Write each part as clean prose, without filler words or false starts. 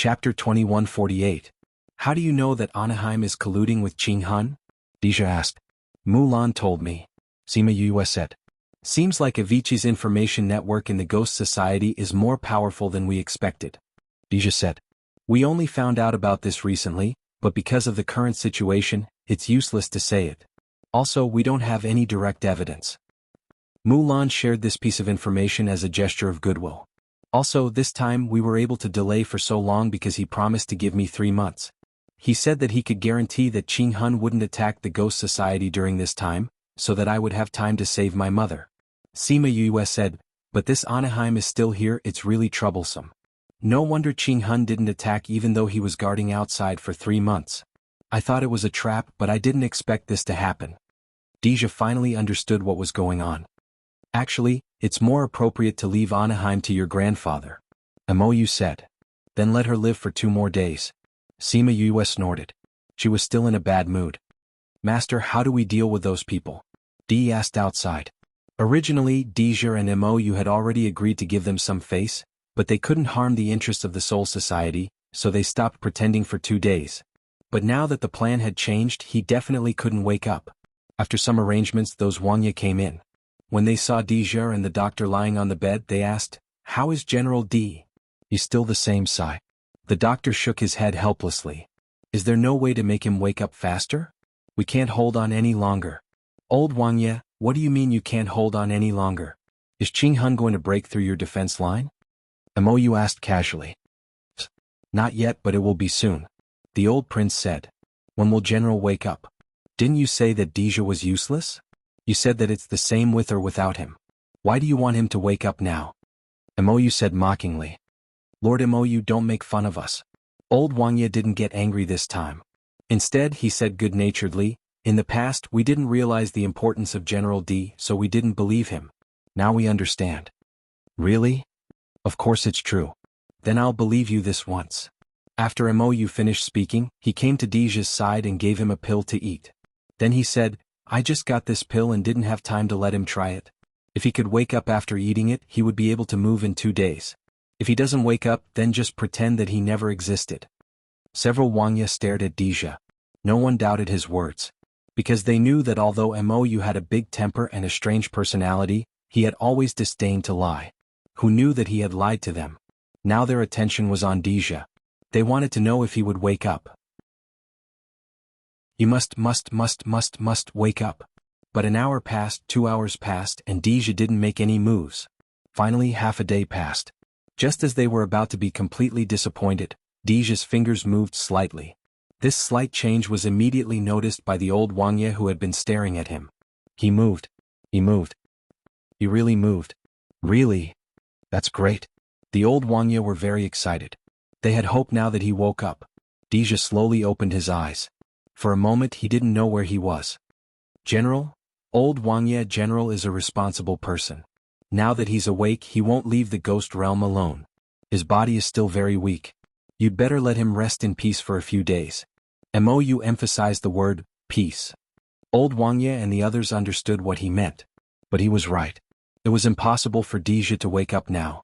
Chapter 2148. How do you know that Anaheim is colluding with Qing Han? Deja asked. Mulan told me. Sima Yue said. Seems like Avicii's information network in the Ghost Society is more powerful than we expected. Deja said. We only found out about this recently, but because of the current situation, it's useless to say it. Also, we don't have any direct evidence. Mulan shared this piece of information as a gesture of goodwill. Also, this time we were able to delay for so long because he promised to give me 3 months. He said that he could guarantee that Qing Han wouldn't attack the Ghost Society during this time, so that I would have time to save my mother. Sima Yue said, but this Anaheim is still here, it's really troublesome. No wonder Qing Han didn't attack even though he was guarding outside for 3 months. I thought it was a trap, but I didn't expect this to happen. Deja finally understood what was going on. Actually, it's more appropriate to leave Anaheim to your grandfather. Mou said. Then let her live for 2 more days. Sima Yue snorted. She was still in a bad mood. Master, how do we deal with those people? Dee asked outside. Originally, Deja and Mou had already agreed to give them some face, but they couldn't harm the interests of the Soul Society, so they stopped pretending for 2 days. But now that the plan had changed, he definitely couldn't wake up. After some arrangements, those Wuxia came in. When they saw Deja and the doctor lying on the bed, they asked, How is General D? He's still the same, Sai. The doctor shook his head helplessly. Is there no way to make him wake up faster? We can't hold on any longer. Old Wuxia, what do you mean you can't hold on any longer? Is Qing Han going to break through your defense line? Mou asked casually. Not yet, but it will be soon. The old prince said. When will General wake up? Didn't you say that Deja was useless? You said that it's the same with or without him. Why do you want him to wake up now? Mou said mockingly. Lord Mou, don't make fun of us. Old Wuxia didn't get angry this time. Instead, he said good-naturedly, in the past we didn't realize the importance of General D, so we didn't believe him. Now we understand. Really? Of course it's true. Then I'll believe you this once. After Mou finished speaking, he came to Deja's side and gave him a pill to eat. Then he said, I just got this pill and didn't have time to let him try it. If he could wake up after eating it, he would be able to move in 2 days. If he doesn't wake up, then just pretend that he never existed. Several Wuxia stared at Deja. No one doubted his words. Because they knew that although Mou had a big temper and a strange personality, he had always disdained to lie. Who knew that he had lied to them? Now their attention was on Deja. They wanted to know if he would wake up. You must wake up. But an hour passed, 2 hours passed, and Deja didn't make any moves. Finally, half a day passed. Just as they were about to be completely disappointed, Deja's fingers moved slightly. This slight change was immediately noticed by the old Wuxia who had been staring at him. He moved. He moved. He really moved. Really? That's great. The old Wuxia were very excited. They had hope now that he woke up. Deja slowly opened his eyes. For a moment he didn't know where he was. General? Old Wuxia General is a responsible person. Now that he's awake, he won't leave the ghost realm alone. His body is still very weak. You'd better let him rest in peace for a few days. Mou emphasized the word, peace. Old Wuxia and the others understood what he meant. But he was right. It was impossible for Deja to wake up now.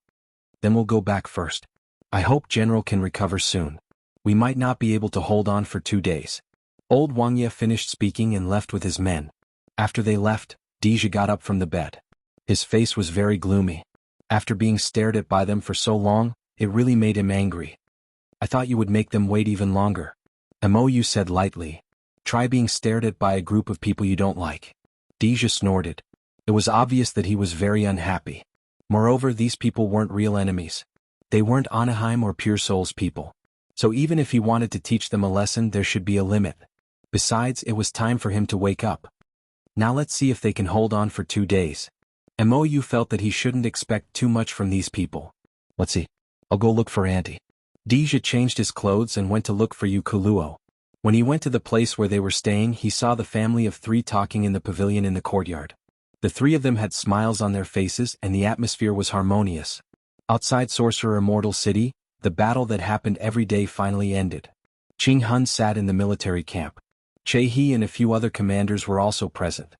Then we'll go back first. I hope General can recover soon. We might not be able to hold on for 2 days. Old Wuxia finished speaking and left with his men. After they left, Deja got up from the bed. His face was very gloomy. After being stared at by them for so long, it really made him angry. I thought you would make them wait even longer. Mou said lightly. Try being stared at by a group of people you don't like. Deja snorted. It was obvious that he was very unhappy. Moreover, these people weren't real enemies. They weren't Anaheim or Pure Soul's people. So even if he wanted to teach them a lesson, there should be a limit. Besides, it was time for him to wake up. Now let's see if they can hold on for 2 days. Mou felt that he shouldn't expect too much from these people. Let's see. I'll go look for Auntie. Deja changed his clothes and went to look for Yukuluo. When he went to the place where they were staying, he saw the family of 3 talking in the pavilion in the courtyard. The 3 of them had smiles on their faces and the atmosphere was harmonious. Outside Sorcerer Immortal City, the battle that happened every day finally ended. Qing Han sat in the military camp. Che He and a few other commanders were also present.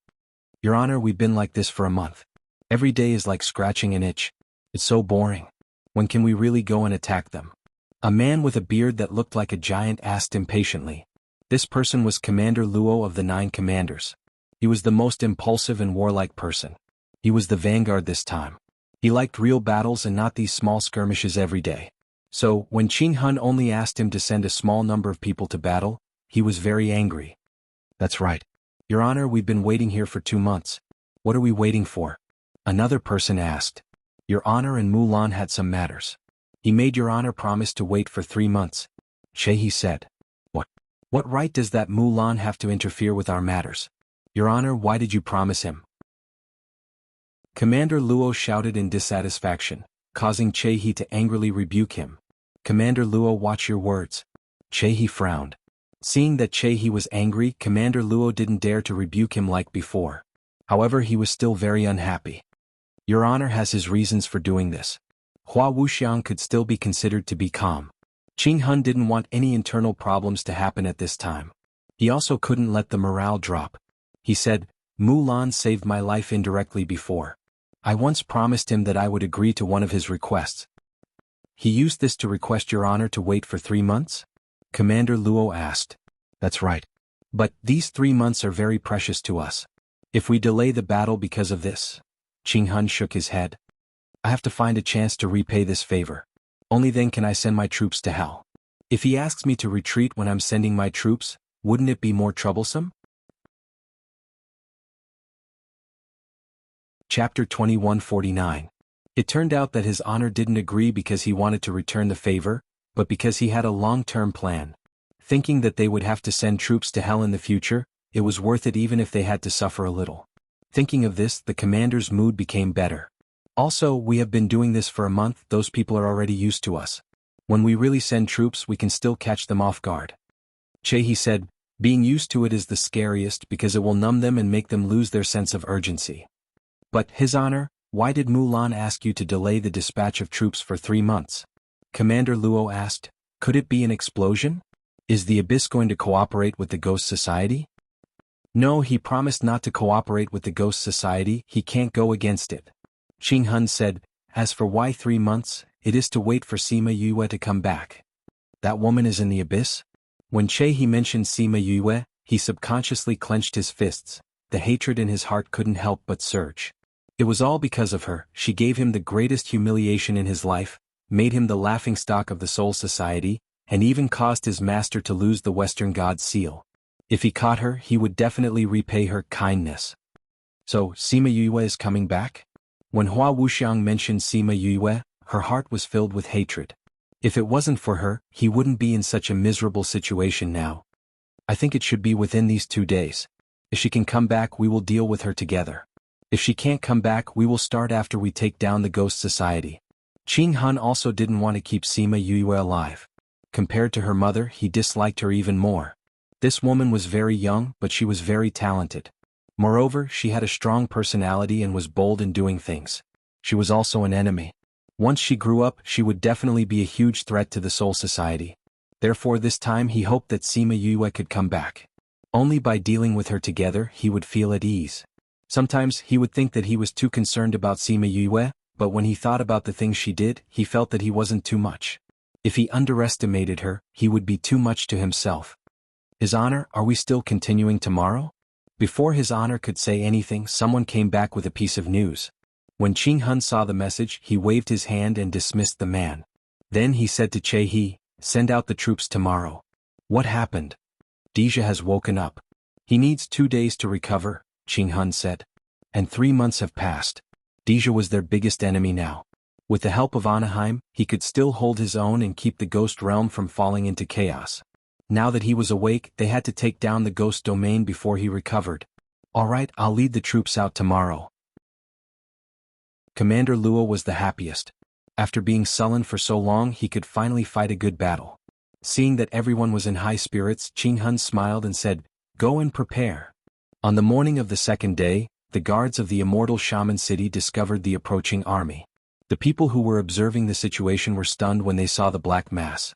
Your Honor, we've been like this for a month. Every day is like scratching an itch. It's so boring. When can we really go and attack them? A man with a beard that looked like a giant asked impatiently. This person was Commander Luo of the 9 Commanders. He was the most impulsive and warlike person. He was the vanguard this time. He liked real battles and not these small skirmishes every day. So, when Qing Hun only asked him to send a small number of people to battle, he was very angry. That's right. Your Honor, we've been waiting here for 2 months. What are we waiting for? Another person asked. Your Honor and Mulan had some matters. He made Your Honor promise to wait for 3 months. Shehi said. What right does that Mulan have to interfere with our matters? Your Honor, why did you promise him? Commander Luo shouted in dissatisfaction, causing Chehi to angrily rebuke him. Commander Luo, watch your words. Chehi frowned. Seeing that Chehi was angry, Commander Luo didn't dare to rebuke him like before. However, he was still very unhappy. Your Honor has his reasons for doing this. Hua Wuxiang could still be considered to be calm. Qing Hun didn't want any internal problems to happen at this time. He also couldn't let the morale drop. He said, Mulan saved my life indirectly before. I once promised him that I would agree to one of his requests. He used this to request Your Honor to wait for 3 months? Commander Luo asked. That's right. But these 3 months are very precious to us. If we delay the battle because of this, Qing Hun shook his head. I have to find a chance to repay this favor. Only then can I send my troops to hell. If he asks me to retreat when I'm sending my troops, wouldn't it be more troublesome? Chapter 2149. It turned out that His Honor didn't agree because he wanted to return the favor, but because he had a long-term plan. Thinking that they would have to send troops to hell in the future, it was worth it even if they had to suffer a little. Thinking of this, the commander's mood became better. Also, we have been doing this for a month, those people are already used to us. When we really send troops, we can still catch them off guard. Chehi said, being used to it is the scariest because it will numb them and make them lose their sense of urgency. But, His Honor, why did Mulan ask you to delay the dispatch of troops for 3 months? Commander Luo asked, could it be an explosion? Is the Abyss going to cooperate with the Ghost Society? No, he promised not to cooperate with the Ghost Society, he can't go against it. Qing Hun said, as for why 3 months, it is to wait for Sima Yue to come back. That woman is in the Abyss? When Chehi mentioned Sima Yue, he subconsciously clenched his fists. The hatred in his heart couldn't help but surge. It was all because of her. She gave him the greatest humiliation in his life, made him the laughingstock of the Soul Society, and even caused his master to lose the Western God's seal. If he caught her, he would definitely repay her kindness. So, Sima Yue is coming back? When Hua Wuxiang mentioned Sima Yue, her heart was filled with hatred. If it wasn't for her, he wouldn't be in such a miserable situation now. I think it should be within these 2 days. If she can come back, we will deal with her together. If she can't come back, we will start after we take down the Ghost Society. Qing Hun also didn't want to keep Sima Yue alive. Compared to her mother, he disliked her even more. This woman was very young, but she was very talented. Moreover, she had a strong personality and was bold in doing things. She was also an enemy. Once she grew up, she would definitely be a huge threat to the Soul Society. Therefore this time he hoped that Sima Yue could come back. Only by dealing with her together, he would feel at ease. Sometimes he would think that he was too concerned about Sima Yue, but when he thought about the things she did, he felt that he wasn't too much. If he underestimated her, he would be too much to himself. His Honor, are we still continuing tomorrow? Before His Honor could say anything, someone came back with a piece of news. When Qing Hun saw the message, he waved his hand and dismissed the man. Then he said to Chehi, send out the troops tomorrow. What happened? Deja has woken up. He needs 2 days to recover, Qing Hun said. And 3 months have passed. Deja was their biggest enemy now. With the help of Anaheim, he could still hold his own and keep the Ghost Realm from falling into chaos. Now that he was awake, they had to take down the Ghost Domain before he recovered. Alright, I'll lead the troops out tomorrow. Commander Luo was the happiest. After being sullen for so long, he could finally fight a good battle. Seeing that everyone was in high spirits, Qing Hun smiled and said, go and prepare. On the morning of the 2nd day, the guards of the immortal shaman city discovered the approaching army. The people who were observing the situation were stunned when they saw the black mass.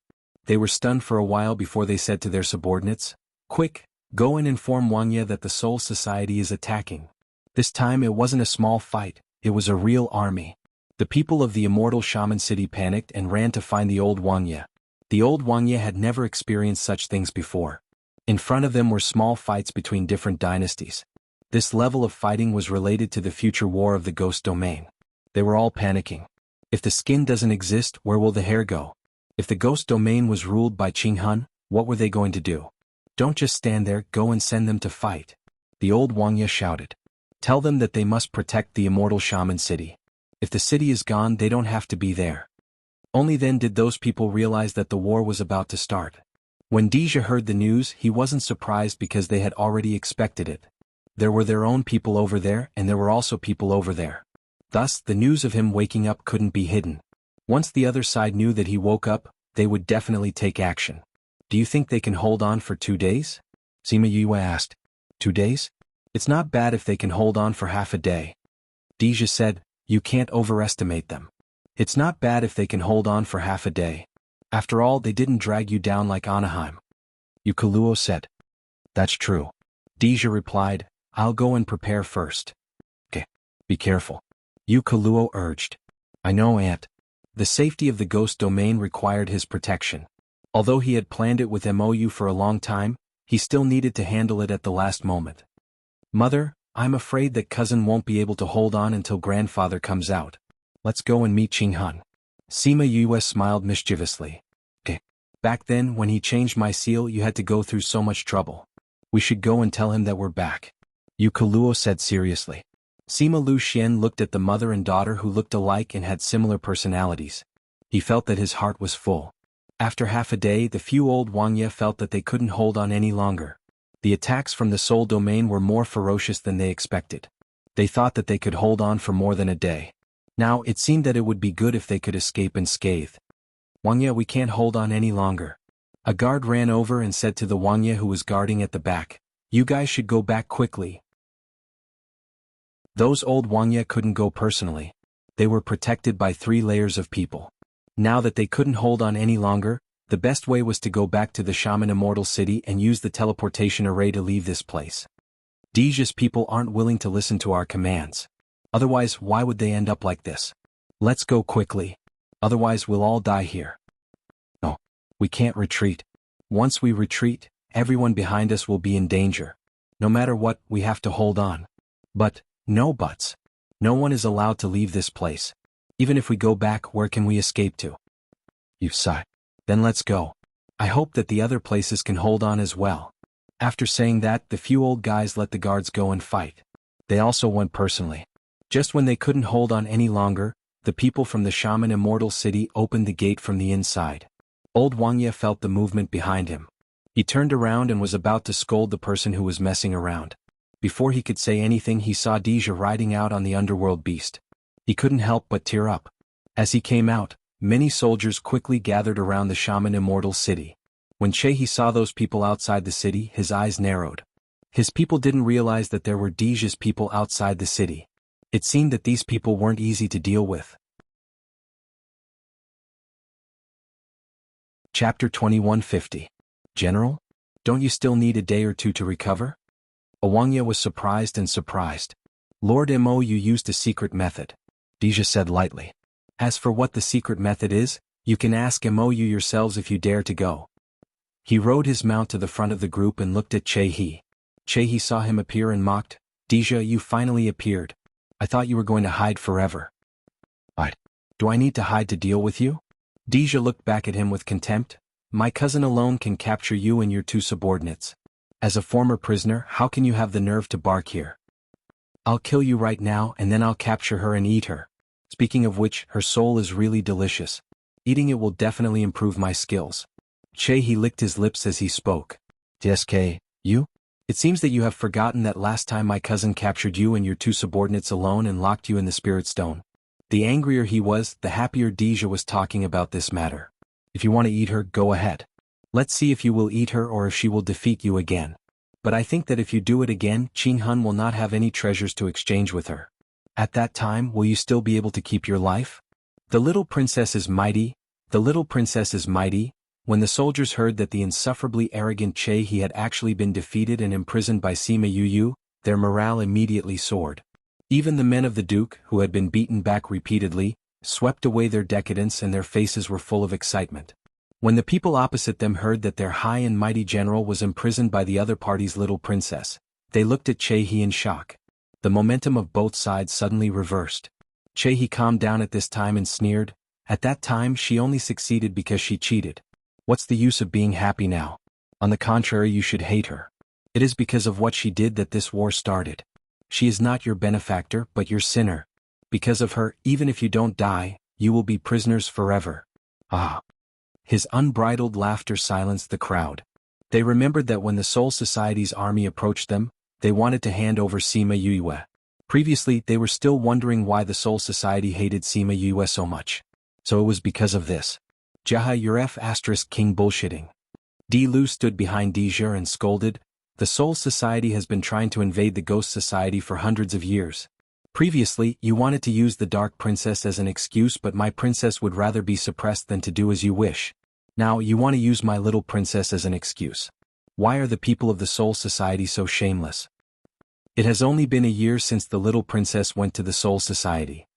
They were stunned for a while before they said to their subordinates, quick, go and inform Wang Ye that the Soul Society is attacking. This time it wasn't a small fight, it was a real army. The people of the immortal shaman city panicked and ran to find the old Wang Ye. The old Wang Ye had never experienced such things before. In front of them were small fights between different dynasties. This level of fighting was related to the future war of the ghost domain. They were all panicking. If the skin doesn't exist, where will the hair go? If the ghost domain was ruled by Qing Han, what were they going to do? Don't just stand there, go and send them to fight. The old Wang Ye shouted. Tell them that they must protect the immortal shaman city. If the city is gone, they don't have to be there. Only then did those people realize that the war was about to start. When Dija heard the news, he wasn't surprised because they had already expected it. There were their own people over there, and there were also people over there. Thus, the news of him waking up couldn't be hidden. Once the other side knew that he woke up, they would definitely take action. Do you think they can hold on for 2 days? Sima Yue asked. 2 days? It's not bad if they can hold on for half a day. Dija said, you can't overestimate them. It's not bad if they can hold on for half a day. After all, they didn't drag you down like Anaheim. Yukaluo said. That's true. Dija replied, I'll go and prepare first. Okay. Be careful. Yukaluo urged. I know, Aunt. The safety of the ghost domain required his protection. Although he had planned it with MOU for a long time, he still needed to handle it at the last moment. Mother, I'm afraid that cousin won't be able to hold on until grandfather comes out. Let's go and meet Qing Han. Sima Yue smiled mischievously. Okay. Back then, when he changed my seal, you had to go through so much trouble. We should go and tell him that we're back. Yukaluo said seriously. Sima Lu Xian looked at the mother and daughter who looked alike and had similar personalities. He felt that his heart was full. After half a day, the few old Wang Ye felt that they couldn't hold on any longer. The attacks from the soul domain were more ferocious than they expected. They thought that they could hold on for more than a day. Now, it seemed that it would be good if they could escape unscathed. Wang Ye, we can't hold on any longer. A guard ran over and said to the Wang Ye who was guarding at the back, you guys should go back quickly. Those old Wang Ye couldn't go personally. They were protected by 3 layers of people. Now that they couldn't hold on any longer, the best way was to go back to the Shaman Immortal City and use the teleportation array to leave this place. Dija's people aren't willing to listen to our commands. Otherwise, why would they end up like this? Let's go quickly. Otherwise, we'll all die here. No, we can't retreat. Once we retreat, everyone behind us will be in danger. No matter what, we have to hold on. But, no buts. No one is allowed to leave this place. Even if we go back, where can we escape to? You sigh. Then let's go. I hope that the other places can hold on as well. After saying that, the few old guys let the guards go and fight. They also went personally. Just when they couldn't hold on any longer, the people from the Shaman Immortal City opened the gate from the inside. Old Wang Ye felt the movement behind him. He turned around and was about to scold the person who was messing around. Before he could say anything, he saw Dija riding out on the underworld beast. He couldn't help but tear up. As he came out, many soldiers quickly gathered around the Shaman Immortal City. When Chehi saw those people outside the city, his eyes narrowed. His people didn't realize that there were Dija's people outside the city. It seemed that these people weren't easy to deal with. Chapter 2150. General? Don't you still need a day or two to recover? Wang Ye was surprised and surprised. Lord Mo, you used a secret method. Dija said lightly. As for what the secret method is, you can ask Mo yourselves if you dare to go. He rode his mount to the front of the group and looked at Chehi. Chehi saw him appear and mocked. Dija, you finally appeared. I thought you were going to hide forever. What? Do I need to hide to deal with you? Dija looked back at him with contempt. My cousin alone can capture you and your 2 subordinates. As a former prisoner, how can you have the nerve to bark here? I'll kill you right now and then I'll capture her and eat her. Speaking of which, her soul is really delicious. Eating it will definitely improve my skills. Chehi licked his lips as he spoke. DSK, you? It seems that you have forgotten that last time my cousin captured you and your 2 subordinates alone and locked you in the Spirit Stone. The angrier he was, the happier Dija was talking about this matter. If you want to eat her, go ahead. Let's see if you will eat her or if she will defeat you again. But I think that if you do it again, Qing Han will not have any treasures to exchange with her. At that time, will you still be able to keep your life? The little princess is mighty. The little princess is mighty. When the soldiers heard that the insufferably arrogant Chehi had actually been defeated and imprisoned by Sima Yu, their morale immediately soared. Even the men of the Duke, who had been beaten back repeatedly, swept away their decadence and their faces were full of excitement. When the people opposite them heard that their high and mighty general was imprisoned by the other party's little princess, they looked at Che-He in shock. The momentum of both sides suddenly reversed. Che-He calmed down at this time and sneered, "At that time she only succeeded because she cheated. What's the use of being happy now? On the contrary, you should hate her. It is because of what she did that this war started. She is not your benefactor but your sinner. Because of her, even if you don't die, you will be prisoners forever." Ah! His unbridled laughter silenced the crowd. They remembered that when the Soul Society's army approached them, they wanted to hand over Sima Yue. Previously, they were still wondering why the Soul Society hated Sima Yue so much. So it was because of this. Jaha Uref * king bullshitting. Di Lu stood behind Dija and scolded, "The Soul Society has been trying to invade the Ghost Society for hundreds of years. Previously, you wanted to use the Dark Princess as an excuse, but my princess would rather be suppressed than to do as you wish. Now you want to use my little princess as an excuse. Why are the people of the Soul Society so shameless? It has only been a year since the little princess went to the Soul Society.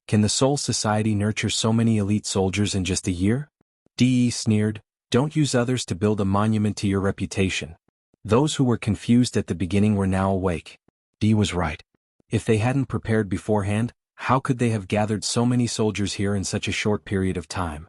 Can the Soul Society nurture so many elite soldiers in just a year?" De sneered, "Don't use others to build a monument to your reputation." Those who were confused at the beginning were now awake. D was right. If they hadn't prepared beforehand, how could they have gathered so many soldiers here in such a short period of time?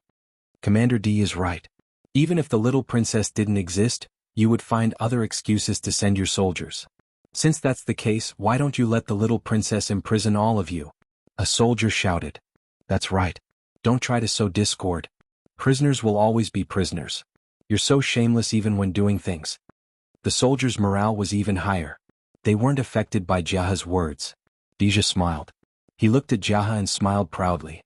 Commander D is right. Even if the little princess didn't exist, you would find other excuses to send your soldiers. Since that's the case, why don't you let the little princess imprison all of you? A soldier shouted. That's right. Don't try to sow discord. Prisoners will always be prisoners. You're so shameless even when doing things. The soldiers' morale was even higher. They weren't affected by Jaha's words. Dija smiled. He looked at Jaha and smiled proudly.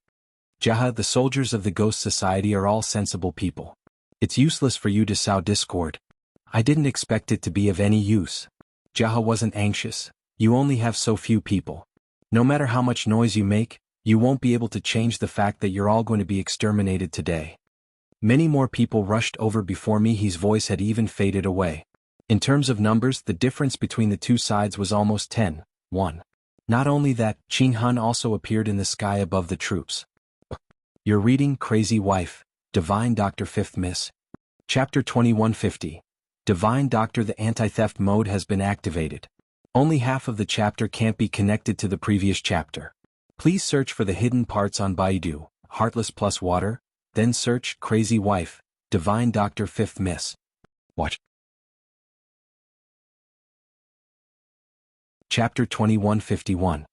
Jaha, the soldiers of the Ghost Society are all sensible people. It's useless for you to sow discord. I didn't expect it to be of any use. Jaha wasn't anxious. You only have so few people. No matter how much noise you make, you won't be able to change the fact that you're all going to be exterminated today. Many more people rushed over before me. His voice had even faded away. In terms of numbers, the difference between the two sides was almost 10-1. Not only that, Qing Han also appeared in the sky above the troops. You're reading Crazy Wife, Divine Doctor 5th Miss. Chapter 2150. Divine Doctor. The anti-theft mode has been activated. Only half of the chapter can't be connected to the previous chapter. Please search for the hidden parts on Baidu, Heartless plus Water, then search Crazy Wife, Divine Doctor 5th Miss. Watch. Chapter 2151.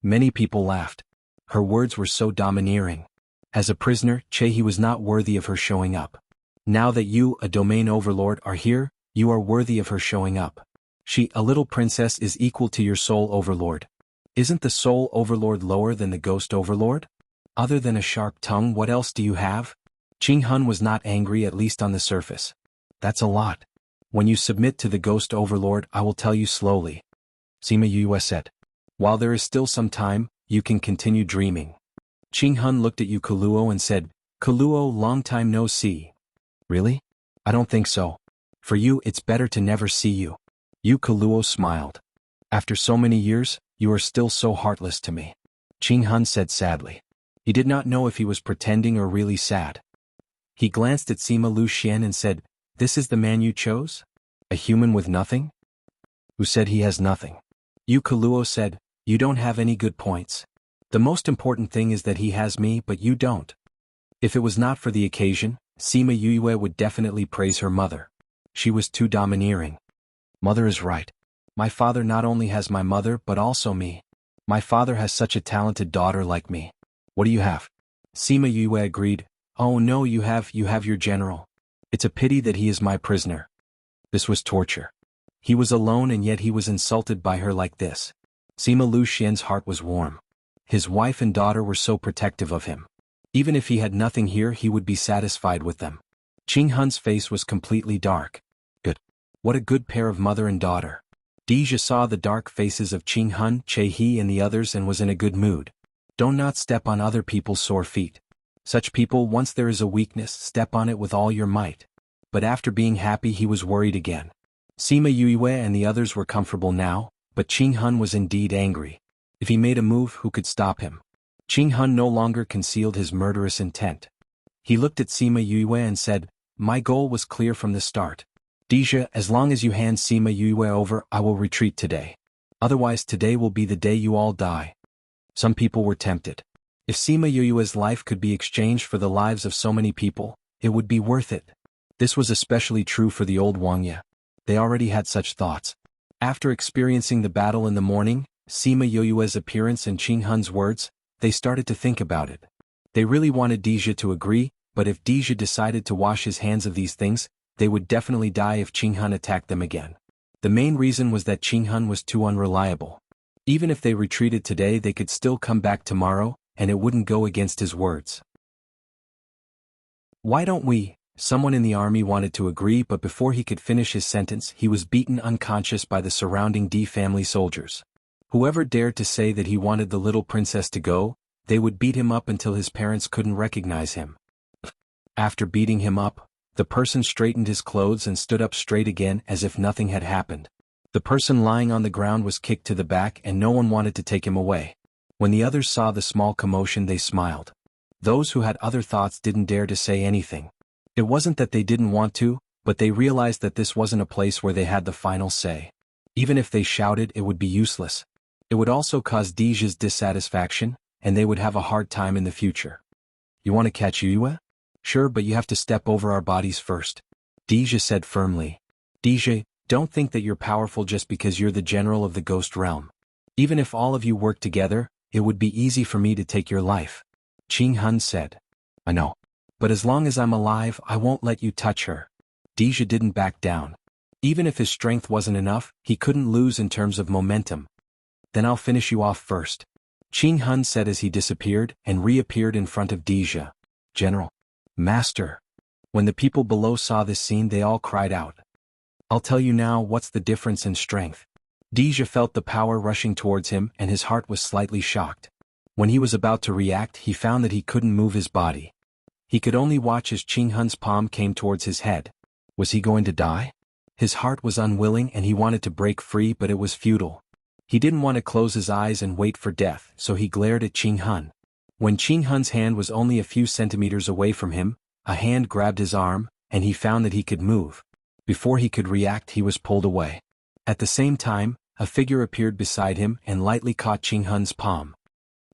Many people laughed. Her words were so domineering. As a prisoner, Che-He was not worthy of her showing up. Now that you, a domain overlord, are here, you are worthy of her showing up. She, a little princess, is equal to your soul overlord. Isn't the soul overlord lower than the ghost overlord? Other than a sharp tongue, what else do you have? Qing Han was not angry, at least on the surface. That's a lot. When you submit to the ghost overlord, I will tell you slowly. Sima Yue said. While there is still some time, you can continue dreaming. Qing Han looked at Yu Kuluo and said, Kuluo, long time no see. Really? I don't think so. For you, it's better to never see you. Yu Kuluo smiled. After so many years, you are still so heartless to me. Qing Han said sadly. He did not know if he was pretending or really sad. He glanced at Sima Lu Xian and said, This is the man you chose? A human with nothing? Who said he has nothing? Yu Kuluo said, You don't have any good points. The most important thing is that he has me but you don't. If it was not for the occasion, Sima Yue would definitely praise her mother. She was too domineering. Mother is right. My father not only has my mother but also me. My father has such a talented daughter like me. What do you have? Sima Yue agreed. Oh no, you have your general. It's a pity that he is my prisoner. This was torture. He was alone and yet he was insulted by her like this. Sima Lu Xian's heart was warm. His wife and daughter were so protective of him. Even if he had nothing here, he would be satisfied with them. Qing Han's face was completely dark. Good. What a good pair of mother and daughter. Dija saw the dark faces of Qing Han, Che-He and the others and was in a good mood. Don't not step on other people's sore feet. Such people, once there is a weakness, step on it with all your might. But after being happy, he was worried again. Sima Yue and the others were comfortable now, but Qing Han was indeed angry. If he made a move, who could stop him? Qing Han no longer concealed his murderous intent. He looked at Sima Yue and said, "My goal was clear from the start. Deja, as long as you hand Sima Yue over, I will retreat today. Otherwise today will be the day you all die." Some people were tempted. If Sima Yue's life could be exchanged for the lives of so many people, it would be worth it. This was especially true for the old Wangya. They already had such thoughts. After experiencing the battle in the morning, Sima Yue's appearance and Qing Hun's words, they started to think about it. They really wanted Deja to agree, but if Deja decided to wash his hands of these things, they would definitely die if Qing Hun attacked them again. The main reason was that Qing Hun was too unreliable. Even if they retreated today, they could still come back tomorrow, and it wouldn't go against his words. "Why don't we?" Someone in the army wanted to agree, but before he could finish his sentence, he was beaten unconscious by the surrounding D family soldiers. Whoever dared to say that he wanted the little princess to go, they would beat him up until his parents couldn't recognize him. After beating him up, the person straightened his clothes and stood up straight again as if nothing had happened. The person lying on the ground was kicked to the back and no one wanted to take him away. When the others saw the small commotion, they smiled. Those who had other thoughts didn't dare to say anything. It wasn't that they didn't want to, but they realized that this wasn't a place where they had the final say. Even if they shouted, it would be useless. It would also cause Deja's dissatisfaction, and they would have a hard time in the future. "You want to catch Yue?" "Sure, but you have to step over our bodies first," Deja said firmly. "Deja, don't think that you're powerful just because you're the general of the ghost realm. Even if all of you work together, it would be easy for me to take your life," Qing Hun said. "I know. But as long as I'm alive, I won't let you touch her." Deja didn't back down. Even if his strength wasn't enough, he couldn't lose in terms of momentum. "Then I'll finish you off first," Qing Hun said as he disappeared and reappeared in front of Deja. "General. Master." When the people below saw this scene, they all cried out. "I'll tell you now what's the difference in strength." Deja felt the power rushing towards him and his heart was slightly shocked. When he was about to react, he found that he couldn't move his body. He could only watch as Qing Hun's palm came towards his head. Was he going to die? His heart was unwilling and he wanted to break free, but it was futile. He didn't want to close his eyes and wait for death, so he glared at Qing Hun. When Qing Hun's hand was only a few centimeters away from him, a hand grabbed his arm, and he found that he could move. Before he could react, he was pulled away. At the same time, a figure appeared beside him and lightly caught Qing Hun's palm.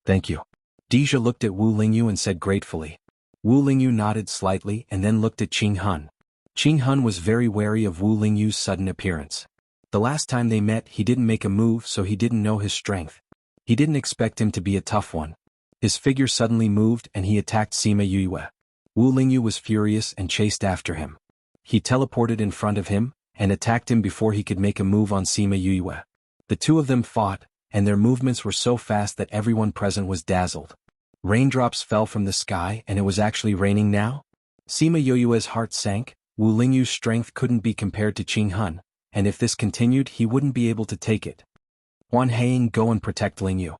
"Thank you." Deja looked at Wu Lingyu and said gratefully. Wu Lingyu nodded slightly and then looked at Qing Hun. Qing Hun was very wary of Wu Lingyu's sudden appearance. The last time they met, he didn't make a move, so he didn't know his strength. He didn't expect him to be a tough one. His figure suddenly moved and he attacked Sima Yue. Wu Lingyu was furious and chased after him. He teleported in front of him and attacked him before he could make a move on Sima Yue. The two of them fought, and their movements were so fast that everyone present was dazzled. Raindrops fell from the sky and it was actually raining now? Sima Yue's heart sank. Wu Lingyu's strength couldn't be compared to Qing Hun, and if this continued, he wouldn't be able to take it. "Huan Haiying, go and protect Lingyu."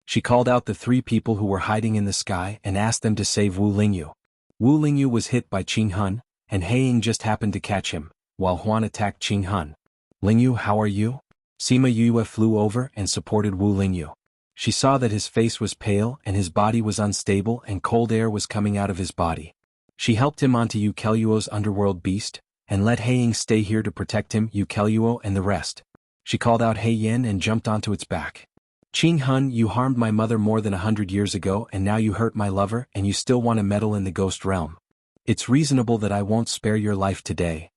She called out the three people who were hiding in the sky and asked them to save Wu Lingyu. Wu Lingyu was hit by Qing Hun, and Haiying just happened to catch him, while Huan attacked Qing Hun. "Lingyu, how are you?" Sima Yue flew over and supported Wu Lingyu. She saw that his face was pale and his body was unstable and cold air was coming out of his body. She helped him onto Yukelyuo's underworld beast, and let Haiying stay here to protect him, Yukelyuo and the rest. She called out Hei Yin and jumped onto its back. "Qing Hun, you harmed my mother more than 100 years ago and now you hurt my lover and you still want to meddle in the ghost realm. It's reasonable that I won't spare your life today."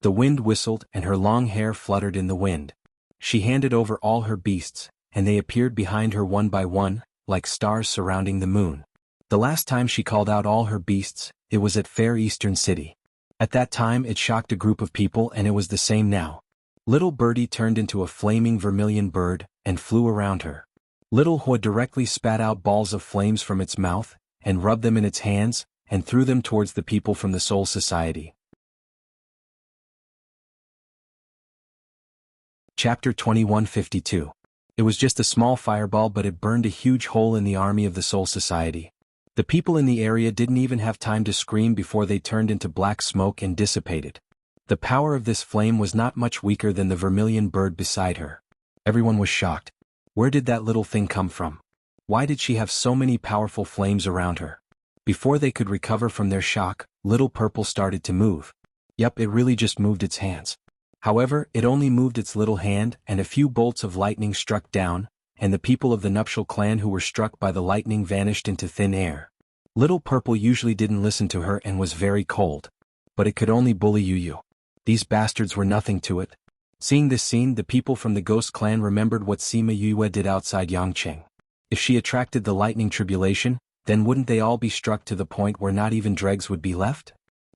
The wind whistled and her long hair fluttered in the wind. She handed over all her beasts, and they appeared behind her one by one, like stars surrounding the moon. The last time she called out all her beasts, it was at Fair Eastern City. At that time it shocked a group of people and it was the same now. Little Birdie turned into a flaming vermilion bird, and flew around her. Little Hua directly spat out balls of flames from its mouth, and rubbed them in its hands, and threw them towards the people from the Soul Society. Chapter 2152. It was just a small fireball, but it burned a huge hole in the army of the Soul Society. The people in the area didn't even have time to scream before they turned into black smoke and dissipated. The power of this flame was not much weaker than the vermilion bird beside her. Everyone was shocked. Where did that little thing come from? Why did she have so many powerful flames around her? Before they could recover from their shock, Little Purple started to move. Yup, it really just moved its hands. However, it only moved its little hand, and a few bolts of lightning struck down, and the people of the nuptial clan who were struck by the lightning vanished into thin air. Little Purple usually didn't listen to her and was very cold. But it could only bully you. These bastards were nothing to it. Seeing this scene, the people from the Ghost Clan remembered what Sima Yue did outside Yangcheng. If she attracted the lightning tribulation, then wouldn't they all be struck to the point where not even dregs would be left?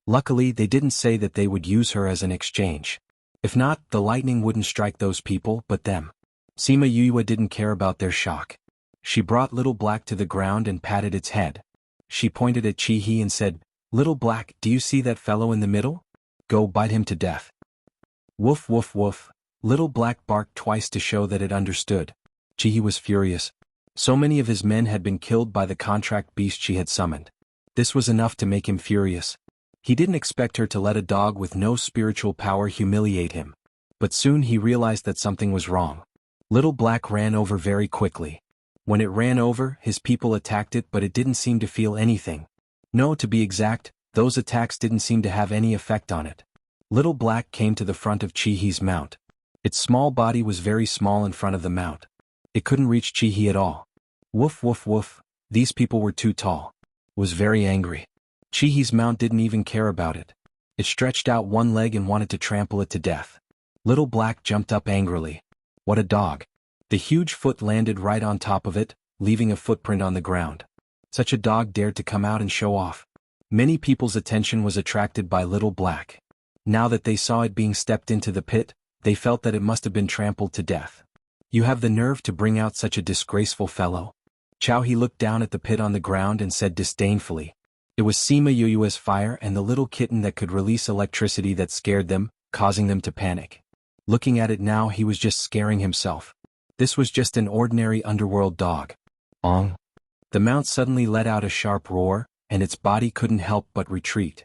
Luckily, they didn't say that they would use her as an exchange. If not, the lightning wouldn't strike those people but them. Sima Yue didn't care about their shock. She brought Little Black to the ground and patted its head. She pointed at Chi-He and said, "Little Black, do you see that fellow in the middle? Go bite him to death." Woof woof woof. Little Black barked twice to show that it understood. Chi-He was furious. So many of his men had been killed by the contract beast she had summoned. This was enough to make him furious. He didn't expect her to let a dog with no spiritual power humiliate him. But soon he realized that something was wrong. Little Black ran over very quickly. When it ran over, his people attacked it, but it didn't seem to feel anything. No, to be exact, those attacks didn't seem to have any effect on it. Little Black came to the front of Chi-He's mount. Its small body was very small in front of the mount. It couldn't reach Chi-He at all. Woof woof woof, these people were too tall. Was very angry. Chi-He's mount didn't even care about it. It stretched out one leg and wanted to trample it to death. Little Black jumped up angrily. What a dog. The huge foot landed right on top of it, leaving a footprint on the ground. Such a dog dared to come out and show off. Many people's attention was attracted by Little Black. Now that they saw it being stepped into the pit, they felt that it must have been trampled to death. You have the nerve to bring out such a disgraceful fellow? He looked down at the pit on the ground and said disdainfully. It was Sima Yue's fire and the little kitten that could release electricity that scared them, causing them to panic. Looking at it now, he was just scaring himself. This was just an ordinary underworld dog. Ong. The mount suddenly let out a sharp roar, and its body couldn't help but retreat.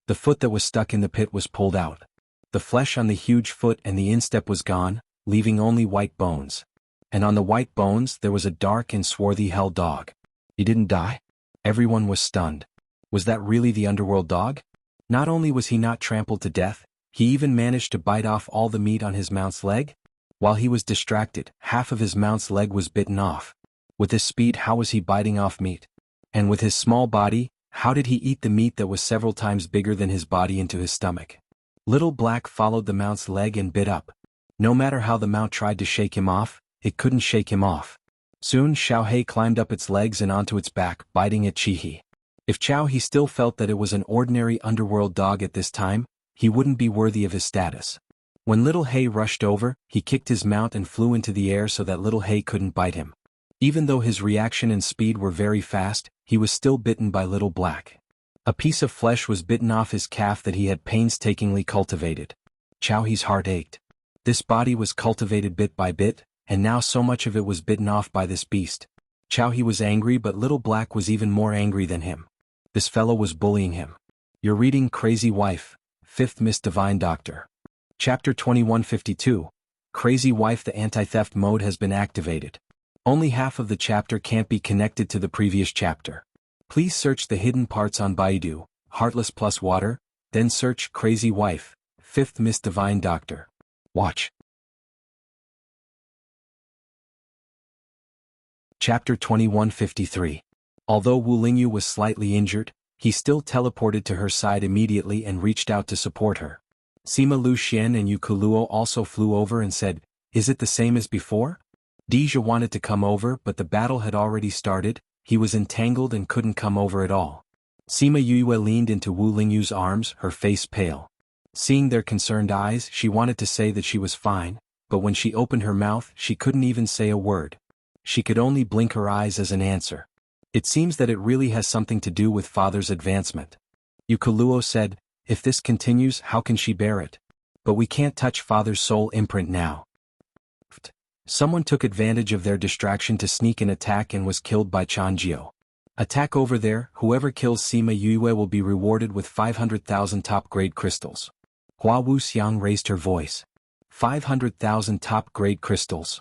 The foot that was stuck in the pit was pulled out. The flesh on the huge foot and the instep was gone, leaving only white bones. And on the white bones there was a dark and swarthy hell dog. He didn't die? Everyone was stunned. Was that really the underworld dog? Not only was he not trampled to death, he even managed to bite off all the meat on his mount's leg? While he was distracted, half of his mount's leg was bitten off. With his speed, how was he biting off meat? And with his small body, how did he eat the meat that was several times bigger than his body into his stomach? Little Black followed the mount's leg and bit up. No matter how the mount tried to shake him off, it couldn't shake him off. Soon Xiaohei climbed up its legs and onto its back, biting at Chi-He. If He still felt that it was an ordinary underworld dog at this time, he wouldn't be worthy of his status. When Little Hay rushed over, he kicked his mount and flew into the air so that Little Hay couldn't bite him. Even though his reaction and speed were very fast, he was still bitten by Little Black. A piece of flesh was bitten off his calf that he had painstakingly cultivated. Xiaohei's heart ached. This body was cultivated bit by bit, and now so much of it was bitten off by this beast. Xiaohei was angry, but Little Black was even more angry than him. This fellow was bullying him. You're reading Crazy Wife, 5th Miss Divine Doctor. Chapter 2152. Crazy Wife. The anti-theft mode has been activated. Only half of the chapter can't be connected to the previous chapter. Please search the hidden parts on Baidu, Heartless plus Water, then search Crazy Wife, 5th Miss Divine Doctor. Watch. Chapter 2153. Although Wu Lingyu was slightly injured, he still teleported to her side immediately and reached out to support her. Sima Lu Xian and Yu Kuluo also flew over and said, "Is it the same as before?" Deja wanted to come over, but the battle had already started. He was entangled and couldn't come over at all. Sima Yue leaned into Wu Lingyu's arms, her face pale. Seeing their concerned eyes, she wanted to say that she was fine, but when she opened her mouth, she couldn't even say a word. She could only blink her eyes as an answer. It seems that it really has something to do with father's advancement. Yu Kuluo said, "If this continues, how can she bear it? But we can't touch father's soul imprint now." Someone took advantage of their distraction to sneak an attack and was killed by Chanjiu. Attack over there. Whoever kills Sima Yue will be rewarded with 500,000 top-grade crystals. Hua Wuxiang raised her voice. 500,000 top-grade crystals.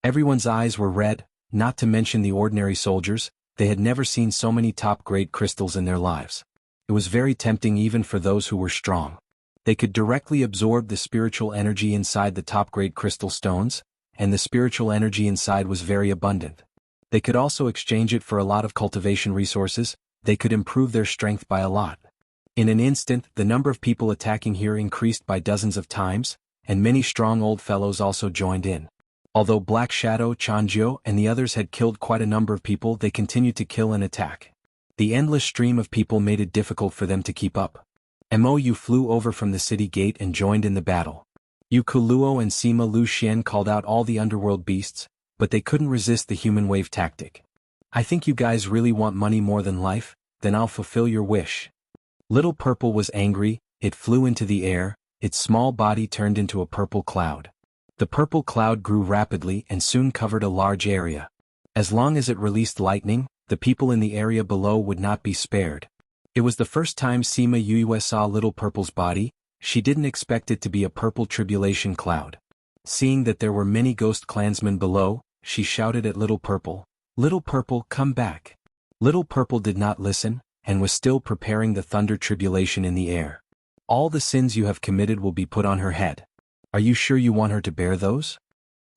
Everyone's eyes were red, not to mention the ordinary soldiers. They had never seen so many top-grade crystals in their lives. It was very tempting even for those who were strong. They could directly absorb the spiritual energy inside the top-grade crystal stones, and the spiritual energy inside was very abundant. They could also exchange it for a lot of cultivation resources. They could improve their strength by a lot. In an instant, the number of people attacking here increased by dozens of times, and many strong old fellows also joined in. Although Black Shadow, Chanjiu, and the others had killed quite a number of people, they continued to kill and attack. The endless stream of people made it difficult for them to keep up. Mou flew over from the city gate and joined in the battle. Yu Kuluo and Sima Lu Xian called out all the underworld beasts, but they couldn't resist the human wave tactic. I think you guys really want money more than life, then I'll fulfill your wish. Little Purple was angry. It flew into the air, its small body turned into a purple cloud. The purple cloud grew rapidly and soon covered a large area. As long as it released lightning, the people in the area below would not be spared. It was the first time Sima Yue saw Little Purple's body. She didn't expect it to be a purple tribulation cloud. Seeing that there were many ghost clansmen below, she shouted at Little Purple, "Little Purple, come back." Little Purple did not listen, and was still preparing the thunder tribulation in the air. All the sins you have committed will be put on her head. Are you sure you want her to bear those?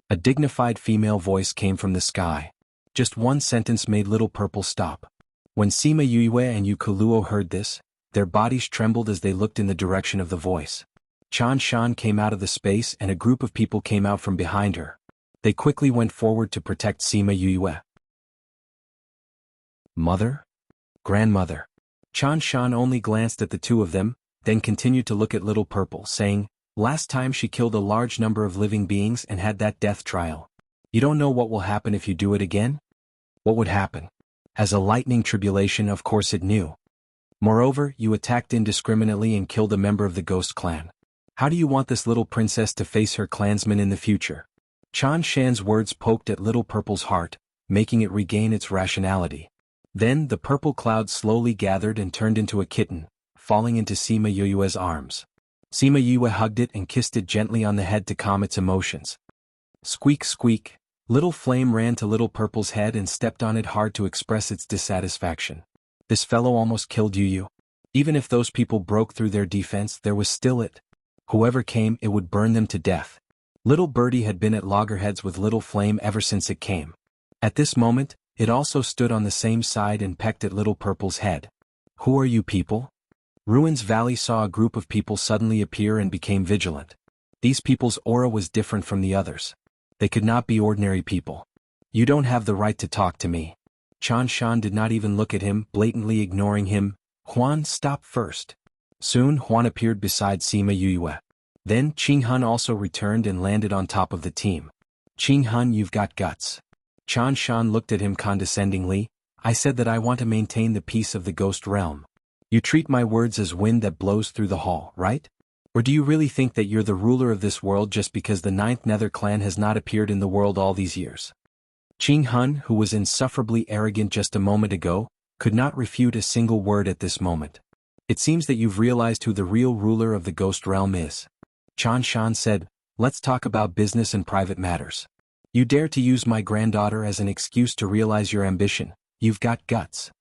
A dignified female voice came from the sky. Just one sentence made Little Purple stop. When Sima Yue and Yu Kuluo heard this, their bodies trembled as they looked in the direction of the voice. Chan Shan came out of the space and a group of people came out from behind her. They quickly went forward to protect Sima Yue. Mother? Grandmother. Chan Shan only glanced at the two of them, then continued to look at Little Purple, saying, "Last time she killed a large number of living beings and had that death trial. You don't know what will happen if you do it again?" What would happen? As a lightning tribulation, of course it knew. Moreover, you attacked indiscriminately and killed a member of the ghost clan. How do you want this little princess to face her clansmen in the future? Chan Shan's words poked at Little Purple's heart, making it regain its rationality. Then the purple cloud slowly gathered and turned into a kitten, falling into Sima Yue's arms. Sima Yue hugged it and kissed it gently on the head to calm its emotions. Squeak squeak, Little Flame ran to Little Purple's head and stepped on it hard to express its dissatisfaction. This fellow almost killed you. Even if those people broke through their defense, there was still it. Whoever came, it would burn them to death. Little Birdie had been at loggerheads with Little Flame ever since it came. At this moment, it also stood on the same side and pecked at Little Purple's head. Who are you people? Ruins Valley saw a group of people suddenly appear and became vigilant. These people's aura was different from the others. They could not be ordinary people. You don't have the right to talk to me. Chan Shan did not even look at him, blatantly ignoring him. Huan, stop first. Soon Huan appeared beside Sima Yue. Then Qing Hun also returned and landed on top of the team. Qing Hun, you've got guts. Chan Shan looked at him condescendingly. I said that I want to maintain the peace of the ghost realm. You treat my words as wind that blows through the hall, right? Or do you really think that you're the ruler of this world just because the 9th Nether clan has not appeared in the world all these years? Qing Hun, who was insufferably arrogant just a moment ago, could not refute a single word at this moment. It seems that you've realized who the real ruler of the ghost realm is. Chan Shan said, let's talk about business and private matters. You dare to use my granddaughter as an excuse to realize your ambition. You've got guts.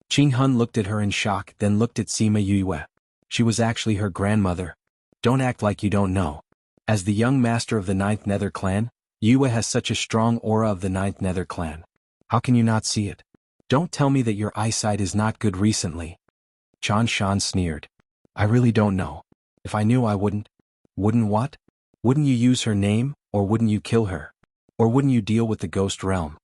Qing Hun looked at her in shock, then looked at Sima Yue. She was actually her grandmother. Don't act like you don't know. As the young master of the 9th Nether clan, Yue has such a strong aura of the 9th Nether clan. How can you not see it? Don't tell me that your eyesight is not good recently. Chan Shan sneered. I really don't know. If I knew I wouldn't. Wouldn't what? Wouldn't you use her name, or wouldn't you kill her? Or wouldn't you deal with the ghost realm?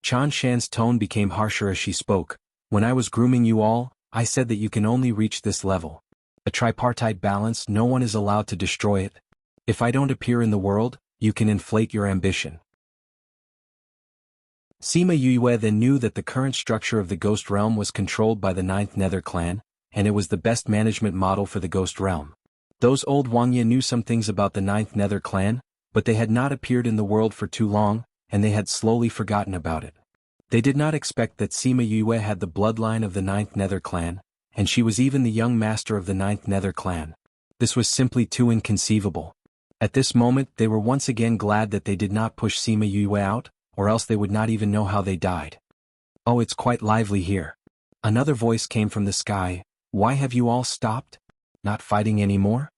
Chan Shan's tone became harsher as she spoke. When I was grooming you all, I said that you can only reach this level. A tripartite balance, no one is allowed to destroy it. If I don't appear in the world, you can inflate your ambition. Sima Yue then knew that the current structure of the ghost realm was controlled by the 9th Nether clan, and it was the best management model for the ghost realm. Those old Wangya knew some things about the 9th Nether clan, but they had not appeared in the world for too long, and they had slowly forgotten about it. They did not expect that Sima Yue had the bloodline of the 9th Nether clan, and she was even the young master of the 9th Nether clan. This was simply too inconceivable. At this moment they were once again glad that they did not push Sima Yue out, or else they would not even know how they died. Oh, it's quite lively here. Another voice came from the sky. Why have you all stopped? Not fighting anymore?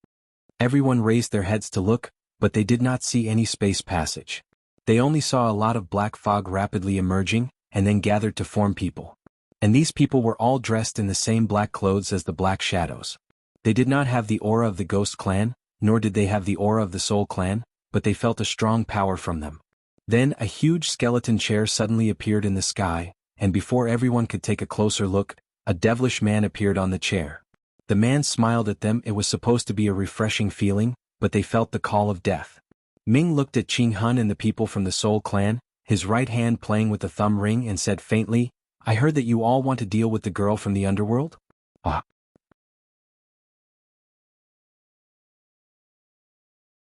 Everyone raised their heads to look, but they did not see any space passage. They only saw a lot of black fog rapidly emerging, and then gathered to form people. And these people were all dressed in the same black clothes as the Black Shadows. They did not have the aura of the Ghost Clan, nor did they have the aura of the Soul Clan, but they felt a strong power from them. Then a huge skeleton chair suddenly appeared in the sky, and before everyone could take a closer look, a devilish man appeared on the chair. The man smiled at them. It was supposed to be a refreshing feeling, but they felt the call of death. Ming looked at Qing Hun and the people from the Soul Clan, his right hand playing with the thumb ring, and said faintly, I heard that you all want to deal with the girl from the underworld? Ah.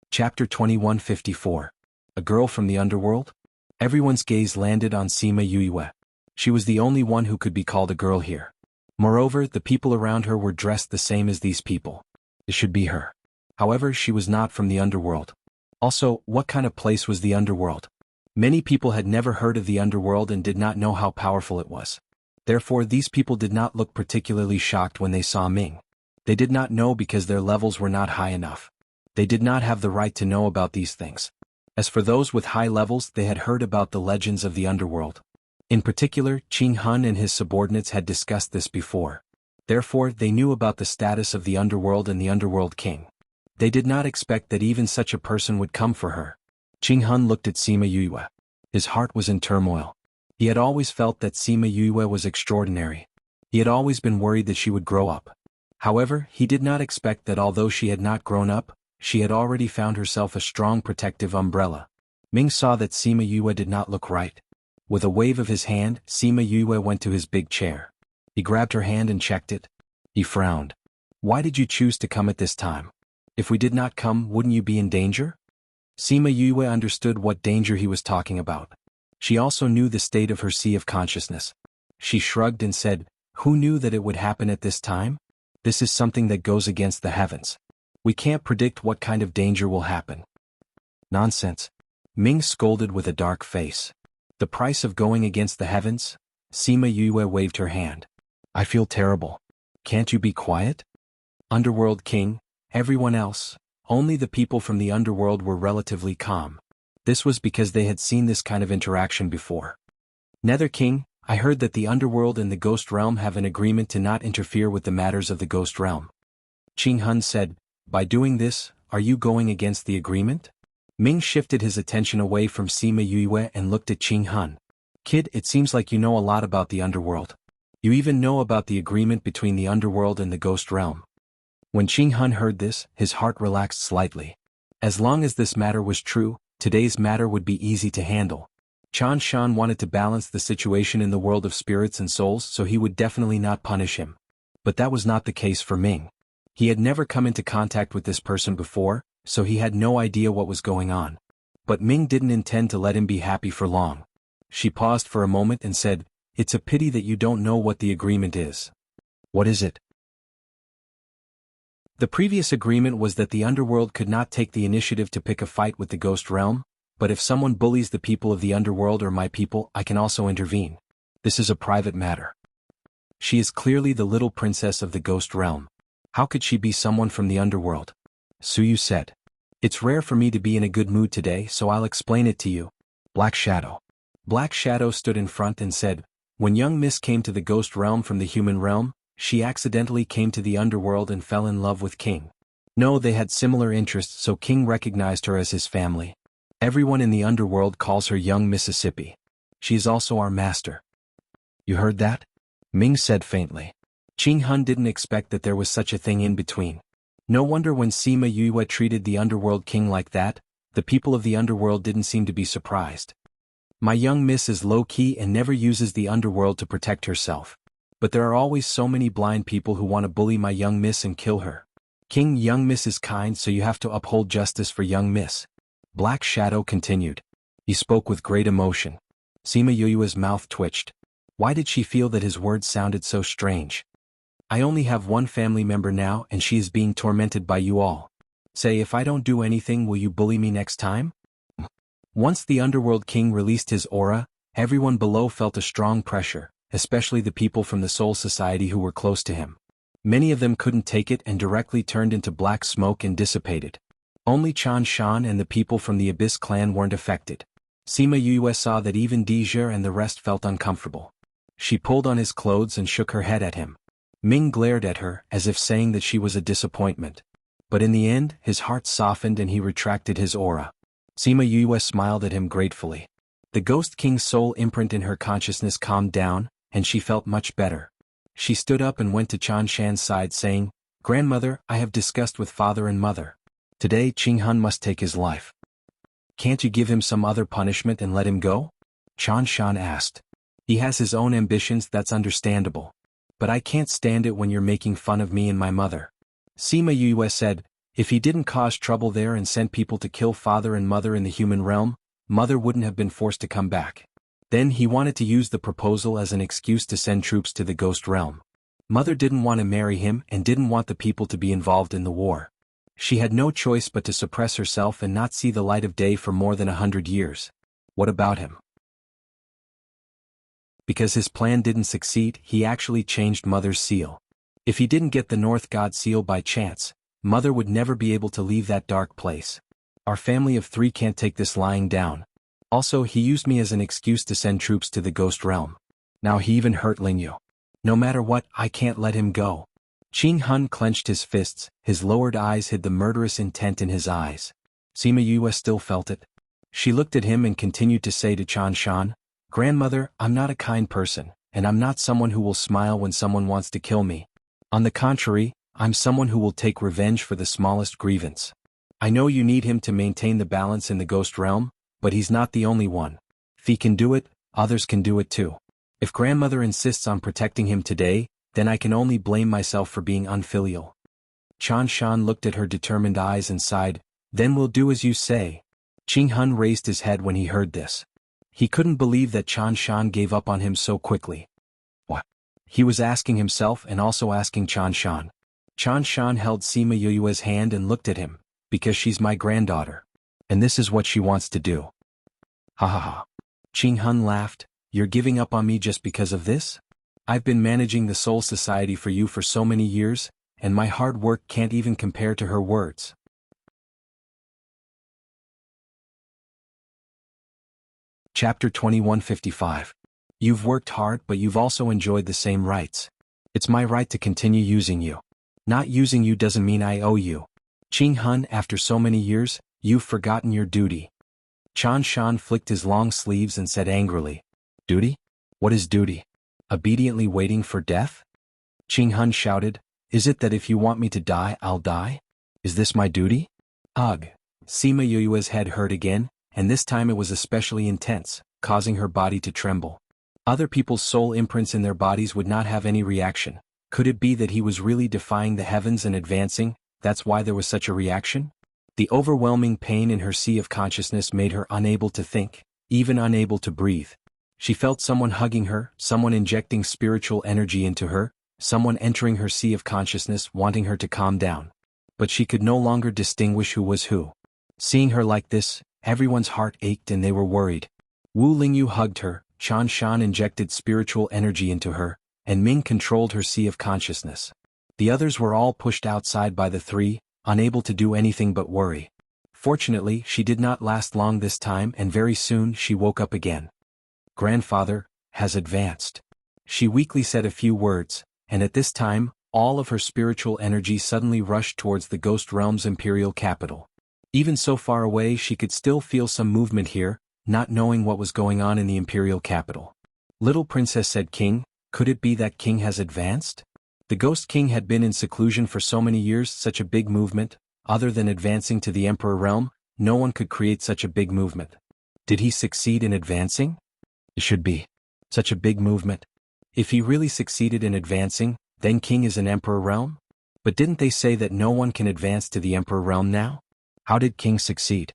Chapter 2154. A Girl from the Underworld? Everyone's gaze landed on Sima Yue. She was the only one who could be called a girl here. Moreover, the people around her were dressed the same as these people. It should be her. However, she was not from the underworld. Also, what kind of place was the underworld? Many people had never heard of the underworld and did not know how powerful it was. Therefore, these people did not look particularly shocked when they saw Ming. They did not know because their levels were not high enough. They did not have the right to know about these things. As for those with high levels, they had heard about the legends of the underworld. In particular, Qing Hun and his subordinates had discussed this before. Therefore, they knew about the status of the underworld and the underworld king. They did not expect that even such a person would come for her. Qing Hun looked at Sima Yue. His heart was in turmoil. He had always felt that Sima Yue was extraordinary. He had always been worried that she would grow up. However, he did not expect that although she had not grown up, she had already found herself a strong protective umbrella. Ming saw that Sima Yue did not look right. With a wave of his hand, Sima Yue went to his big chair. He grabbed her hand and checked it. He frowned. Why did you choose to come at this time? If we did not come, wouldn't you be in danger? Sima Yue understood what danger he was talking about. She also knew the state of her sea of consciousness. She shrugged and said, who knew that it would happen at this time? This is something that goes against the heavens. We can't predict what kind of danger will happen. Nonsense. Ming scolded with a dark face. The price of going against the heavens? Sima Yue waved her hand. I feel terrible. Can't you be quiet? Underworld King, everyone else, only the people from the underworld were relatively calm. This was because they had seen this kind of interaction before. Nether King, I heard that the underworld and the ghost realm have an agreement to not interfere with the matters of the ghost realm. Qing Hun said, by doing this, are you going against the agreement? Ming shifted his attention away from Sima Yue and looked at Qing Hun. Kid, it seems like you know a lot about the underworld. You even know about the agreement between the underworld and the ghost realm. When Qing Hun heard this, his heart relaxed slightly. As long as this matter was true, today's matter would be easy to handle. Chan Shan wanted to balance the situation in the world of spirits and souls, so he would definitely not punish him. But that was not the case for Ming. He had never come into contact with this person before, so he had no idea what was going on. But Ming didn't intend to let him be happy for long. She paused for a moment and said, it's a pity that you don't know what the agreement is. What is it? The previous agreement was that the underworld could not take the initiative to pick a fight with the ghost realm, but if someone bullies the people of the underworld or my people, I can also intervene. This is a private matter. She is clearly the little princess of the ghost realm. How could she be someone from the underworld? Suyu said. It's rare for me to be in a good mood today, so I'll explain it to you. Black Shadow. Black Shadow stood in front and said, when young Miss came to the ghost realm from the human realm, she accidentally came to the underworld and fell in love with King. No, they had similar interests, so King recognized her as his family. Everyone in the underworld calls her young Mississippi. She is also our master. You heard that? Ming said faintly. Qing Hun didn't expect that there was such a thing in between. No wonder when Sima Yue treated the underworld king like that, the people of the underworld didn't seem to be surprised. My young miss is low-key and never uses the underworld to protect herself. But there are always so many blind people who want to bully my young miss and kill her. King, young miss is kind, so you have to uphold justice for young miss. Black Shadow continued. He spoke with great emotion. Sima Yue's mouth twitched. Why did she feel that his words sounded so strange? I only have one family member now and she is being tormented by you all. Say, if I don't do anything, will you bully me next time? Once the Underworld King released his aura, everyone below felt a strong pressure, especially the people from the Soul Society who were close to him. Many of them couldn't take it and directly turned into black smoke and dissipated. Only Chan Shan and the people from the Abyss clan weren't affected. Sima Yue saw that even Deja and the rest felt uncomfortable. She pulled on his clothes and shook her head at him. Ming glared at her as if saying that she was a disappointment. But in the end, his heart softened and he retracted his aura. Sima Yue smiled at him gratefully. The Ghost King's soul imprint in her consciousness calmed down, and she felt much better. She stood up and went to Chan Shan's side saying, "Grandmother, I have discussed with father and mother. Today Qing Han must take his life. Can't you give him some other punishment and let him go?" Chan Shan asked. "He has his own ambitions, that's understandable. But I can't stand it when you're making fun of me and my mother." Sima Yue said, "If he didn't cause trouble there and sent people to kill father and mother in the human realm, mother wouldn't have been forced to come back. Then he wanted to use the proposal as an excuse to send troops to the ghost realm. Mother didn't want to marry him and didn't want the people to be involved in the war. She had no choice but to suppress herself and not see the light of day for more than 100 years. What about him?" Because his plan didn't succeed, he actually changed Mother's seal. If he didn't get the North God seal by chance, Mother would never be able to leave that dark place. Our family of 3 can't take this lying down. Also, he used me as an excuse to send troops to the ghost realm. Now he even hurt Lingyu. No matter what, I can't let him go. Qing Hun clenched his fists, his lowered eyes hid the murderous intent in his eyes. Sima Yue still felt it. She looked at him and continued to say to Chan Shan, "Grandmother, I'm not a kind person, and I'm not someone who will smile when someone wants to kill me. On the contrary, I'm someone who will take revenge for the smallest grievance. I know you need him to maintain the balance in the ghost realm, but he's not the only one. If he can do it, others can do it too. If grandmother insists on protecting him today, then I can only blame myself for being unfilial." Chan Shan looked at her determined eyes and sighed, "Then we'll do as you say." Qing Hun raised his head when he heard this. He couldn't believe that Chan Shan gave up on him so quickly. What? He was asking himself and also asking Chan Shan. Chan Shan held Sima Yue's hand and looked at him, "Because she's my granddaughter. And this is what she wants to do." Ha ha ha. Qing Hun laughed, "You're giving up on me just because of this? I've been managing the Soul Society for you for so many years, and my hard work can't even compare to her words." Chapter 2155. You've worked hard, but you've also enjoyed the same rights. It's my right to continue using you. Not using you doesn't mean I owe you. Qing Hun, after so many years, you've forgotten your duty. Chan Shan flicked his long sleeves and said angrily, "Duty? What is duty? Obediently waiting for death?" Qing Hun shouted, "Is it that if you want me to die, I'll die? Is this my duty?" Ugh. Sima Yue's head hurt again, and this time it was especially intense, causing her body to tremble. Other people's soul imprints in their bodies would not have any reaction. Could it be that he was really defying the heavens and advancing? That's why there was such a reaction? The overwhelming pain in her sea of consciousness made her unable to think, even unable to breathe. She felt someone hugging her, someone injecting spiritual energy into her, someone entering her sea of consciousness wanting her to calm down. But she could no longer distinguish who was who. Seeing her like this, everyone's heart ached and they were worried. Wu Lingyu hugged her, Chan Shan injected spiritual energy into her, and Ming controlled her sea of consciousness. The others were all pushed outside by the 3, unable to do anything but worry. Fortunately, she did not last long this time and very soon she woke up again. "Grandfather has advanced." She weakly said a few words, and at this time, all of her spiritual energy suddenly rushed towards the Ghost Realm's imperial capital. Even so far away, she could still feel some movement here, not knowing what was going on in the imperial capital. "Little princess," said King, "could it be that King has advanced?" The Ghost King had been in seclusion for so many years. Such a big movement, other than advancing to the Emperor realm, no one could create such a big movement. Did he succeed in advancing? It should be. Such a big movement. If he really succeeded in advancing, then King is in Emperor realm? But didn't they say that no one can advance to the Emperor realm now? How did King succeed?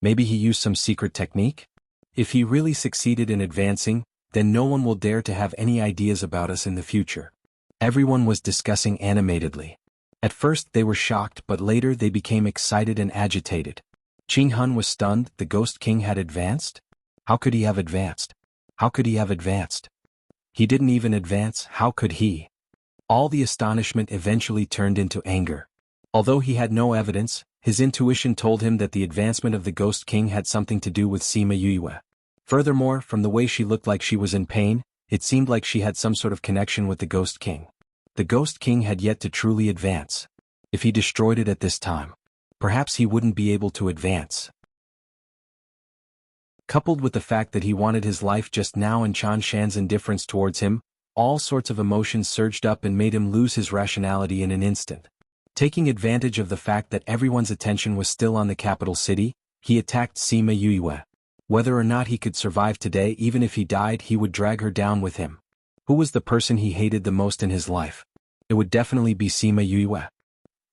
Maybe he used some secret technique? If he really succeeded in advancing, then no one will dare to have any ideas about us in the future. Everyone was discussing animatedly. At first they were shocked, but later they became excited and agitated. Qing Hun was stunned. The Ghost King had advanced? How could he have advanced? How could he have advanced? He didn't even advance, how could he? All the astonishment eventually turned into anger. Although he had no evidence, his intuition told him that the advancement of the Ghost King had something to do with Sima Yue. Furthermore, from the way she looked like she was in pain, it seemed like she had some sort of connection with the Ghost King. The Ghost King had yet to truly advance. If he destroyed it at this time, perhaps he wouldn't be able to advance. Coupled with the fact that he wanted his life just now and Chan Shan's indifference towards him, all sorts of emotions surged up and made him lose his rationality in an instant. Taking advantage of the fact that everyone's attention was still on the capital city, he attacked Sima Yue. Whether or not he could survive today, even if he died, he would drag her down with him. Who was the person he hated the most in his life? It would definitely be Sima Yue.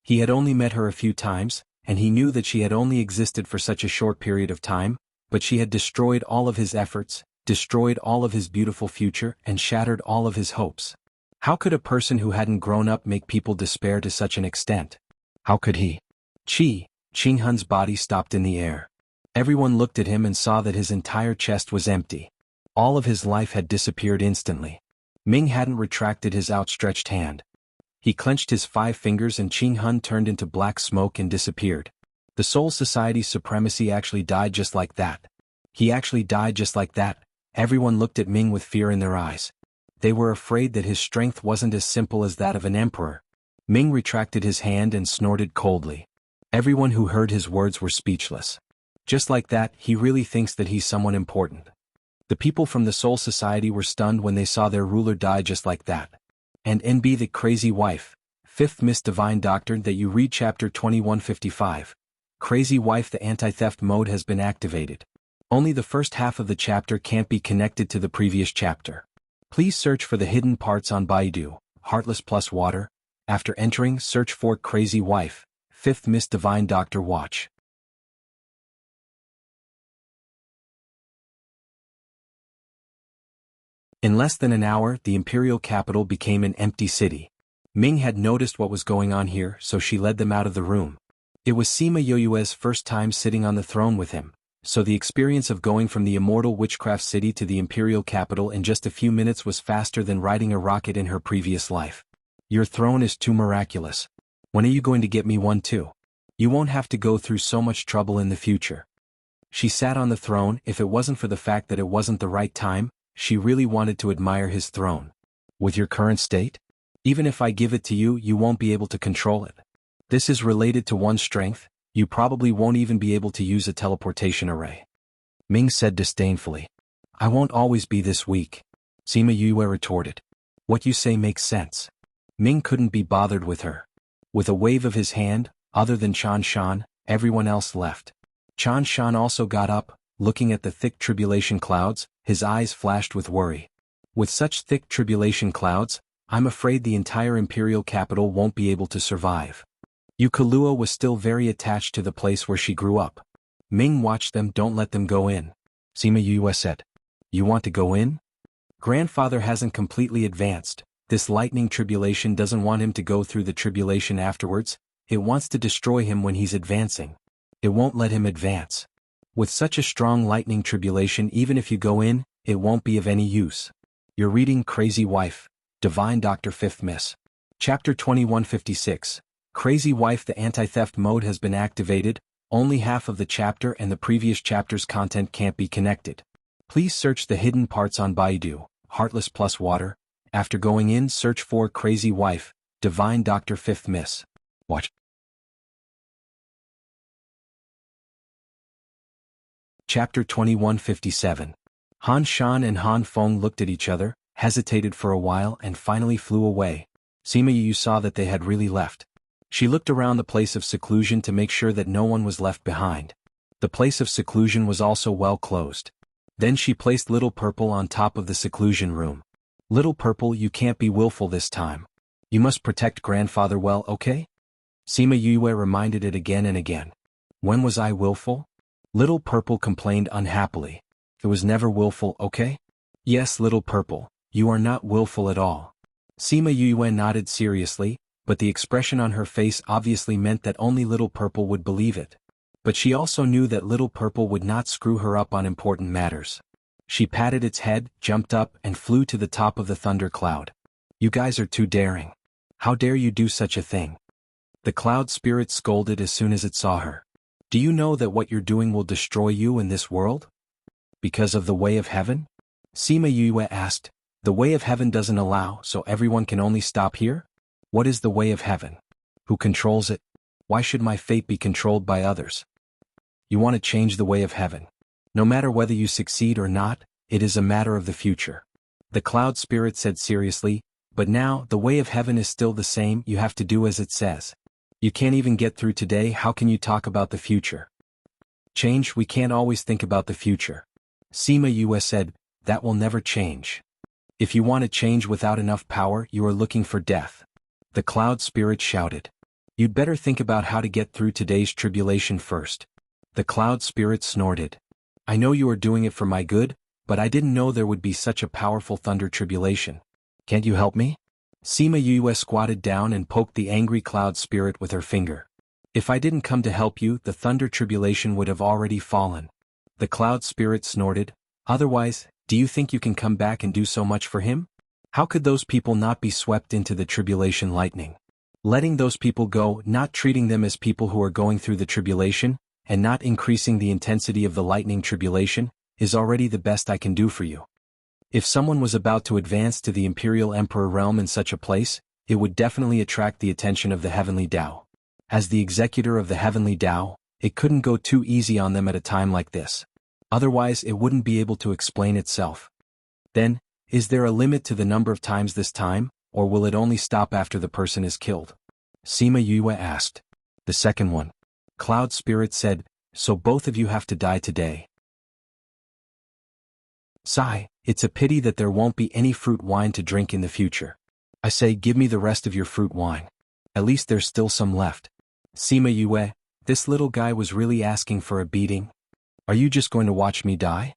He had only met her a few times, and he knew that she had only existed for such a short period of time, but she had destroyed all of his efforts, destroyed all of his beautiful future, and shattered all of his hopes. How could a person who hadn't grown up make people despair to such an extent? How could he? Qing Hun's body stopped in the air. Everyone looked at him and saw that his entire chest was empty. All of his life had disappeared instantly. Ming hadn't retracted his outstretched hand. He clenched his 5 fingers and Qing Hun turned into black smoke and disappeared. The Soul Society's supremacy actually died just like that. He actually died just like that. Everyone looked at Ming with fear in their eyes. They were afraid that his strength wasn't as simple as that of an emperor. Ming retracted his hand and snorted coldly. Everyone who heard his words were speechless. Just like that, he really thinks that he's someone important. The people from the Soul Society were stunned when they saw their ruler die just like that. And NB the crazy wife, 5th Miss Divine Doctor that you read chapter 2155. Crazy wife, the anti-theft mode has been activated. Only the first half of the chapter can't be connected to the previous chapter. Please search for the hidden parts on Baidu, Heartless plus Water. After entering, search for Crazy Wife, 5th Miss Divine Doctor Watch. In less than an hour, the imperial capital became an empty city. Ming had noticed what was going on here, so she led them out of the room. It was Sima Yue's first time sitting on the throne with him, so the experience of going from the immortal witchcraft city to the imperial capital in just a few minutes was faster than riding a rocket in her previous life. Your throne is too miraculous. When are you going to get me one too? You won't have to go through so much trouble in the future. She sat on the throne. If it wasn't for the fact that it wasn't the right time, she really wanted to admire his throne. With your current state? Even if I give it to you, you won't be able to control it. This is related to one's strength. You probably won't even be able to use a teleportation array. Ming said disdainfully. I won't always be this weak. Sima Yue retorted. What you say makes sense. Ming couldn't be bothered with her. With a wave of his hand, other than Chan Shan, everyone else left. Chan Shan also got up, looking at the thick tribulation clouds, his eyes flashed with worry. With such thick tribulation clouds, I'm afraid the entire imperial capital won't be able to survive. Yukalua was still very attached to the place where she grew up. Ming watched them. Don't let them go in. Sima Yue said. You want to go in? Grandfather hasn't completely advanced. This lightning tribulation doesn't want him to go through the tribulation afterwards. It wants to destroy him when he's advancing. It won't let him advance. With such a strong lightning tribulation, even if you go in, it won't be of any use. You're reading Crazy Wife, Divine Doctor 5th Miss. Chapter 2156. Crazy Wife, the anti-theft mode has been activated. Only half of the chapter and the previous chapter's content can't be connected. Please search the hidden parts on Baidu, Heartless plus Water. After going in, search for Crazy Wife, Divine Doctor 5th Miss. Watch. Chapter 2157. Han Shan and Han Feng looked at each other, hesitated for a while and finally flew away. Sima Yu saw that they had really left. She looked around the place of seclusion to make sure that no one was left behind. The place of seclusion was also well closed. Then she placed Little Purple on top of the seclusion room. Little Purple, you can't be willful this time. You must protect grandfather well, okay? Sima Yue reminded it again and again. When was I willful? Little Purple complained unhappily. It was never willful, okay? Yes, Little Purple, you are not willful at all. Sima Yue nodded seriously, but the expression on her face obviously meant that only Little Purple would believe it. But she also knew that Little Purple would not screw her up on important matters. She patted its head, jumped up, and flew to the top of the thunder cloud. "You guys are too daring. How dare you do such a thing?" The cloud spirit scolded as soon as it saw her. "Do you know that what you're doing will destroy you in this world? Because of the way of heaven?" Sima Yue asked. "The way of heaven doesn't allow, so everyone can only stop here? What is the way of heaven? Who controls it? Why should my fate be controlled by others? You want to change the way of heaven. No matter whether you succeed or not, it is a matter of the future." The cloud spirit said seriously, "But now, the way of heaven is still the same, you have to do as it says. You can't even get through today, how can you talk about the future? Change, we can't always think about the future." Sima Yue said, "That will never change. If you want to change without enough power, you are looking for death." The cloud spirit shouted. "You'd better think about how to get through today's tribulation first." The cloud spirit snorted. "I know you are doing it for my good, but I didn't know there would be such a powerful thunder tribulation. Can't you help me?" Sima Yue squatted down and poked the angry cloud spirit with her finger. "If I didn't come to help you, the thunder tribulation would have already fallen." The cloud spirit snorted. "Otherwise, do you think you can come back and do so much for him? How could those people not be swept into the tribulation lightning? Letting those people go, not treating them as people who are going through the tribulation, and not increasing the intensity of the lightning tribulation, is already the best I can do for you. If someone was about to advance to the Imperial Emperor realm in such a place, it would definitely attract the attention of the Heavenly Tao. As the executor of the Heavenly Tao, it couldn't go too easy on them at a time like this. Otherwise it wouldn't be able to explain itself. Then, is there a limit to the number of times this time, or will it only stop after the person is killed?" Sima Yue asked. "The second one." Cloud Spirit said, "So both of you have to die today." "Sigh, it's a pity that there won't be any fruit wine to drink in the future. I say, give me the rest of your fruit wine. At least there's still some left." Sima Yue, this little guy was really asking for a beating. "Are you just going to watch me die?"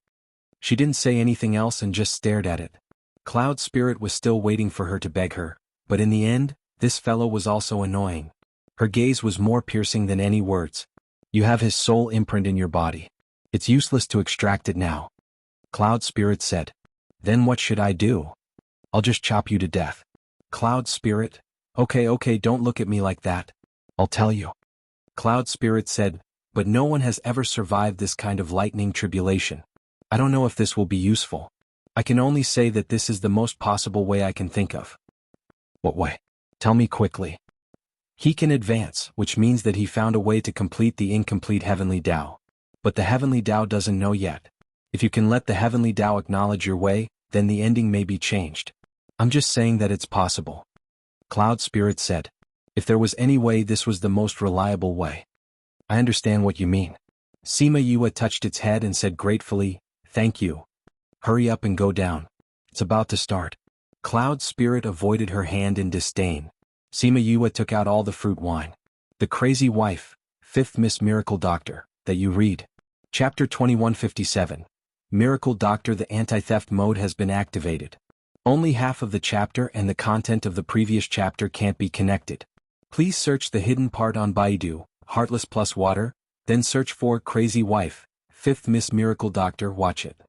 She didn't say anything else and just stared at it. Cloud Spirit was still waiting for her to beg her, but in the end, this fellow was also annoying. Her gaze was more piercing than any words. "You have his soul imprint in your body. It's useless to extract it now." Cloud Spirit said. "Then what should I do?" "I'll just chop you to death." Cloud Spirit, Okay, don't look at me like that. I'll tell you." Cloud Spirit said, "But no one has ever survived this kind of lightning tribulation. I don't know if this will be useful. I can only say that this is the most possible way I can think of." "What way? Tell me quickly." "He can advance, which means that he found a way to complete the incomplete Heavenly Tao. But the Heavenly Tao doesn't know yet. If you can let the Heavenly Tao acknowledge your way, then the ending may be changed. I'm just saying that it's possible." Cloud Spirit said. "If there was any way, this was the most reliable way." "I understand what you mean." Sima Yue touched its head and said gratefully, "Thank you. Hurry up and go down. It's about to start." Cloud Spirit avoided her hand in disdain. Sima Yue took out all the fruit wine. The Crazy Wife, 5th Miss Miracle Doctor, that you read. Chapter 2157. Miracle Doctor. The anti-theft mode has been activated. Only half of the chapter and the content of the previous chapter can't be connected. Please search the hidden part on Baidu, Heartless plus Water, then search for Crazy Wife, 5th Miss Miracle Doctor. Watch it.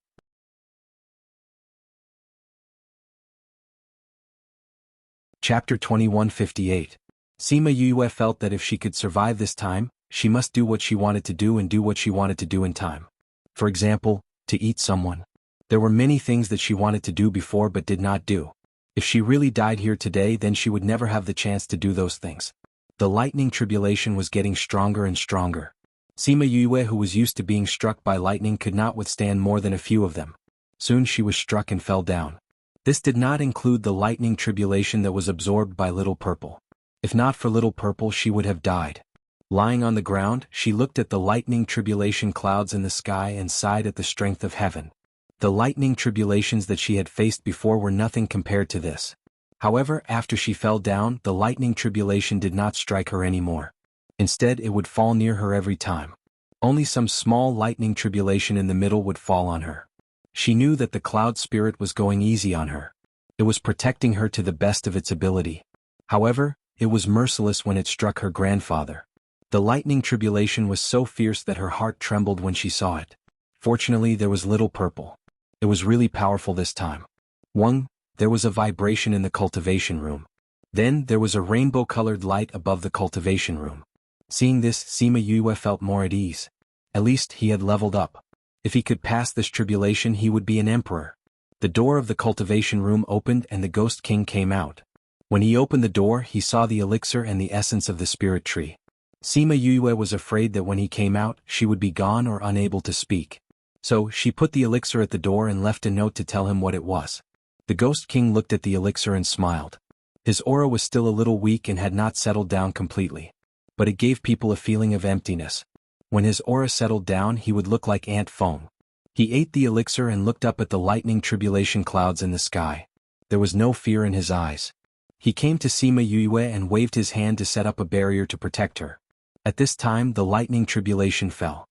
Chapter 2158. Sima Yue felt that if she could survive this time, she must do what she wanted to do and do what she wanted to do in time. For example, to eat someone. There were many things that she wanted to do before but did not do. If she really died here today, then she would never have the chance to do those things. The lightning tribulation was getting stronger and stronger. Sima Yue, who was used to being struck by lightning, could not withstand more than a few of them. Soon she was struck and fell down. This did not include the lightning tribulation that was absorbed by Little Purple. If not for Little Purple, she would have died. Lying on the ground, she looked at the lightning tribulation clouds in the sky and sighed at the strength of heaven. The lightning tribulations that she had faced before were nothing compared to this. However, after she fell down, the lightning tribulation did not strike her anymore. Instead, it would fall near her every time. Only some small lightning tribulation in the middle would fall on her. She knew that the cloud spirit was going easy on her. It was protecting her to the best of its ability. However, It was merciless when it struck her grandfather. The lightning tribulation was so fierce that her heart trembled when she saw it. Fortunately, there was little purple. It was really powerful this time. 1. There was a vibration in the cultivation room. Then there was a rainbow-colored light above the cultivation room. Seeing this, Sima Yue felt more at ease. At least he had leveled up. If he could pass this tribulation, he would be an emperor. The door of the cultivation room opened and the Ghost King came out. When he opened the door, he saw the elixir and the essence of the spirit tree. Sima Yue was afraid that when he came out, she would be gone or unable to speak. So, she put the elixir at the door and left a note to tell him what it was. The Ghost King looked at the elixir and smiled. His aura was still a little weak and had not settled down completely. But it gave people a feeling of emptiness. When his aura settled down, he would look like Ant Feng. He ate the elixir and looked up at the lightning tribulation clouds in the sky. There was no fear in his eyes. He came to Sima Yue and waved his hand to set up a barrier to protect her. At this time, the lightning tribulation fell.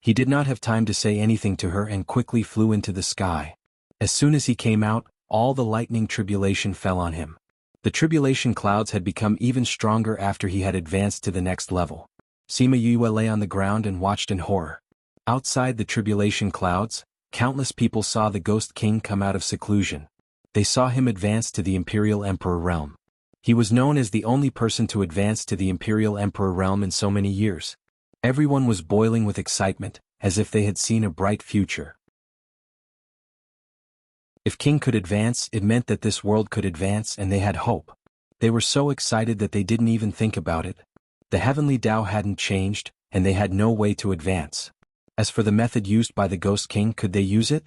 He did not have time to say anything to her and quickly flew into the sky. As soon as he came out, all the lightning tribulation fell on him. The tribulation clouds had become even stronger after he had advanced to the next level. Sima Yue lay on the ground and watched in horror. Outside the tribulation clouds, countless people saw the Ghost King come out of seclusion. They saw him advance to the Imperial Emperor realm. He was known as the only person to advance to the Imperial Emperor realm in so many years. Everyone was boiling with excitement, as if they had seen a bright future. If King could advance, it meant that this world could advance and they had hope. They were so excited that they didn't even think about it. The heavenly Tao hadn't changed, and they had no way to advance. As for the method used by the Ghost King, could they use it?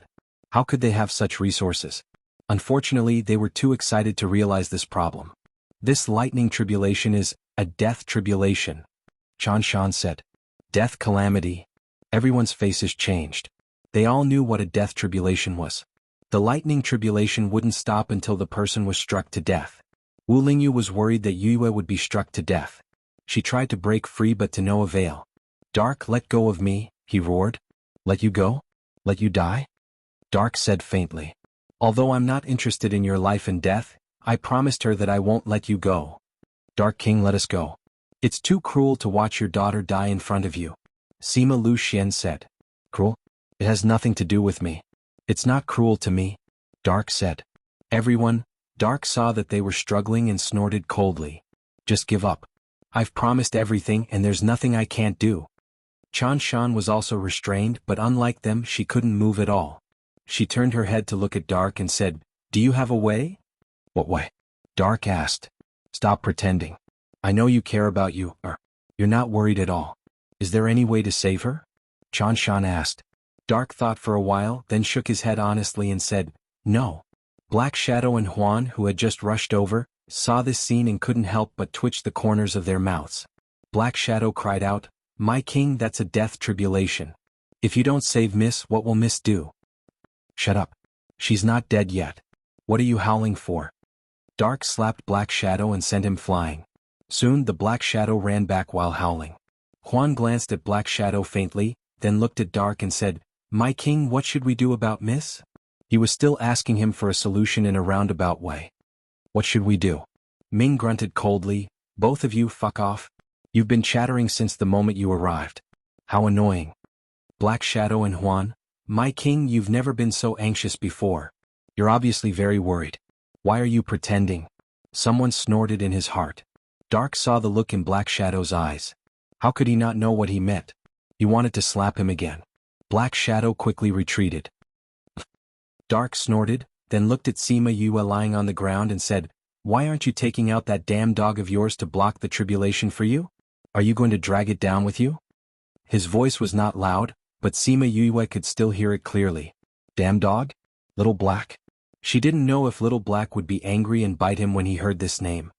How could they have such resources? Unfortunately, they were too excited to realize this problem. This lightning tribulation is a death tribulation, Chan Shan said. Death calamity. Everyone's faces changed. They all knew what a death tribulation was. The lightning tribulation wouldn't stop until the person was struck to death. Wu Lingyu was worried that Yue would be struck to death. She tried to break free but to no avail. Dark, let go of me, he roared. Let you go? Let you die? Dark said faintly. Although I'm not interested in your life and death, I promised her that I won't let you go. Dark King, let us go. It's too cruel to watch your daughter die in front of you. Sima Lu Xian said. Cruel? It has nothing to do with me. It's not cruel to me, Dark said. Everyone, Dark saw that they were struggling and snorted coldly. Just give up. I've promised everything and there's nothing I can't do. Chan Shan was also restrained, but unlike them, she couldn't move at all. She turned her head to look at Dark and said, Do you have a way? What way? Dark asked. Stop pretending. I know you care about you, you're not worried at all. Is there any way to save her? Chan Shan asked. Dark thought for a while, then shook his head honestly and said, No. Black Shadow and Huan, who had just rushed over, saw this scene and couldn't help but twitch the corners of their mouths. Black Shadow cried out, My king, that's a death tribulation. If you don't save Miss, what will Miss do? Shut up. She's not dead yet. What are you howling for? Dark slapped Black Shadow and sent him flying. Soon the Black Shadow ran back while howling. Huan glanced at Black Shadow faintly, then looked at Dark and said, My king, what should we do about Miss? He was still asking him for a solution in a roundabout way. What should we do? Ming grunted coldly, Both of you fuck off. You've been chattering since the moment you arrived. How annoying. Black Shadow and Huan, My king, you've never been so anxious before. You're obviously very worried. Why are you pretending? Someone snorted in his heart. Dark saw the look in Black Shadow's eyes. How could he not know what he meant? He wanted to slap him again. Black Shadow quickly retreated. Dark snorted, then looked at Sima Yue lying on the ground and said, Why aren't you taking out that damn dog of yours to block the tribulation for you? Are you going to drag it down with you? His voice was not loud, but Sima Yue could still hear it clearly. Damn dog? Little Black? She didn't know if Little Black would be angry and bite him when he heard this name.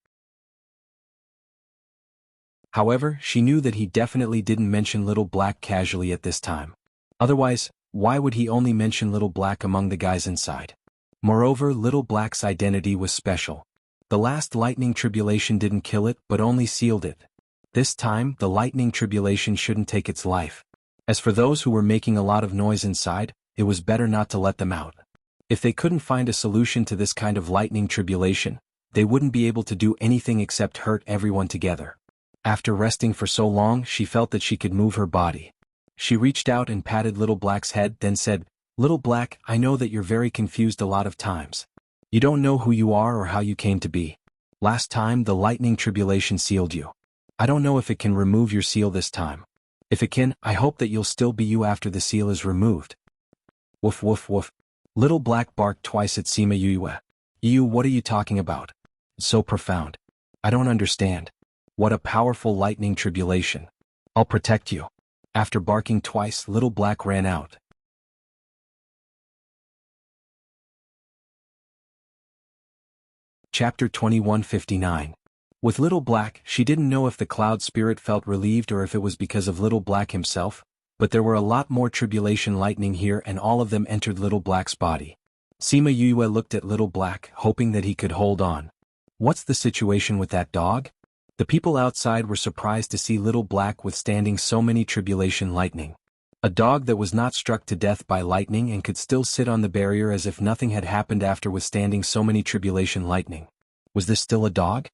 However, she knew that he definitely didn't mention Little Black casually at this time. Otherwise, why would he only mention Little Black among the guys inside? Moreover, Little Black's identity was special. The last lightning tribulation didn't kill it but only sealed it. This time, the lightning tribulation shouldn't take its life. As for those who were making a lot of noise inside, it was better not to let them out. If they couldn't find a solution to this kind of lightning tribulation, they wouldn't be able to do anything except hurt everyone together. After resting for so long, she felt that she could move her body. She reached out and patted Little Black's head, then said, "Little Black, I know that you're very confused a lot of times. You don't know who you are or how you came to be. Last time, the lightning tribulation sealed you. I don't know if it can remove your seal this time. If it can, I hope that you'll still be you after the seal is removed." Woof woof woof. Little Black barked twice at Sima Yue. "You, what are you talking about? It's so profound. I don't understand. What a powerful lightning tribulation. I'll protect you." After barking twice, Little Black ran out. Chapter 2159. With Little Black, she didn't know if the cloud spirit felt relieved or if it was because of Little Black himself, but there were a lot more tribulation lightning here and all of them entered Little Black's body. Sima Yue looked at Little Black, hoping that he could hold on. What's the situation with that dog? The people outside were surprised to see Little Black withstanding so many tribulation lightning. A dog that was not struck to death by lightning and could still sit on the barrier as if nothing had happened after withstanding so many tribulation lightning. Was this still a dog?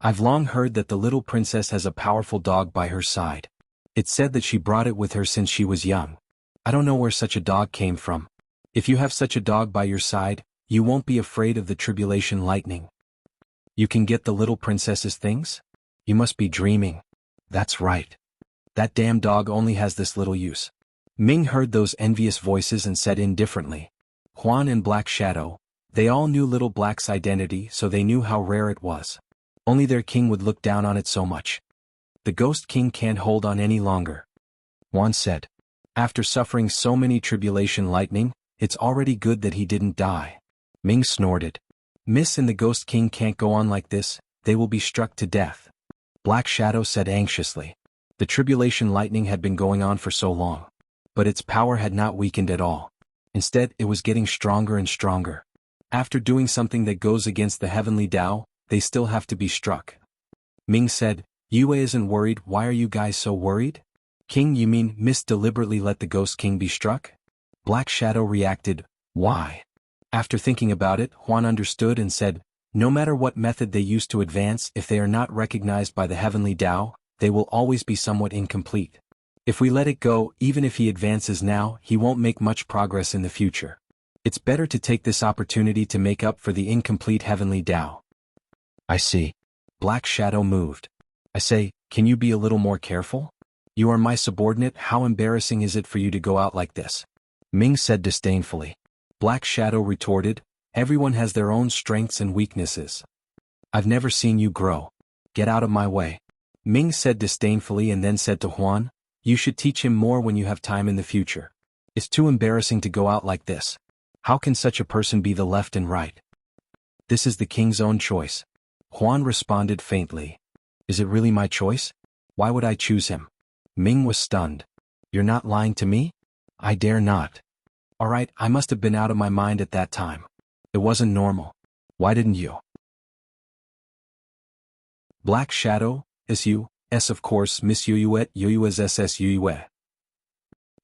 I've long heard that the little princess has a powerful dog by her side. It's said that she brought it with her since she was young. I don't know where such a dog came from. If you have such a dog by your side, you won't be afraid of the tribulation lightning. You can get the little princess's things? You must be dreaming. That's right. That damn dog only has this little use. Ming heard those envious voices and said indifferently. Huan and Black Shadow, they all knew Little Black's identity, so they knew how rare it was. Only their king would look down on it so much. The Ghost King can't hold on any longer. Huan said. After suffering so many tribulation lightning, it's already good that he didn't die. Ming snorted. Miss and the Ghost King can't go on like this, they will be struck to death. Black Shadow said anxiously. The tribulation lightning had been going on for so long. But its power had not weakened at all. Instead, it was getting stronger and stronger. After doing something that goes against the heavenly Tao, they still have to be struck. Ming said, Yue isn't worried, why are you guys so worried? King, you mean Miss deliberately let the Ghost King be struck? Black Shadow reacted, why? After thinking about it, Huan understood and said, no matter what method they use to advance, if they are not recognized by the heavenly Tao, they will always be somewhat incomplete. If we let it go, even if he advances now, he won't make much progress in the future. It's better to take this opportunity to make up for the incomplete heavenly Tao. I see. Black Shadow moved. I say, can you be a little more careful? You are my subordinate, how embarrassing is it for you to go out like this? Ming said disdainfully. Black Shadow retorted, everyone has their own strengths and weaknesses. I've never seen you grow. Get out of my way. Ming said disdainfully and then said to Huan, you should teach him more when you have time in the future. It's too embarrassing to go out like this. How can such a person be the left and right? This is the king's own choice. Huan responded faintly. Is it really my choice? Why would I choose him? Ming was stunned. You're not lying to me? I dare not. All right, I must have been out of my mind at that time. It wasn't normal. Why didn't you? Black Shadow, S of course Miss Yuyuet Yuyuez SS Yuyue.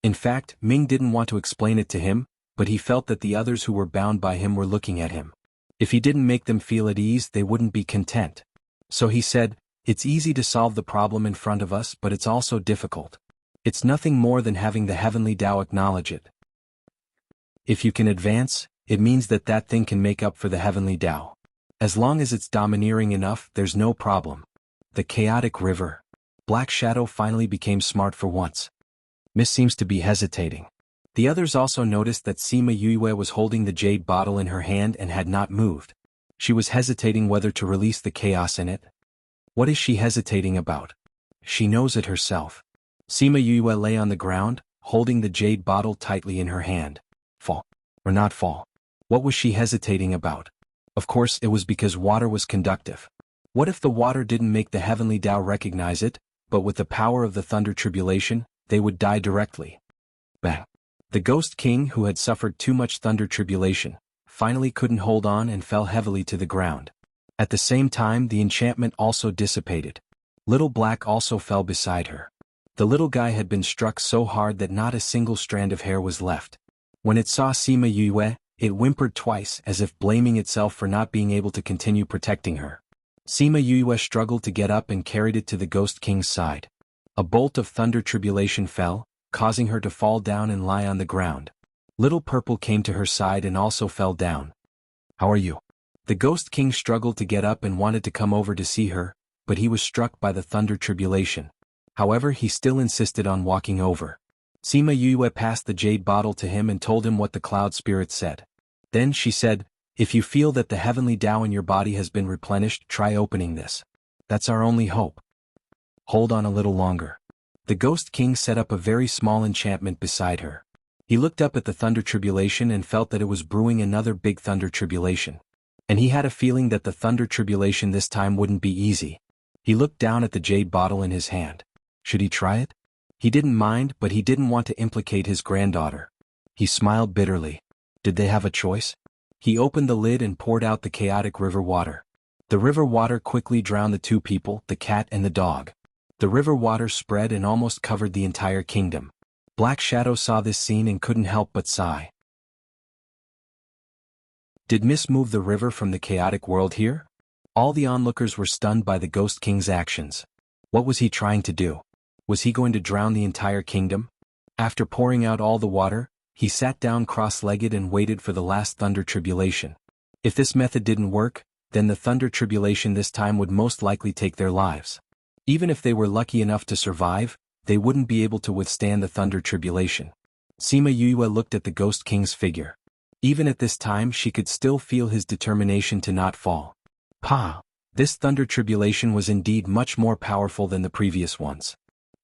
In fact, Ming didn't want to explain it to him, but he felt that the others who were bound by him were looking at him. If he didn't make them feel at ease, they wouldn't be content. So he said, it's easy to solve the problem in front of us, but it's also difficult. It's nothing more than having the heavenly Tao acknowledge it. If you can advance, it means that that thing can make up for the heavenly Tao. As long as it's domineering enough, there's no problem. The chaotic river. Black Shadow finally became smart for once. Miss seems to be hesitating. The others also noticed that Sima Yue was holding the jade bottle in her hand and had not moved. She was hesitating whether to release the chaos in it. What is she hesitating about? She knows it herself. Sima Yue lay on the ground, holding the jade bottle tightly in her hand. Fall. Or not fall. What was she hesitating about? Of course, it was because water was conductive. What if the water didn't make the heavenly Tao recognize it, but with the power of the thunder tribulation, they would die directly? Bang. The Ghost King, who had suffered too much thunder tribulation, finally couldn't hold on and fell heavily to the ground. At the same time, the enchantment also dissipated. Little Black also fell beside her. The little guy had been struck so hard that not a single strand of hair was left. When it saw Sima Yue, It whimpered twice as if blaming itself for not being able to continue protecting her. Sima Yue struggled to get up and carried it to the Ghost King's side. A bolt of thunder tribulation fell, causing her to fall down and lie on the ground. Little Purple came to her side and also fell down. "How are you?" The Ghost King struggled to get up and wanted to come over to see her, but he was struck by the thunder tribulation. However, he still insisted on walking over. Sima Yue passed the jade bottle to him and told him what the cloud spirit said. Then she said, "If you feel that the heavenly Tao in your body has been replenished, try opening this. That's our only hope. Hold on a little longer." The Ghost King set up a very small enchantment beside her. He looked up at the thunder tribulation and felt that it was brewing another big thunder tribulation. And he had a feeling that the thunder tribulation this time wouldn't be easy. He looked down at the jade bottle in his hand. Should he try it? He didn't mind, but he didn't want to implicate his granddaughter. He smiled bitterly. Did they have a choice? He opened the lid and poured out the chaotic river water. The river water quickly drowned the two people, the cat and the dog. The river water spread and almost covered the entire kingdom. Black Shadow saw this scene and couldn't help but sigh. Did Miss move the river from the chaotic world here? All the onlookers were stunned by the Ghost King's actions. What was he trying to do? Was he going to drown the entire kingdom? After pouring out all the water, he sat down cross-legged and waited for the last thunder tribulation. If this method didn't work, then the thunder tribulation this time would most likely take their lives. Even if they were lucky enough to survive, they wouldn't be able to withstand the thunder tribulation. Sima Yue looked at the Ghost King's figure. Even at this time she could still feel his determination to not fall. This thunder tribulation was indeed much more powerful than the previous ones.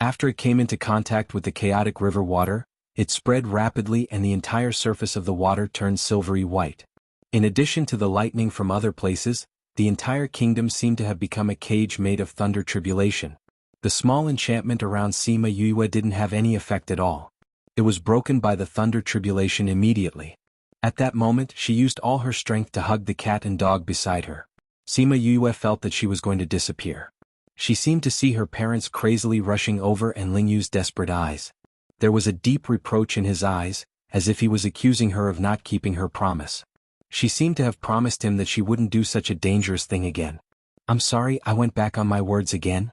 After it came into contact with the chaotic river water, it spread rapidly and the entire surface of the water turned silvery white. In addition to the lightning from other places, the entire kingdom seemed to have become a cage made of thunder tribulation. The small enchantment around Sima Yue didn't have any effect at all. It was broken by the thunder tribulation immediately. At that moment she used all her strength to hug the cat and dog beside her. Sima Yue felt that she was going to disappear. She seemed to see her parents crazily rushing over and Ling Yu's desperate eyes. There was a deep reproach in his eyes, as if he was accusing her of not keeping her promise. She seemed to have promised him that she wouldn't do such a dangerous thing again. "I'm sorry, I went back on my words again."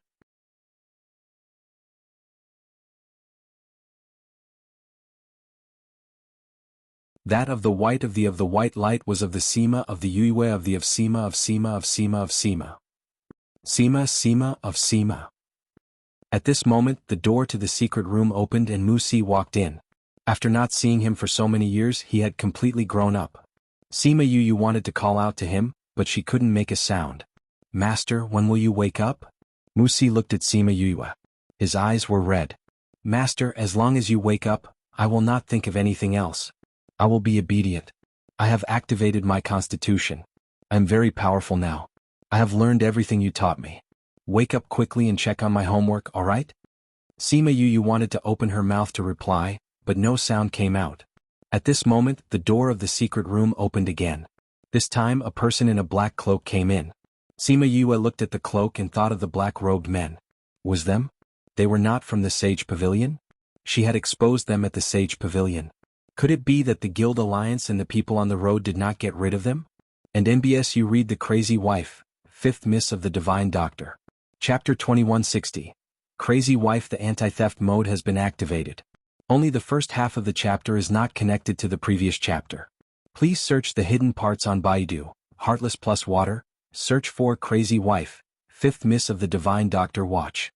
That of the white light was of the Sima of the Yue of the of Sima of Sima of Sima of Sima. Sima of Sima. At this moment the door to the secret room opened and Musi walked in. After not seeing him for so many years he had completely grown up. Sima Yu wanted to call out to him, but she couldn't make a sound. "Master, when will you wake up?" Musi looked at Sima Yu. His eyes were red. "Master, as long as you wake up, I will not think of anything else. I will be obedient. I have activated my constitution. I am very powerful now. I have learned everything you taught me. Wake up quickly and check on my homework, alright?" Sima Yu wanted to open her mouth to reply, but no sound came out. At this moment, the door of the secret room opened again. This time a person in a black cloak came in. Sima Yue looked at the cloak and thought of the black-robed men. Was them? They were not from the Sage Pavilion? She had exposed them at the Sage Pavilion. Could it be that the Guild Alliance and the people on the road did not get rid of them? And NBS you read The Crazy Wife, 5th Miss of the Divine Doctor. Chapter 2160. Crazy Wife. The anti-theft mode has been activated. Only the first half of the chapter is not connected to the previous chapter. Please search the hidden parts on Baidu, Heartless plus Water, search for Crazy Wife, 5th Miss of the Divine Doctor. Watch.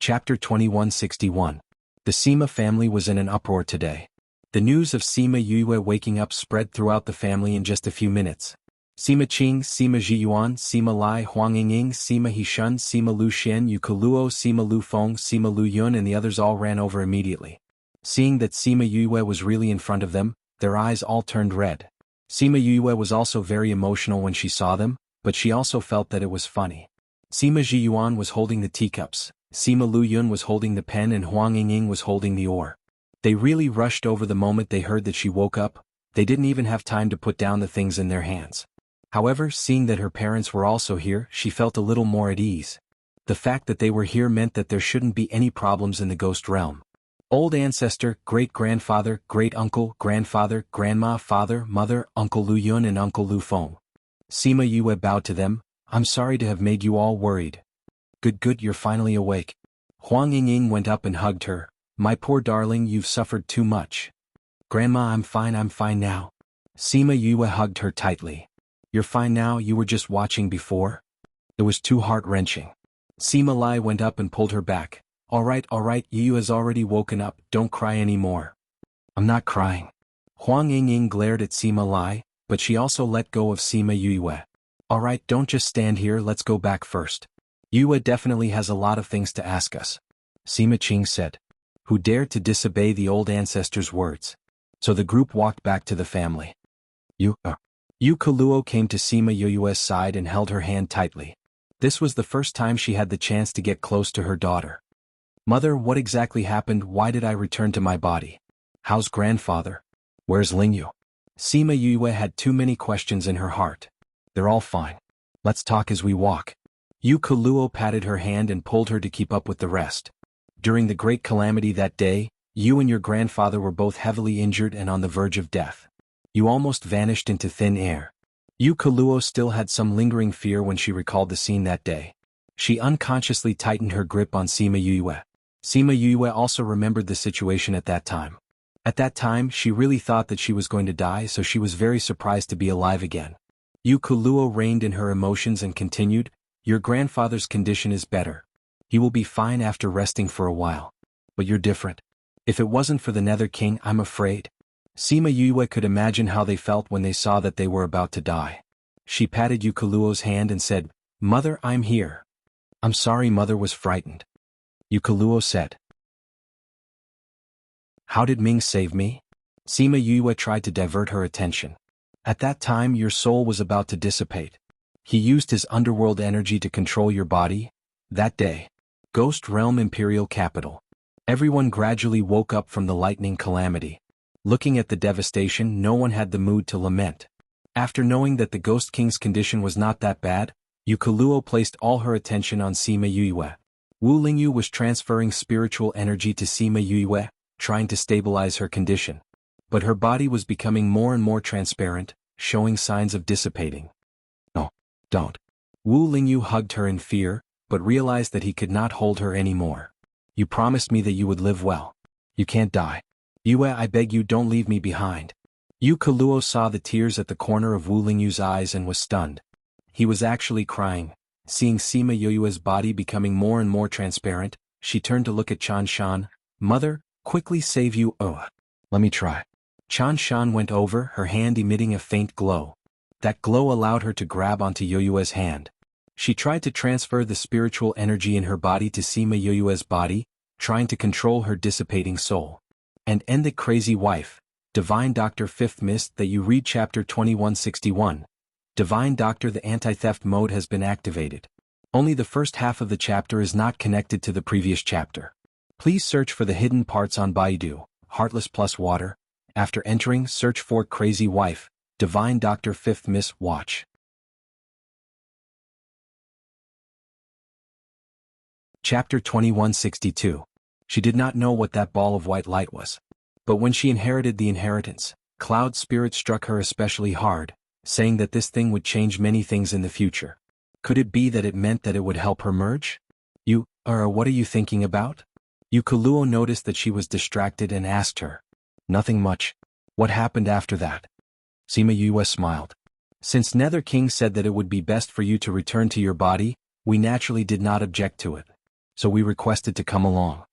Chapter 2161. The Sima family was in an uproar today. The news of Sima Yue waking up spread throughout the family in just a few minutes. Sima Qing, Sima Zhiyuan, Sima Lai, Huang Yingying, Sima Hishun, Sima Lu Xian, Yu Kuluo, Sima Lu Feng, Sima Lu Yun and the others all ran over immediately. Seeing that Sima Yue was really in front of them, their eyes all turned red. Sima Yue was also very emotional when she saw them, but she also felt that it was funny. Sima Zhiyuan was holding the teacups, Sima Lu Yun was holding the pen and Huang Yingying was holding the oar. They really rushed over the moment they heard that she woke up. They didn't even have time to put down the things in their hands. However, seeing that her parents were also here, she felt a little more at ease. The fact that they were here meant that there shouldn't be any problems in the ghost realm. Old ancestor, great-grandfather, great-uncle, grandfather, grandma, father, mother, Uncle Lu Yun and Uncle Lu Feng. Sima Yue bowed to them. I'm sorry to have made you all worried. Good, you're finally awake. Huang Yingying went up and hugged her. My poor darling, you've suffered too much. Grandma, I'm fine now. Sima Yue hugged her tightly. You're fine now, you were just watching before? It was too heart-wrenching. Sima Lai went up and pulled her back. Alright, Yue has already woken up, don't cry anymore. I'm not crying. Huang Yingying glared at Sima Lai, but she also let go of Sima Yue. Alright, don't just stand here, let's go back first. Yue definitely has a lot of things to ask us. Sima Qing said. Who dared to disobey the old ancestor's words? So the group walked back to the family. Yu Kaluo came to Sima Yue's side and held her hand tightly. This was the first time she had the chance to get close to her daughter. Mother, what exactly happened? Why did I return to my body? How's grandfather? Where's Lingyu? Sima Yue had too many questions in her heart. They're all fine. Let's talk as we walk. Yu Kaluo patted her hand and pulled her to keep up with the rest. During the great calamity that day, you and your grandfather were both heavily injured and on the verge of death. You almost vanished into thin air. Yu Kaluo still had some lingering fear when she recalled the scene that day. She unconsciously tightened her grip on Sima Yue. Sima Yue also remembered the situation at that time. At that time, she really thought that she was going to die, so she was very surprised to be alive again. Yu Kaluo reined in her emotions and continued, Your grandfather's condition is better. He will be fine after resting for a while. But you're different. If it wasn't for the Nether King, I'm afraid. Sima Yue could imagine how they felt when they saw that they were about to die. She patted Yu Kaluo's hand and said, Mother, I'm here. I'm sorry, Mother was frightened. Yu Kaluo said. How did Ming save me? Sima Yue tried to divert her attention. At that time your soul was about to dissipate. He used his underworld energy to control your body. That day. Ghost Realm Imperial Capital. Everyone gradually woke up from the lightning calamity. Looking at the devastation, no one had the mood to lament. After knowing that the Ghost King's condition was not that bad, Yu Kaluo placed all her attention on Sima Yue. Wu Lingyu was transferring spiritual energy to Sima Yue, trying to stabilize her condition. But her body was becoming more and more transparent, showing signs of dissipating. No, don't. Wu Lingyu hugged her in fear, but realized that he could not hold her anymore. You promised me that you would live well. You can't die. Yue, I beg you, don't leave me behind. Yu Kaluo saw the tears at the corner of Wu Lingyu's eyes and was stunned. He was actually crying. Seeing Sima Yue's body becoming more and more transparent, she turned to look at Chan Shan. Mother, quickly save you. Let me try. Chan Shan went over, her hand emitting a faint glow. That glow allowed her to grab onto Yue's hand. She tried to transfer the spiritual energy in her body to Sima Yue's body, trying to control her dissipating soul. And end the crazy wife. Divine Doctor 5th Mist that you read chapter 2161. Divine Doctor, the anti-theft mode has been activated. Only the first half of the chapter is not connected to the previous chapter. Please search for the hidden parts on Baidu, Heartless plus Water. After entering, search for Crazy Wife, Divine Doctor 5th Mist watch. Chapter 2162. She did not know what that ball of white light was. But when she inherited the inheritance, Cloud Spirit struck her especially hard, saying that this thing would change many things in the future. Could it be that it meant that it would help her merge? What are you thinking about? Yu Kaluo noticed that she was distracted and asked her. Nothing much. What happened after that? Sima Yue smiled. Since Nether King said that it would be best for you to return to your body, we naturally did not object to it. So we requested to come along.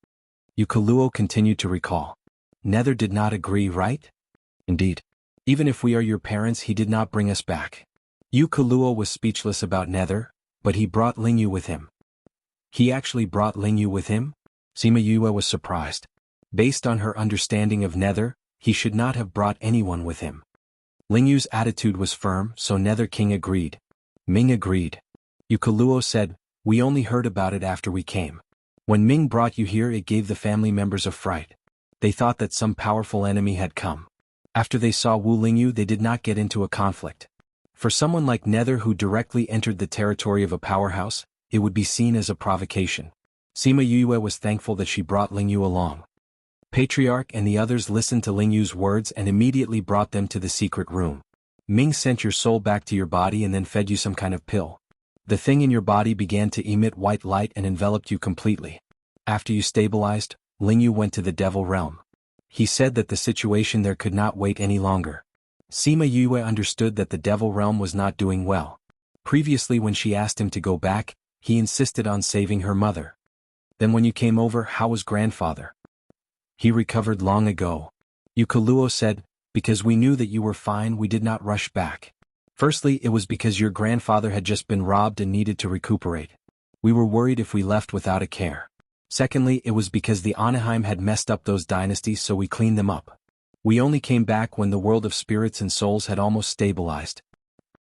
Yu Kaluo continued to recall. Nether did not agree, right? Indeed. Even if we are your parents, he did not bring us back. Yu Kaluo was speechless about Nether, but he brought Lingyu with him. He actually brought Lingyu with him? Sima Yue was surprised. Based on her understanding of Nether, he should not have brought anyone with him. Lingyu's attitude was firm, so Nether King agreed. Ming agreed. Yu Kaluo said, we only heard about it after we came. When Ming brought you here, it gave the family members a fright. They thought that some powerful enemy had come. After they saw Wu Lingyu, they did not get into a conflict. For someone like Nether who directly entered the territory of a powerhouse, it would be seen as a provocation. Sima Yue was thankful that she brought Lingyu along. Patriarch and the others listened to Ling Yu's words and immediately brought them to the secret room. Ming sent your soul back to your body and then fed you some kind of pill. The thing in your body began to emit white light and enveloped you completely. After you stabilized, Ling Yu went to the devil realm. He said that the situation there could not wait any longer. Sima Yue understood that the devil realm was not doing well. Previously when she asked him to go back, he insisted on saving her mother. Then when you came over, how was grandfather? He recovered long ago. Yukaluo said, because we knew that you were fine we did not rush back. Firstly, it was because your grandfather had just been robbed and needed to recuperate. We were worried if we left without a care. Secondly, it was because the Anaheim had messed up those dynasties so we cleaned them up. We only came back when the world of spirits and souls had almost stabilized.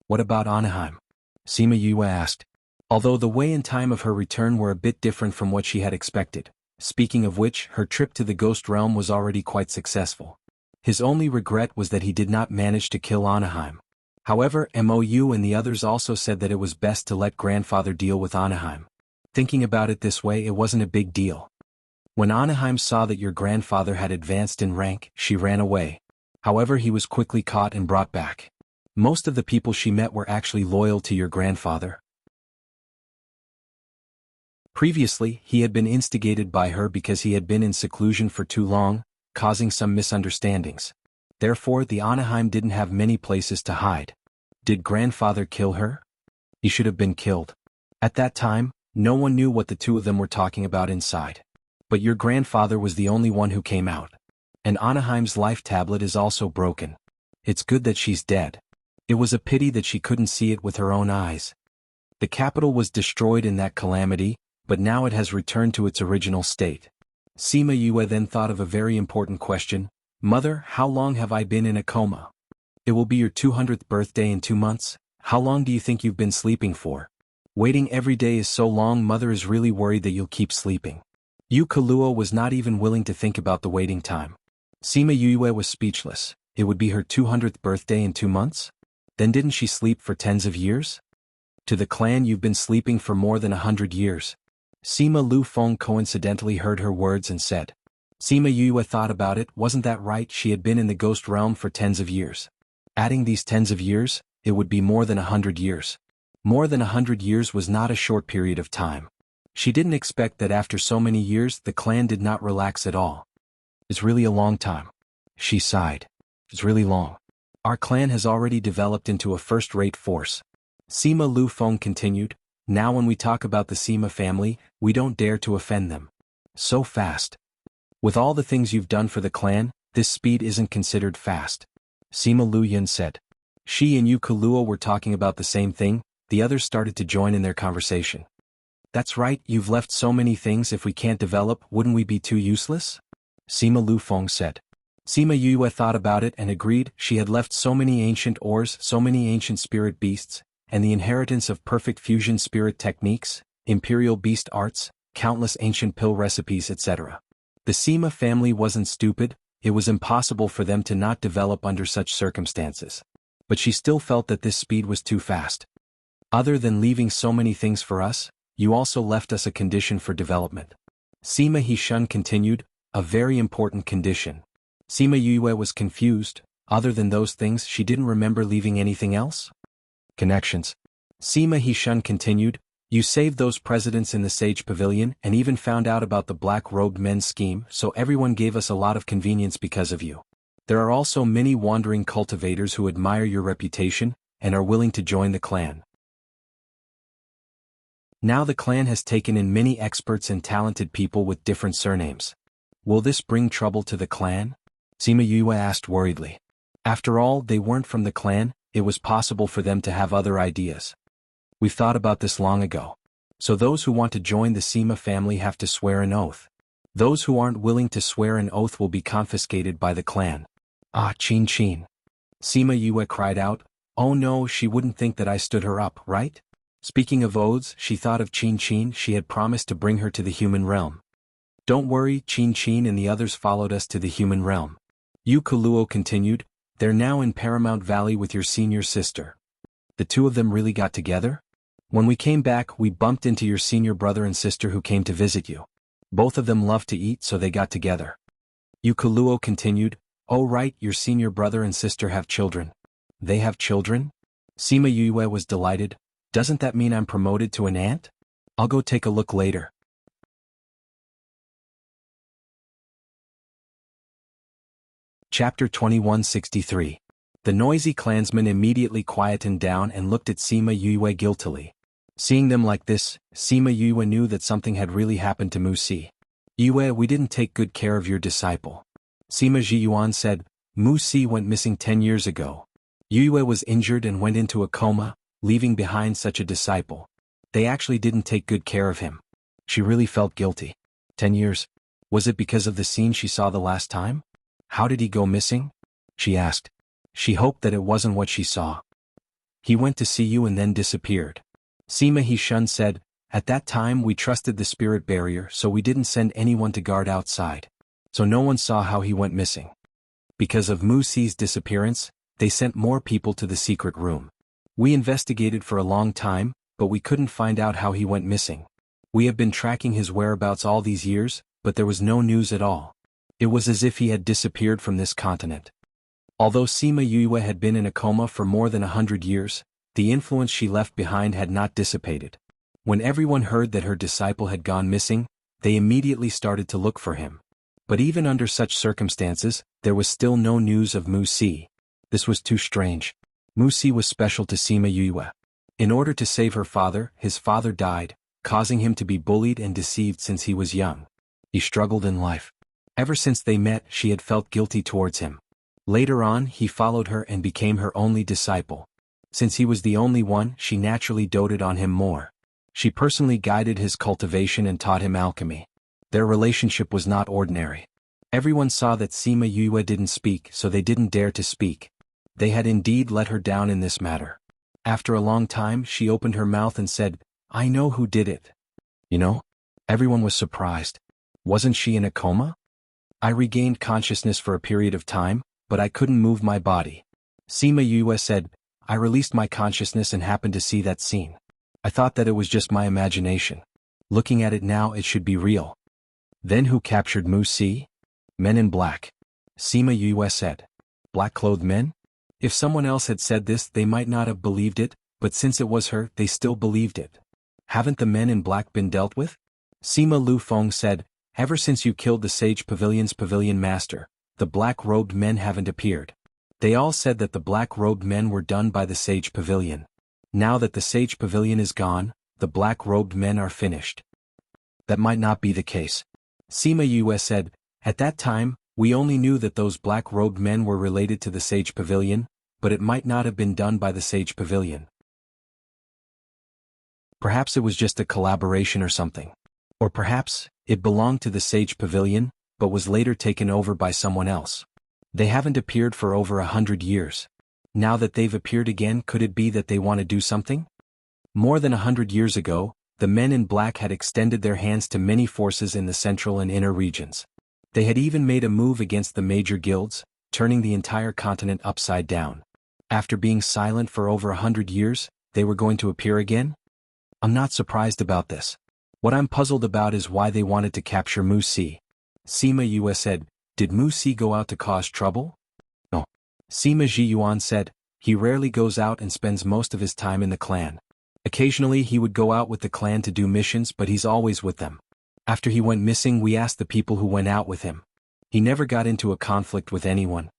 What about Anaheim? Sima Yue asked. Although the way and time of her return were a bit different from what she had expected. Speaking of which, her trip to the ghost realm was already quite successful. His only regret was that he did not manage to kill Anaheim. However, Mou and the others also said that it was best to let grandfather deal with Anaheim. Thinking about it this way, it wasn't a big deal. When Anaheim saw that your grandfather had advanced in rank, she ran away. However, he was quickly caught and brought back. Most of the people she met were actually loyal to your grandfather. Previously, he had been instigated by her because he had been in seclusion for too long, causing some misunderstandings. Therefore, the Anaheim didn't have many places to hide. Did grandfather kill her? He should have been killed. At that time, no one knew what the two of them were talking about inside. But your grandfather was the only one who came out. And Anaheim's life tablet is also broken. It's good that she's dead. It was a pity that she couldn't see it with her own eyes. The capital was destroyed in that calamity, but now it has returned to its original state. Sima Yue then thought of a very important question. Mother, how long have I been in a coma? It will be your 200th birthday in 2 months. How long do you think you've been sleeping for? Waiting every day is so long. Mother is really worried that you'll keep sleeping. Yu Kaluo was not even willing to think about the waiting time. Sima Yue was speechless. It would be her 200th birthday in 2 months? Then didn't she sleep for tens of years? To the clan, you've been sleeping for more than 100 years. Sima Lu Feng coincidentally heard her words and said. Sima Yue thought about it. Wasn't that right? She had been in the ghost realm for tens of years. Adding these tens of years, it would be more than 100 years. More than 100 years was not a short period of time. She didn't expect that after so many years the clan did not relax at all. It's really a long time. She sighed. It's really long. Our clan has already developed into a first-rate force. Sima Lu Feng continued. Now when we talk about the Sima family, we don't dare to offend them. So fast. With all the things you've done for the clan, this speed isn't considered fast. Sima Lu Yin said. She and Yu Kaluo were talking about the same thing. The others started to join in their conversation. That's right, you've left so many things. If we can't develop, wouldn't we be too useless? Sima Lu Feng said. Sima Yue thought about it and agreed. She had left so many ancient ores, so many ancient spirit beasts, and the inheritance of perfect fusion spirit techniques, imperial beast arts, countless ancient pill recipes, etc. The Sima family wasn't stupid. It was impossible for them to not develop under such circumstances. But she still felt that this speed was too fast. Other than leaving so many things for us, you also left us a condition for development. Sima Hishun continued, a very important condition. Sima Yue was confused. Other than those things, she didn't remember leaving anything else? Connections. Sima Hishun continued, you saved those presidents in the Sage Pavilion and even found out about the black-robed men's scheme, so everyone gave us a lot of convenience because of you. There are also many wandering cultivators who admire your reputation and are willing to join the clan. Now the clan has taken in many experts and talented people with different surnames. Will this bring trouble to the clan? Sima Yue asked worriedly. After all, they weren't from the clan. It was possible for them to have other ideas. We've thought about this long ago. So those who want to join the Sima family have to swear an oath. Those who aren't willing to swear an oath will be confiscated by the clan. Ah, Chin Chin. Sima Yue cried out. Oh no, she wouldn't think that I stood her up, right? Speaking of oaths, she thought of Chin Chin. She had promised to bring her to the human realm. Don't worry, Chin Chin and the others followed us to the human realm. Yu Kaluo continued, they're now in Paramount Valley with your senior sister. The two of them really got together? When we came back, we bumped into your senior brother and sister who came to visit you. Both of them love to eat, so they got together. Yukaluo continued, "Oh right, your senior brother and sister have children." "They have children?" Sima Yue was delighted. "Doesn't that mean I'm promoted to an aunt? I'll go take a look later." Chapter 2163. The noisy clansmen immediately quietened down and looked at Sima Yue guiltily. Seeing them like this, Sima Yue knew that something had really happened to Mu Si. "Yue, we didn't take good care of your disciple." Sima Jiyuan said, "Mu Si went missing 10 years ago. Yue was injured and went into a coma, leaving behind such a disciple. They actually didn't take good care of him." She really felt guilty. 10 years? Was it because of the scene she saw the last time? "How did he go missing?" she asked. She hoped that it wasn't what she saw. "He went to see you and then disappeared." Sima Hishun said, "At that time we trusted the spirit barrier, so we didn't send anyone to guard outside. So no one saw how he went missing. Because of Mu Si's disappearance, they sent more people to the secret room. We investigated for a long time, but we couldn't find out how he went missing. We have been tracking his whereabouts all these years, but there was no news at all. It was as if he had disappeared from this continent." Although Sima Yue had been in a coma for more than 100 years, the influence she left behind had not dissipated. When everyone heard that her disciple had gone missing, they immediately started to look for him. But even under such circumstances, there was still no news of Mu Si. This was too strange. Mu Si was special to Sima Yue. In order to save her father, his father died, causing him to be bullied and deceived since he was young. He struggled in life. Ever since they met, she had felt guilty towards him. Later on, he followed her and became her only disciple. Since he was the only one, she naturally doted on him more. She personally guided his cultivation and taught him alchemy. Their relationship was not ordinary. Everyone saw that Sima Yue didn't speak, so they didn't dare to speak. They had indeed let her down in this matter. After a long time, she opened her mouth and said, "I know who did it." "You know?" Everyone was surprised. "Wasn't she in a coma?" "I regained consciousness for a period of time, but I couldn't move my body." Sima Yue said, "I released my consciousness and happened to see that scene. I thought that it was just my imagination. Looking at it now, it should be real." "Then who captured Mu Si?" "Men in black." Sima Yue said. "Black-clothed men?" If someone else had said this, they might not have believed it, but since it was her, they still believed it. "Haven't the men in black been dealt with?" Sima Lu Feng said, "Ever since you killed the Sage Pavilion's pavilion master, the black-robed men haven't appeared. They all said that the black-robed men were done by the Sage Pavilion. Now that the Sage Pavilion is gone, the black-robed men are finished." "That might not be the case." Sima Yue said, "At that time, we only knew that those black-robed men were related to the Sage Pavilion, but it might not have been done by the Sage Pavilion. Perhaps it was just a collaboration or something. Or perhaps, it belonged to the Sage Pavilion, but was later taken over by someone else. They haven't appeared for over 100 years. Now that they've appeared again, could it be that they want to do something?" More than 100 years ago, the men in black had extended their hands to many forces in the central and inner regions. They had even made a move against the major guilds, turning the entire continent upside down. After being silent for over 100 years, they were going to appear again? I'm not surprised about this. What I'm puzzled about is why they wanted to capture Mu Si. Sima Yue said, "Did Mu Si go out to cause trouble?" "No." Sima Jiyuan said, "He rarely goes out and spends most of his time in the clan. Occasionally he would go out with the clan to do missions, but he's always with them. After he went missing, we asked the people who went out with him. He never got into a conflict with anyone."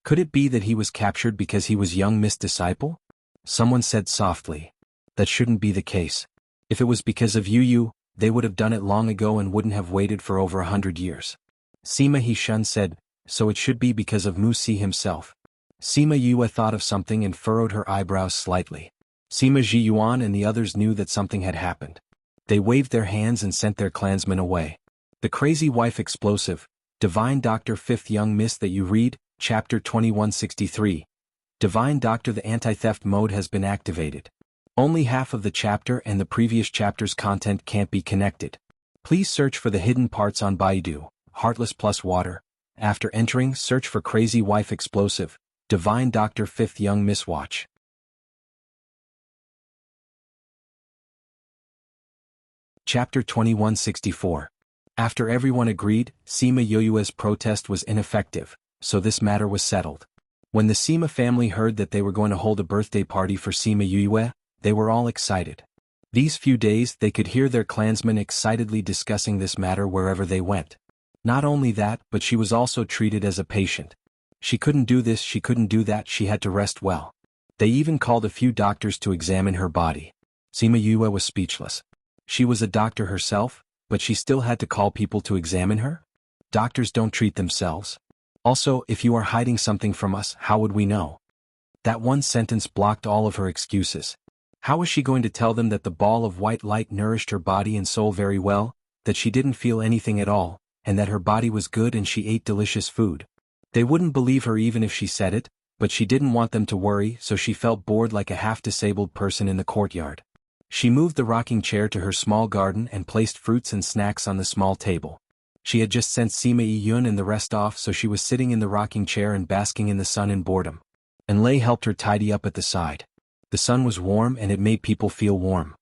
"Could it be that he was captured because he was young Miss Disciple?" Someone said softly. "That shouldn't be the case. If it was because of Yu, they would have done it long ago and wouldn't have waited for over 100 years. Sima Hishun said, "So it should be because of Mu Si himself." Sima Yue thought of something and furrowed her eyebrows slightly. Sima Jiyuan and the others knew that something had happened. They waved their hands and sent their clansmen away. The Crazy Wife Explosive, Divine Doctor 5th Young Miss that you read, Chapter 2163. Divine Doctor, the anti-theft mode has been activated. Only half of the chapter and the previous chapter's content can't be connected. Please search for the hidden parts on Baidu, Heartless plus Water. After entering, search for Crazy Wife Explosive, Divine Doctor 5th Young Miss Watch. Chapter 2164. After everyone agreed, Sima Yoyue's protest was ineffective, so this matter was settled. When the Sima family heard that they were going to hold a birthday party for Sima Yoyue, they were all excited. These few days they could hear their clansmen excitedly discussing this matter wherever they went. Not only that, but she was also treated as a patient. She couldn't do this, she couldn't do that, she had to rest well. They even called a few doctors to examine her body. Sima Yue was speechless. She was a doctor herself, but she still had to call people to examine her? Doctors don't treat themselves. Also, if you are hiding something from us, how would we know? That one sentence blocked all of her excuses. How was she going to tell them that the ball of white light nourished her body and soul very well, that she didn't feel anything at all, and that her body was good and she ate delicious food? They wouldn't believe her even if she said it, but she didn't want them to worry, so she felt bored like a half-disabled person in the courtyard. She moved the rocking chair to her small garden and placed fruits and snacks on the small table. She had just sent Sima Yun and the rest off, so she was sitting in the rocking chair and basking in the sun in boredom. And Lei helped her tidy up at the side. The sun was warm and it made people feel warm.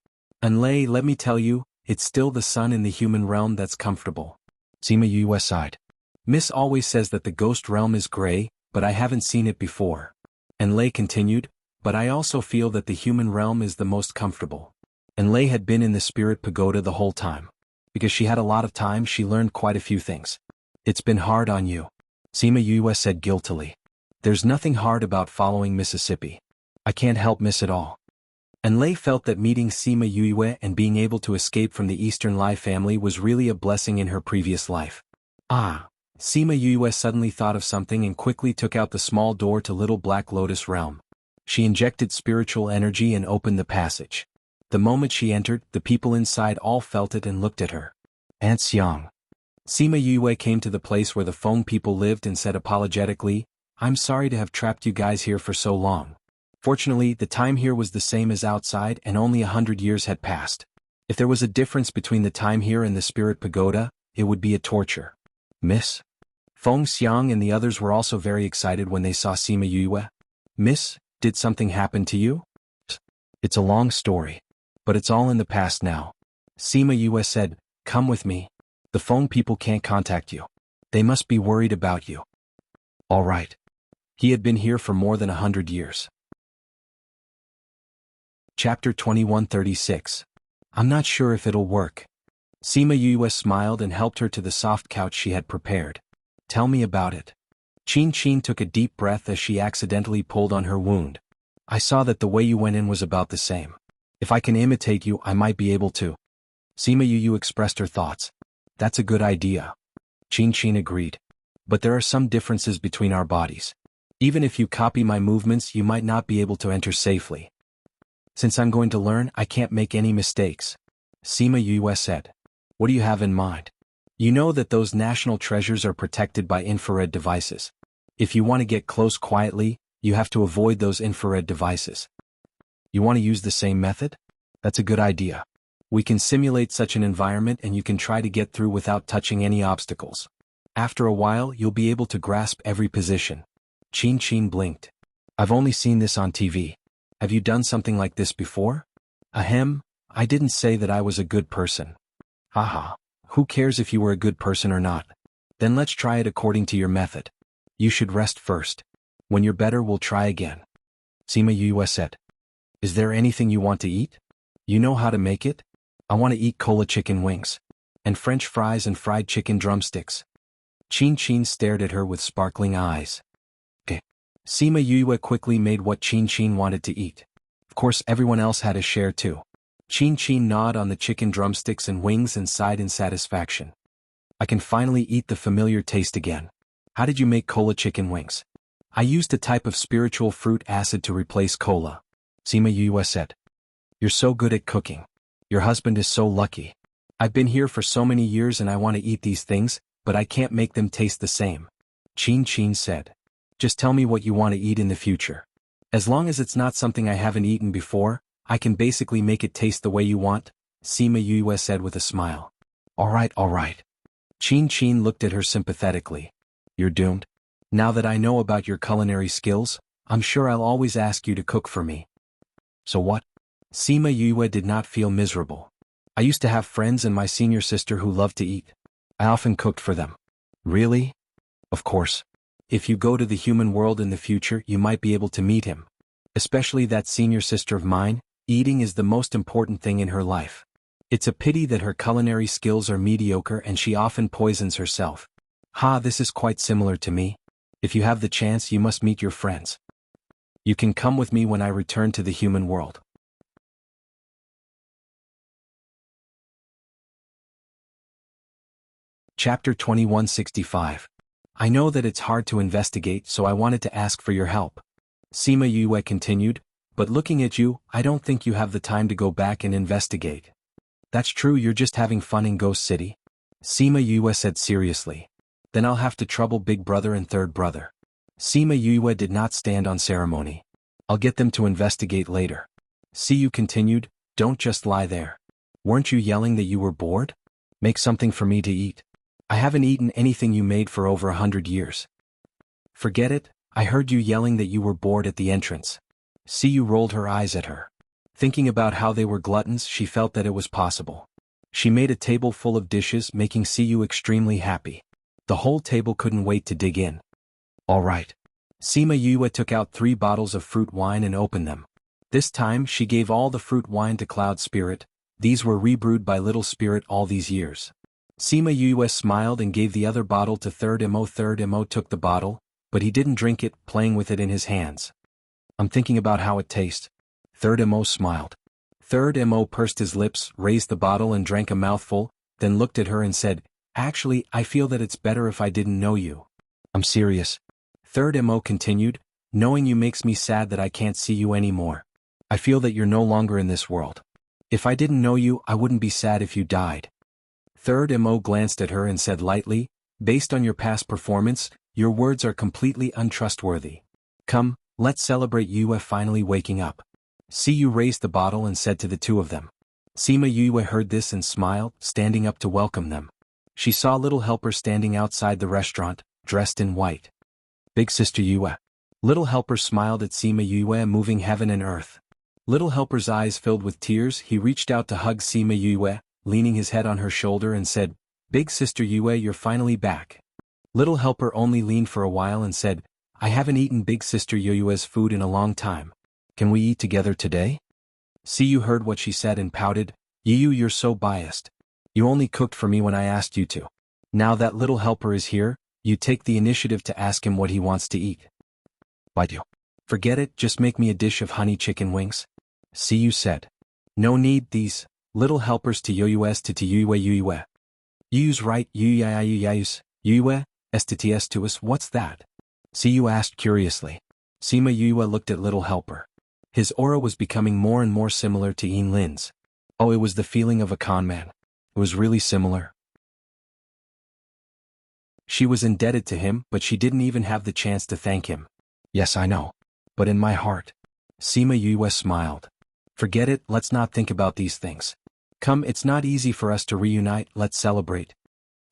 And Lei, let me tell you, it's still the sun in the human realm that's comfortable. Sima Yue sighed. Miss always says that the ghost realm is gray, but I haven't seen it before. And Lei continued, but I also feel that the human realm is the most comfortable. And Lei had been in the spirit pagoda the whole time. Because she had a lot of time, she learned quite a few things. It's been hard on you. Sima Yue said guiltily. There's nothing hard about following Mississippi. I can't help Miss at all. And Lei felt that meeting Sima Yue and being able to escape from the Eastern Lai family was really a blessing in her previous life. Ah. Sima Yue suddenly thought of something and quickly took out the small door to Little Black Lotus Realm. She injected spiritual energy and opened the passage. The moment she entered, the people inside all felt it and looked at her. Aunt Xiang. Sima Yue came to the place where the Feng people lived and said apologetically, I'm sorry to have trapped you guys here for so long. Fortunately, the time here was the same as outside and only 100 years had passed. If there was a difference between the time here and the spirit pagoda, it would be a torture. Miss? Feng Xiang and the others were also very excited when they saw Sima Yue. Miss, did something happen to you? It's a long story. But it's all in the past now. Sima Yue said, come with me. The Feng people can't contact you. They must be worried about you. All right. He had been here for more than 100 years. Chapter 2136. I'm not sure if it'll work. Sima Yue smiled and helped her to the soft couch she had prepared. Tell me about it. Qin took a deep breath as she accidentally pulled on her wound. I saw that the way you went in was about the same. If I can imitate you, I might be able to. Sima Yue expressed her thoughts. That's a good idea. Qin agreed. But there are some differences between our bodies. Even if you copy my movements, you might not be able to enter safely. Since I'm going to learn, I can't make any mistakes. Sima Yue said. What do you have in mind? You know that those national treasures are protected by infrared devices. If you want to get close quietly, you have to avoid those infrared devices. You want to use the same method? That's a good idea. We can simulate such an environment and you can try to get through without touching any obstacles. After a while, you'll be able to grasp every position. Qin blinked. I've only seen this on TV. Have you done something like this before? Ahem, I didn't say that I was a good person. Haha, who cares if you were a good person or not? Then let's try it according to your method. You should rest first. When you're better, we'll try again. Sima Yue said. Is there anything you want to eat? You know how to make it? I want to eat cola chicken wings. And French fries and fried chicken drumsticks. Qin stared at her with sparkling eyes. Okay. Sima Yue quickly made what Qin wanted to eat. Of course, everyone else had a share too. Qin gnawed on the chicken drumsticks and wings and sighed in satisfaction. I can finally eat the familiar taste again. How did you make cola chicken wings? I used a type of spiritual fruit acid to replace cola. Sima Yue said. You're so good at cooking. Your husband is so lucky. I've been here for so many years and I want to eat these things, but I can't make them taste the same. Qin said. Just tell me what you want to eat in the future. As long as it's not something I haven't eaten before, I can basically make it taste the way you want, Sima Yue said with a smile. All right. Qin looked at her sympathetically. You're doomed. Now that I know about your culinary skills, I'm sure I'll always ask you to cook for me. So what? Sima Yue did not feel miserable. I used to have friends and my senior sister who loved to eat. I often cooked for them. Really? Of course. If you go to the human world in the future, you might be able to meet him. Especially that senior sister of mine, eating is the most important thing in her life. It's a pity that her culinary skills are mediocre and she often poisons herself. This is quite similar to me. If you have the chance, you must meet your friends. You can come with me when I return to the human world. Chapter 2165. I know that it's hard to investigate, so I wanted to ask for your help. Sima Yue continued, but looking at you, I don't think you have the time to go back and investigate. That's true, you're just having fun in Ghost City? Sima Yue said seriously. Then I'll have to trouble Big Brother and Third Brother. Sima Yue did not stand on ceremony. I'll get them to investigate later. Siyu continued, don't just lie there. Weren't you yelling that you were bored? Make something for me to eat. I haven't eaten anything you made for over 100 years. Forget it, I heard you yelling that you were bored at the entrance. Siyu rolled her eyes at her. Thinking about how they were gluttons, she felt that it was possible. She made a table full of dishes, making Siyu extremely happy. The whole table couldn't wait to dig in. All right. Sima Yue took out 3 bottles of fruit wine and opened them. This time she gave all the fruit wine to Cloud Spirit. These were rebrewed by Little Spirit all these years. Sima Yue smiled and gave the other bottle to Third Mo. Third Mo took the bottle, but he didn't drink it, playing with it in his hands. I'm thinking about how it tastes. Third Mo smiled. Third Mo pursed his lips, raised the bottle and drank a mouthful, then looked at her and said, actually, I feel that it's better if I didn't know you. I'm serious. Third Mo continued, knowing you makes me sad that I can't see you anymore. I feel that you're no longer in this world. If I didn't know you, I wouldn't be sad if you died. Third Mo glanced at her and said lightly, based on your past performance, your words are completely untrustworthy. Come, let's celebrate you finally waking up. Siyu raised the bottle and said to the two of them. Sima Yue heard this and smiled, standing up to welcome them. She saw Little Helper standing outside the restaurant, dressed in white. Big Sister Yue. Little Helper smiled at Sima Yue, moving heaven and earth. Little Helper's eyes filled with tears. He reached out to hug Sima Yue, leaning his head on her shoulder and said, Big Sister Yue, you're finally back. Little Helper only leaned for a while and said, I haven't eaten Big Sister Yue's food in a long time. Can we eat together today? Siyu heard what she said and pouted, Yu, you're so biased. You only cooked for me when I asked you to. Now that Little Helper is here, you take the initiative to ask him what he wants to eat. Why do? Forget it, just make me a dish of honey chicken wings. Siyu said. No need these Little Helpers to Yuyu's to Yue. Yu's right, Yue STTS to us, what's that? Siyu asked curiously. Sima Yue looked at Little Helper. His aura was becoming more and more similar to Yin Lin's. Oh, it was the feeling of a con man. It was really similar. She was indebted to him, but she didn't even have the chance to thank him. Yes, I know. But in my heart. Sima Yue smiled. Forget it, let's not think about these things. Come, it's not easy for us to reunite, let's celebrate.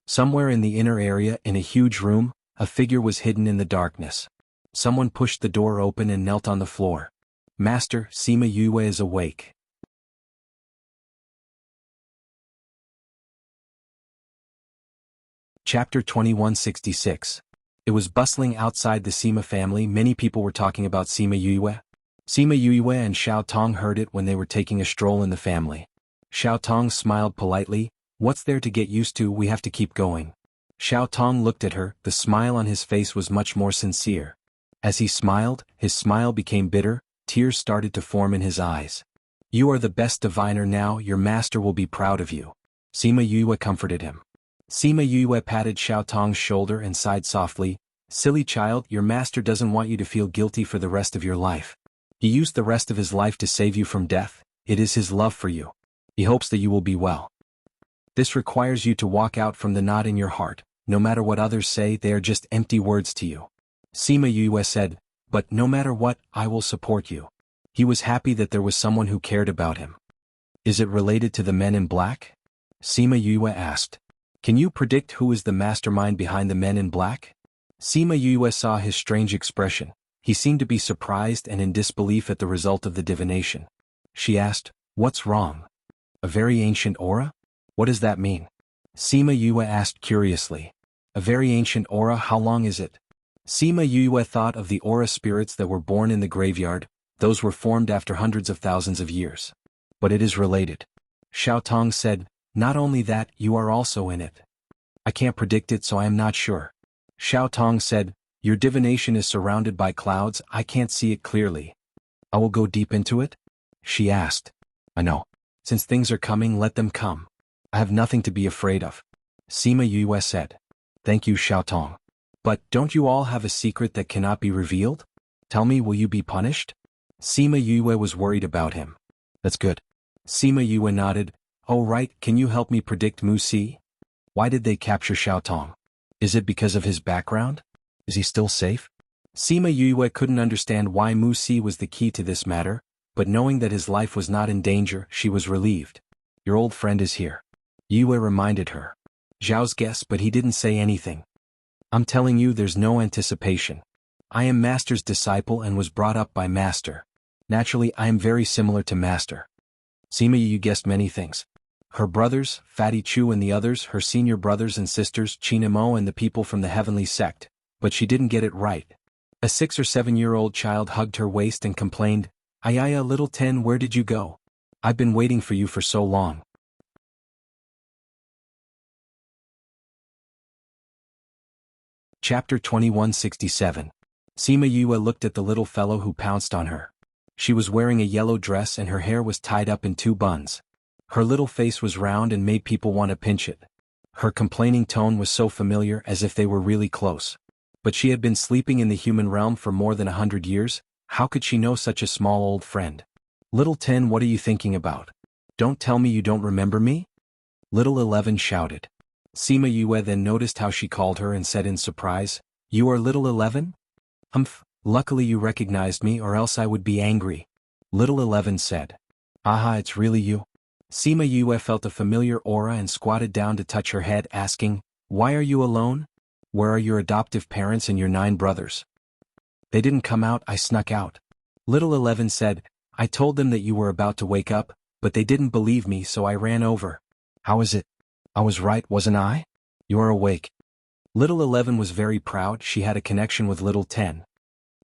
Somewhere in the inner area, in a huge room, a figure was hidden in the darkness. Someone pushed the door open and knelt on the floor. Master, Sima Yue is awake. Chapter 2166. It was bustling outside the Sima family. Many people were talking about Sima Yue. Sima Yue and Xiao Tong heard it when they were taking a stroll in the family. Xiao Tong smiled politely, what's there to get used to, we have to keep going. Xiao Tong looked at her, the smile on his face was much more sincere. As he smiled, his smile became bitter, tears started to form in his eyes. You are the best diviner now, your master will be proud of you. Sima Yue comforted him. Sima Yue patted Xiao Tong's shoulder and sighed softly, silly child, your master doesn't want you to feel guilty for the rest of your life. He used the rest of his life to save you from death, it is his love for you. He hopes that you will be well. This requires you to walk out from the knot in your heart, no matter what others say, they are just empty words to you. Sima Yue said, but no matter what, I will support you. He was happy that there was someone who cared about him. Is it related to the men in black? Sima Yue asked. Can you predict who is the mastermind behind the men in black? Sima Yue saw his strange expression. He seemed to be surprised and in disbelief at the result of the divination. She asked, what's wrong? A very ancient aura? What does that mean? Sima Yue asked curiously. A very ancient aura, how long is it? Sima Yue thought of the aura spirits that were born in the graveyard, those were formed after hundreds of thousands of years. But it is related. Xiao Tong said, not only that, you are also in it. I can't predict it, so I am not sure. Xiao Tong said, your divination is surrounded by clouds, I can't see it clearly. I will go deep into it? She asked. I know. Since things are coming, let them come. I have nothing to be afraid of. Sima Yue said. Thank you, Xiao Tong. But don't you all have a secret that cannot be revealed? Tell me, will you be punished? Sima Yue was worried about him. That's good. Sima Yue nodded. Oh right, can you help me predict Mu Si? Why did they capture Xiao Tong? Is it because of his background? Is he still safe? Sima Yue couldn't understand why Mu Si was the key to this matter, but knowing that his life was not in danger, she was relieved. Your old friend is here. Yue reminded her. Zhao's guess, but he didn't say anything. I'm telling you, there's no anticipation. I am Master's disciple and was brought up by Master. Naturally, I am very similar to Master. Sima Yue guessed many things. Her brothers, Fatty Chu and the others, her senior brothers and sisters, Chinamo and the people from the heavenly sect, but she didn't get it right. A 6 or 7-year-old child hugged her waist and complained, Ayaya little Ten, where did you go? I've been waiting for you for so long. Chapter 2167. Sima Yue looked at the little fellow who pounced on her. She was wearing a yellow dress and her hair was tied up in 2 buns. Her little face was round and made people want to pinch it. Her complaining tone was so familiar, as if they were really close. But she had been sleeping in the human realm for more than 100 years, how could she know such a small old friend? Little Ten, what are you thinking about? Don't tell me you don't remember me? Little 11 shouted. Sima Yue then noticed how she called her and said in surprise, You are Little 11? Luckily you recognized me, or else I would be angry. Little 11 said. Aha, it's really you. Sima Yue felt a familiar aura and squatted down to touch her head, asking, Why are you alone? Where are your adoptive parents and your 9 brothers? They didn't come out, I snuck out. Little 11 said, I told them that you were about to wake up, but they didn't believe me, so I ran over. How is it? I was right, wasn't I? You're awake. Little 11 was very proud, she had a connection with Little 10.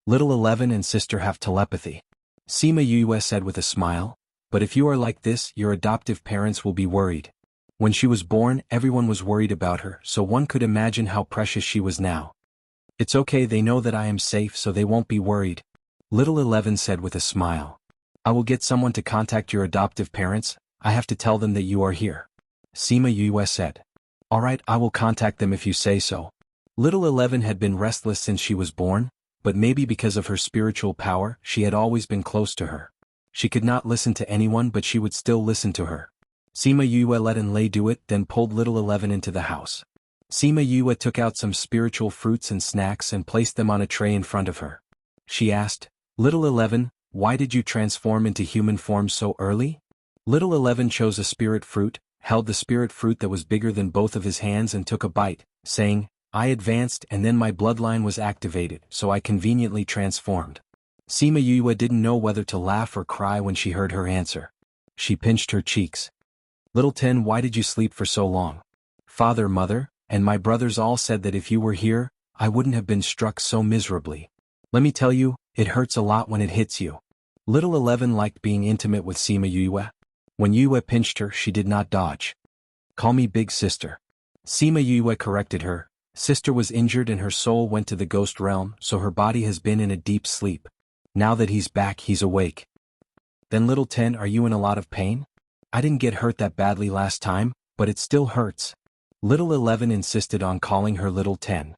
Little 11 and sister have telepathy. Sima Yue said with a smile, but if you are like this, your adoptive parents will be worried. When she was born, everyone was worried about her, so one could imagine how precious she was now. It's okay, they know that I am safe, so they won't be worried. Little 11 said with a smile. I will get someone to contact your adoptive parents, I have to tell them that you are here. Sima Yue said. Alright, I will contact them if you say so. Little 11 had been restless since she was born, but maybe because of her spiritual power, she had always been close to her. She could not listen to anyone, but she would still listen to her. Sima Yue let Lei do it, then pulled Little 11 into the house. Sima Yue took out some spiritual fruits and snacks and placed them on a tray in front of her. She asked, Little 11, why did you transform into human form so early? Little 11 chose a spirit fruit, held the spirit fruit that was bigger than both of his hands and took a bite, saying, I advanced and then my bloodline was activated, so I conveniently transformed. Sima Yue didn't know whether to laugh or cry when she heard her answer. She pinched her cheeks. Little Ten, why did you sleep for so long? Father, mother, and my brothers all said that if you were here, I wouldn't have been struck so miserably. Let me tell you, it hurts a lot when it hits you. Little 11 liked being intimate with Sima Yue. When Yue pinched her, she did not dodge. Call me big sister. Sima Yue corrected her. Sister was injured and her soul went to the ghost realm, so her body has been in a deep sleep. Now that he's back, he's awake. Then Little 10, are you in a lot of pain? I didn't get hurt that badly last time, but it still hurts. Little 11 insisted on calling her Little 10.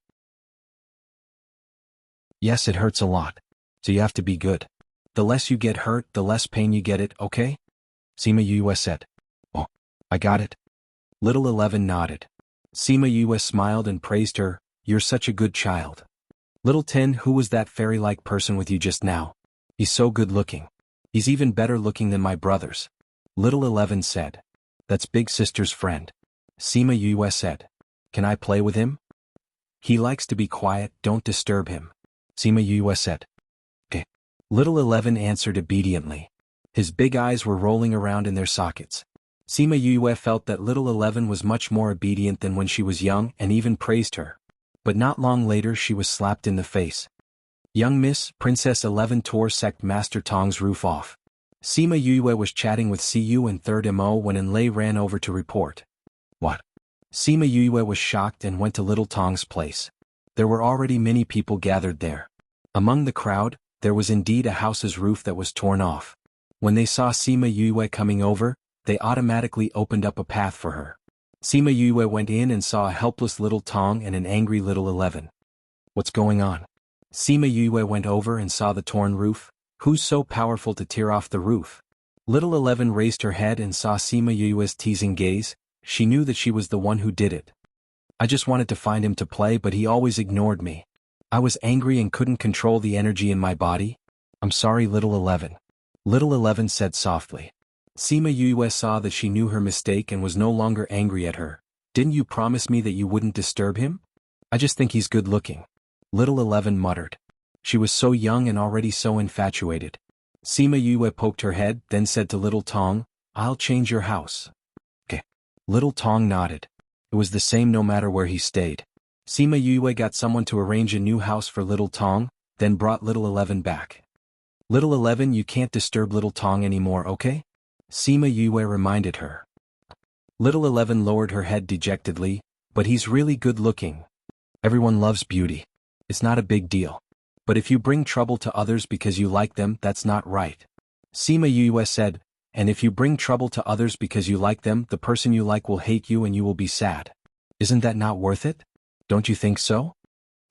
Yes, it hurts a lot. So you have to be good. The less you get hurt, the less pain you get, it, okay? Sima Yue said. Oh, I got it. Little 11 nodded. Sima Yue smiled and praised her, you're such a good child. Little 10, who was that fairy-like person with you just now? He's so good looking. He's even better looking than my brothers. Little 11 said. That's big sister's friend. Sima Yue said. Can I play with him? He likes to be quiet, don't disturb him. Sima Yue said. Okay. Little 11 answered obediently. His big eyes were rolling around in their sockets. Sima Yue felt that little 11 was much more obedient than when she was young and even praised her. But not long later she was slapped in the face. Young Miss, Princess 11 tore sect Master Tong's roof off. Sima Yue was chatting with Cu and 3rd Mo when Enlei ran over to report. What? Sima Yue was shocked and went to little Tong's place. There were already many people gathered there. Among the crowd, there was indeed a house's roof that was torn off. When they saw Sima Yue coming over, they automatically opened up a path for her. Sima Yue went in and saw a helpless little Tong and an angry little 11. What's going on? Sima Yue went over and saw the torn roof. Who's so powerful to tear off the roof? Little 11 raised her head and saw Sima Yue's teasing gaze. She knew that she was the one who did it. I just wanted to find him to play, but he always ignored me. I was angry and couldn't control the energy in my body. I'm sorry, little 11. Little 11 said softly. Sima Yue saw that she knew her mistake and was no longer angry at her. Didn't you promise me that you wouldn't disturb him? I just think he's good looking. Little 11 muttered. She was so young and already so infatuated. Sima Yue poked her head, then said to little Tong, I'll change your house. Okay. Little Tong nodded. It was the same no matter where he stayed. Sima Yue got someone to arrange a new house for little Tong, then brought little 11 back. Little 11, you can't disturb little Tong anymore, okay? Sima Yue reminded her. Little 11 lowered her head dejectedly, but he's really good looking. Everyone loves beauty. It's not a big deal. But if you bring trouble to others because you like them, that's not right. Sima Yue said, and if you bring trouble to others because you like them, the person you like will hate you and you will be sad. Isn't that not worth it? Don't you think so?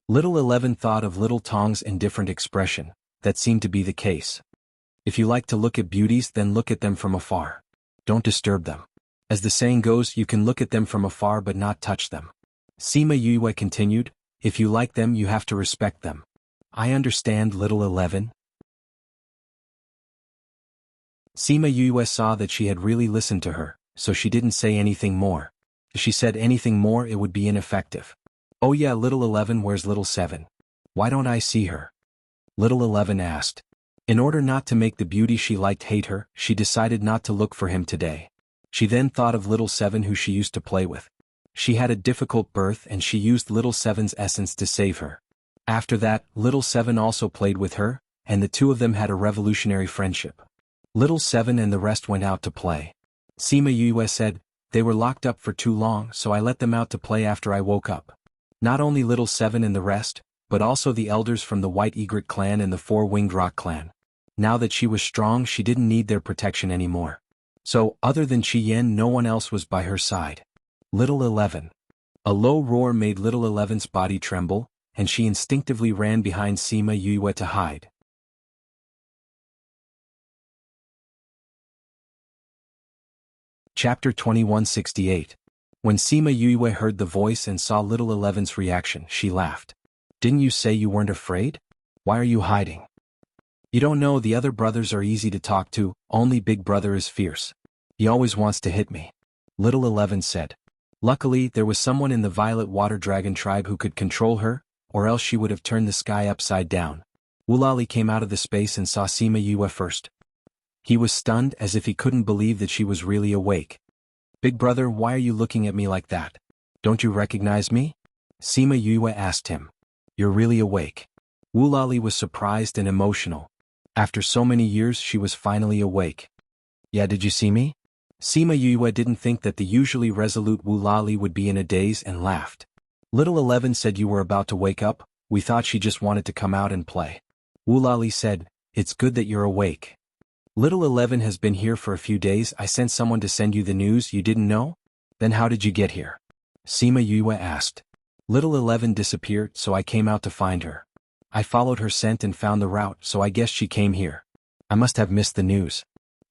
Little 11 thought of little Tong's indifferent expression. That seemed to be the case. If you like to look at beauties, then look at them from afar. Don't disturb them. As the saying goes, you can look at them from afar but not touch them. Sima Yue continued, if you like them you have to respect them. I understand, little 11. Sima Yue saw that she had really listened to her, so she didn't say anything more. If she said anything more it would be ineffective. Oh yeah, little 11, where's little 7? Why don't I see her? Little 11 asked. In order not to make the beauty she liked hate her, she decided not to look for him today. She then thought of little 7 who she used to play with. She had a difficult birth and she used little 7's essence to save her. After that, little 7 also played with her, and the two of them had a revolutionary friendship. Little 7 and the rest went out to play. Sima Yue said, they were locked up for too long, so I let them out to play after I woke up. Not only little 7 and the rest, but also the elders from the White Egret clan and the Four-Winged Rock clan. Now that she was strong, she didn't need their protection anymore. So, other than Qi Yan, no one else was by her side. Little 11. A low roar made little 11's body tremble, and she instinctively ran behind Sima Yue to hide. Chapter 2168. When Sima Yue heard the voice and saw little 11's reaction, she laughed. Didn't you say you weren't afraid? Why are you hiding? You don't know, the other brothers are easy to talk to, only big brother is fierce. He always wants to hit me. Little 11 said. Luckily, there was someone in the Violet Water Dragon tribe who could control her, or else she would have turned the sky upside down. Wulali came out of the space and saw Sima Yue first. He was stunned as if he couldn't believe that she was really awake. Big brother, why are you looking at me like that? Don't you recognize me? Sima Yue asked him. You're really awake. Wulali was surprised and emotional. After so many years she was finally awake. Yeah, did you see me? Sima Yue didn't think that the usually resolute Wulali would be in a daze and laughed. Little 11 said you were about to wake up, we thought she just wanted to come out and play. Wulali said, it's good that you're awake. Little 11 has been here for a few days, I sent someone to send you the news you didn't know? Then how did you get here? Sima Yue asked. Little 11 disappeared, so I came out to find her. I followed her scent and found the route, so I guess she came here. I must have missed the news.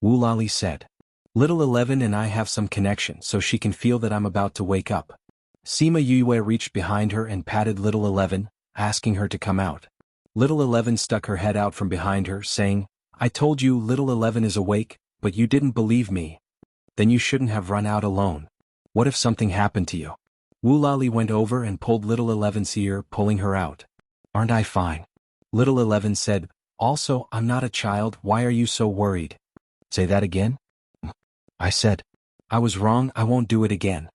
Wulali said. Little 11 and I have some connection, so she can feel that I'm about to wake up. Sima Yue reached behind her and patted little 11, asking her to come out. Little 11 stuck her head out from behind her, saying, I told you little 11 is awake, but you didn't believe me. Then you shouldn't have run out alone. What if something happened to you? Wulali went over and pulled little 11's ear, pulling her out. Aren't I fine? Little 11 said, also, I'm not a child, why are you so worried? Say that again? I said, I was wrong, I won't do it again.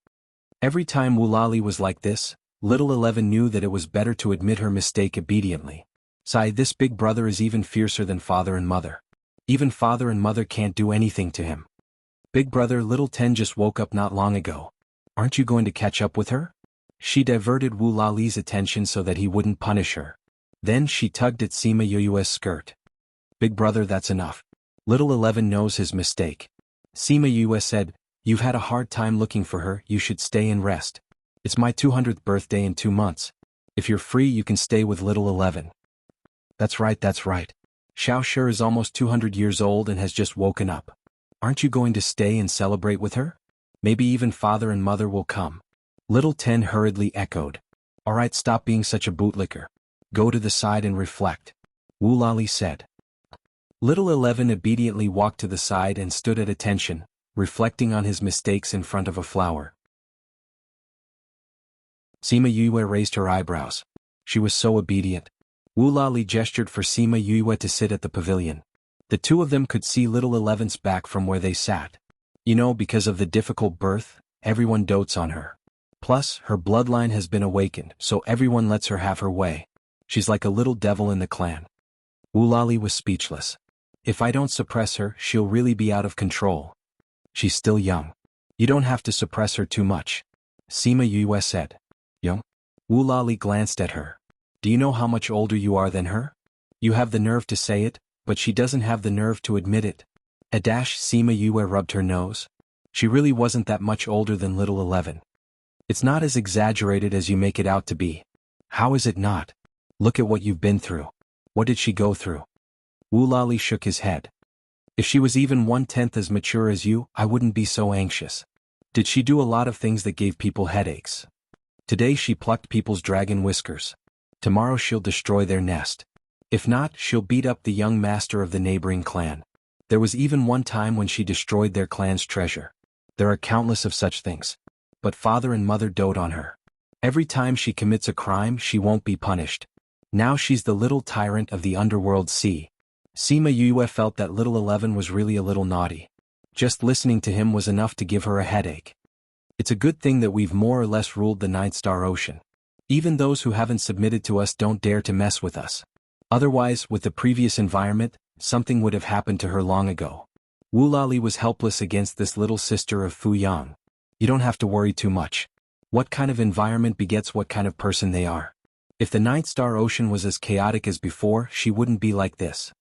Every time Woolali was like this, little 11 knew that it was better to admit her mistake obediently. Sigh, this big brother is even fiercer than father and mother. Even father and mother can't do anything to him. Big brother, little 10 just woke up not long ago. Aren't you going to catch up with her? She diverted Woolali's attention so that he wouldn't punish her. Then she tugged at Sima Yu's skirt. Big brother, that's enough. Little 11 knows his mistake. Sima Yu said, you've had a hard time looking for her, you should stay and rest. It's my 200th birthday in 2 months. If you're free you can stay with little 11. That's right, that's right. Xiao Shi is almost 200 years old and has just woken up. Aren't you going to stay and celebrate with her? Maybe even father and mother will come. Little 10 hurriedly echoed. Alright, stop being such a bootlicker. Go to the side and reflect. Woolali said. Little 11 obediently walked to the side and stood at attention, reflecting on his mistakes in front of a flower. Sima Yue raised her eyebrows. She was so obedient. Woolali gestured for Sima Yue to sit at the pavilion. The two of them could see little 11's back from where they sat. You know, because of the difficult birth, everyone dotes on her. Plus, her bloodline has been awakened, so everyone lets her have her way. She's like a little devil in the clan. Woolali was speechless. If I don't suppress her, she'll really be out of control. She's still young. You don't have to suppress her too much. Sima Yue said. Young? Woolali glanced at her. Do you know how much older you are than her? You have the nerve to say it, but she doesn't have the nerve to admit it. Sima Yue rubbed her nose. She really wasn't that much older than little 11. It's not as exaggerated as you make it out to be. How is it not? Look at what you've been through. What did she go through? Woolali shook his head. If she was even 1/10 as mature as you, I wouldn't be so anxious. Did she do a lot of things that gave people headaches? Today she plucked people's dragon whiskers. Tomorrow she'll destroy their nest. If not, she'll beat up the young master of the neighboring clan. There was even one time when she destroyed their clan's treasure. There are countless of such things. But father and mother dote on her. Every time she commits a crime she won't be punished. Now she's the little tyrant of the underworld sea. Sima Yue felt that little 11 was really a little naughty. Just listening to him was enough to give her a headache. It's a good thing that we've more or less ruled the Ninth Star Ocean. Even those who haven't submitted to us don't dare to mess with us. Otherwise, with the previous environment, something would have happened to her long ago. Woolali was helpless against this little sister of Fu Yang. You don't have to worry too much. What kind of environment begets what kind of person they are. If the Ninth Star Ocean was as chaotic as before, she wouldn't be like this.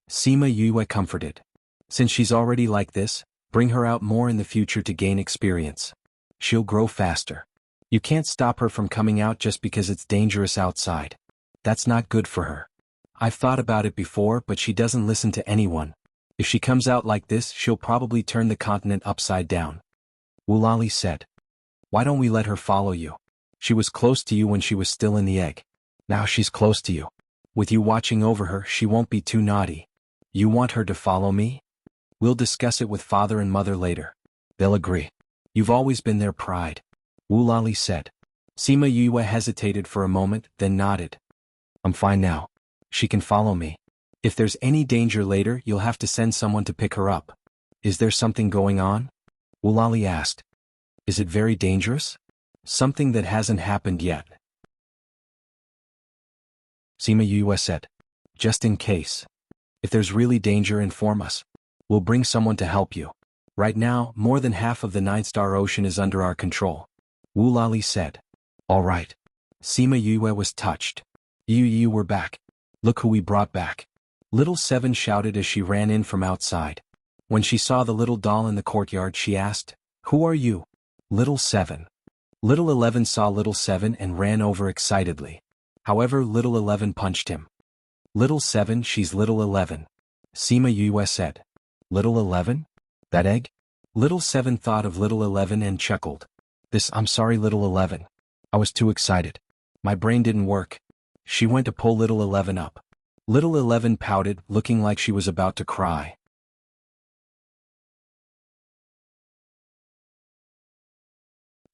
Sima Yue comforted. Since she's already like this, bring her out more in the future to gain experience. She'll grow faster. You can't stop her from coming out just because it's dangerous outside. That's not good for her. I've thought about it before, but she doesn't listen to anyone. If she comes out like this, she'll probably turn the continent upside down. Woolali said. Why don't we let her follow you? She was close to you when she was still in the egg. Now she's close to you. With you watching over her, she won't be too naughty. You want her to follow me? We'll discuss it with father and mother later. They'll agree. You've always been their pride. Woolali said. Sima Yue hesitated for a moment, then nodded. I'm fine now. She can follow me. If there's any danger later, you'll have to send someone to pick her up. Is there something going on? Woolali asked. Is it very dangerous? Something that hasn't happened yet. Sima Yue said. Just in case. If there's really danger, inform us. We'll bring someone to help you. Right now, more than half of the Ninth Star Ocean is under our control. Woolali said. All right. Sima Yue was touched. You we're back. Look who we brought back. Little 7 shouted as she ran in from outside. When she saw the little doll in the courtyard, she asked, Who are you? Little 7. Little 11 saw little 7 and ran over excitedly. However, little 11 punched him. Little 7, she's little 11. Sima Yue said. Little 11? That egg? Little 7 thought of little 11 and chuckled. I'm sorry little 11. I was too excited. My brain didn't work. She went to pull little 11 up. Little 11 pouted, looking like she was about to cry.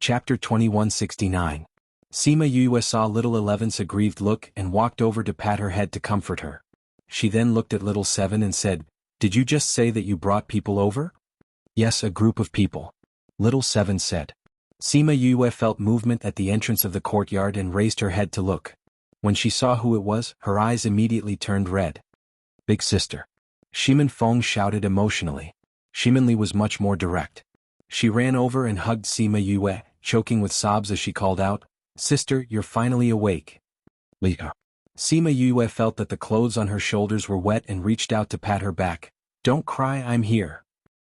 Chapter 2169. Sima Yue saw little 11's aggrieved look and walked over to pat her head to comfort her. She then looked at little 7 and said, Did you just say that you brought people over? Yes, a group of people. Little Seven said. Sima Yue felt movement at the entrance of the courtyard and raised her head to look. When she saw who it was, her eyes immediately turned red. Big sister. Shimin Feng shouted emotionally. Shimin Li was much more direct. She ran over and hugged Sima Yue, choking with sobs as she called out, "Sister, you're finally awake." Leah. Sima Yue felt that the clothes on her shoulders were wet and reached out to pat her back. "Don't cry, I'm here."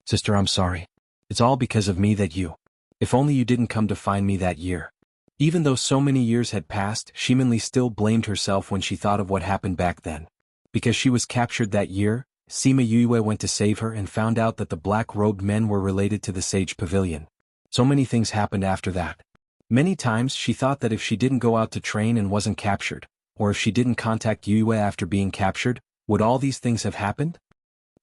"Sister, I'm sorry. It's all because of me that you. If only you didn't come to find me that year." Even though so many years had passed, Shimin Li still blamed herself when she thought of what happened back then. Because she was captured that year, Sima Yue went to save her and found out that the black-robed men were related to the Sage Pavilion. So many things happened after that. Many times she thought that if she didn't go out to train and wasn't captured, or if she didn't contact Yue after being captured, would all these things have happened?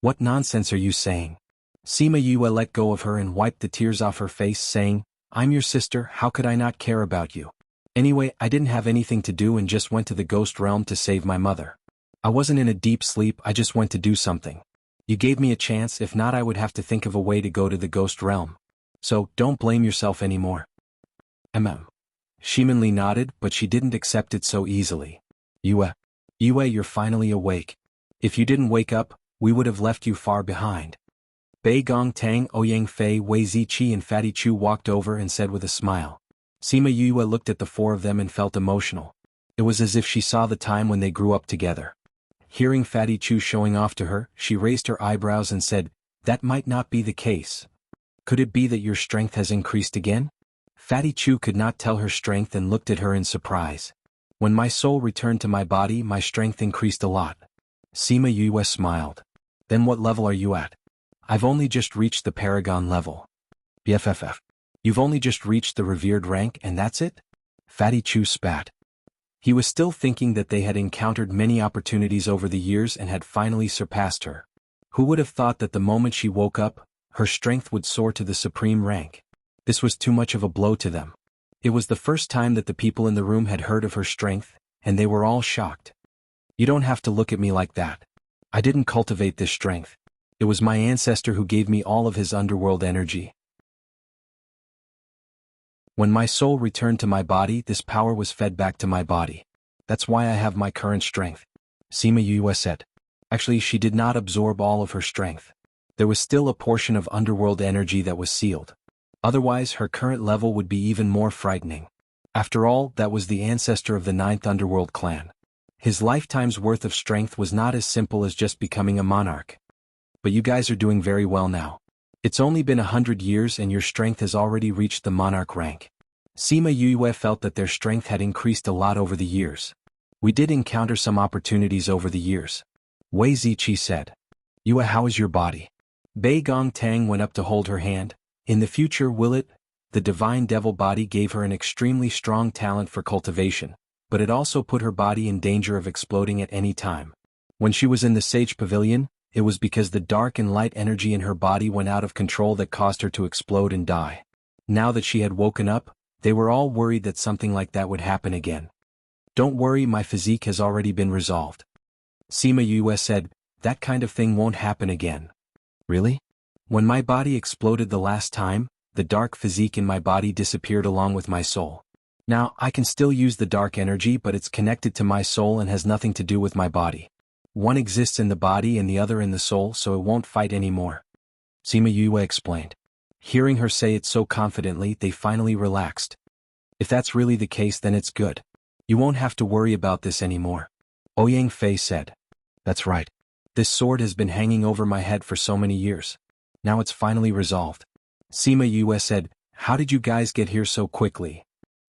"What nonsense are you saying?" Sima Yue let go of her and wiped the tears off her face, saying, "I'm your sister, how could I not care about you? Anyway, I didn't have anything to do and just went to the ghost realm to save my mother. I wasn't in a deep sleep, I just went to do something. You gave me a chance, if not I would have to think of a way to go to the ghost realm. So, don't blame yourself anymore." Shimin Li nodded, but she didn't accept it so easily. Yue, you're finally awake. If you didn't wake up, we would have left you far behind." Bei Gong Tang, Ouyang Fei, Wei Ziqi and Fatty Chu walked over and said with a smile. Sima Yue looked at the four of them and felt emotional. It was as if she saw the time when they grew up together. Hearing Fatty Chu showing off to her, she raised her eyebrows and said, "That might not be the case. Could it be that your strength has increased again?" Fatty Chu could not tell her strength and looked at her in surprise. "When my soul returned to my body, my strength increased a lot." Sima Yue smiled. "Then what level are you at?" "I've only just reached the Paragon level." "BFFF. You've only just reached the revered rank and that's it?" Fatty Chu spat. He was still thinking that they had encountered many opportunities over the years and had finally surpassed her. Who would have thought that the moment she woke up, her strength would soar to the supreme rank? This was too much of a blow to them. It was the first time that the people in the room had heard of her strength, and they were all shocked. "You don't have to look at me like that. I didn't cultivate this strength. It was my ancestor who gave me all of his underworld energy. When my soul returned to my body, this power was fed back to my body. That's why I have my current strength." Sima Yue said. Actually, she did not absorb all of her strength. There was still a portion of underworld energy that was sealed. Otherwise, her current level would be even more frightening. After all, that was the ancestor of the 9th Underworld clan. His lifetime's worth of strength was not as simple as just becoming a monarch. "But you guys are doing very well now. It's only been 100 years and your strength has already reached the monarch rank." Sima Yue felt that their strength had increased a lot over the years. "We did encounter some opportunities over the years," Wei Ziqi said. "Yue, how is your body?" Bei Gong Tang went up to hold her hand. "In the future, will it?" The divine devil body gave her an extremely strong talent for cultivation, but it also put her body in danger of exploding at any time. When she was in the Sage Pavilion, it was because the dark and light energy in her body went out of control that caused her to explode and die. Now that she had woken up, they were all worried that something like that would happen again. "Don't worry, my physique has already been resolved." Sima Yue said, "That kind of thing won't happen again." "Really?" "When my body exploded the last time, the dark physique in my body disappeared along with my soul. Now, I can still use the dark energy, but it's connected to my soul and has nothing to do with my body. One exists in the body and the other in the soul, so it won't fight anymore," Sima Yue explained. Hearing her say it so confidently, they finally relaxed. "If that's really the case, then it's good. You won't have to worry about this anymore," Ouyang Fei said. "That's right. This sword has been hanging over my head for so many years. Now it's finally resolved." Sima Yue said, "How did you guys get here so quickly?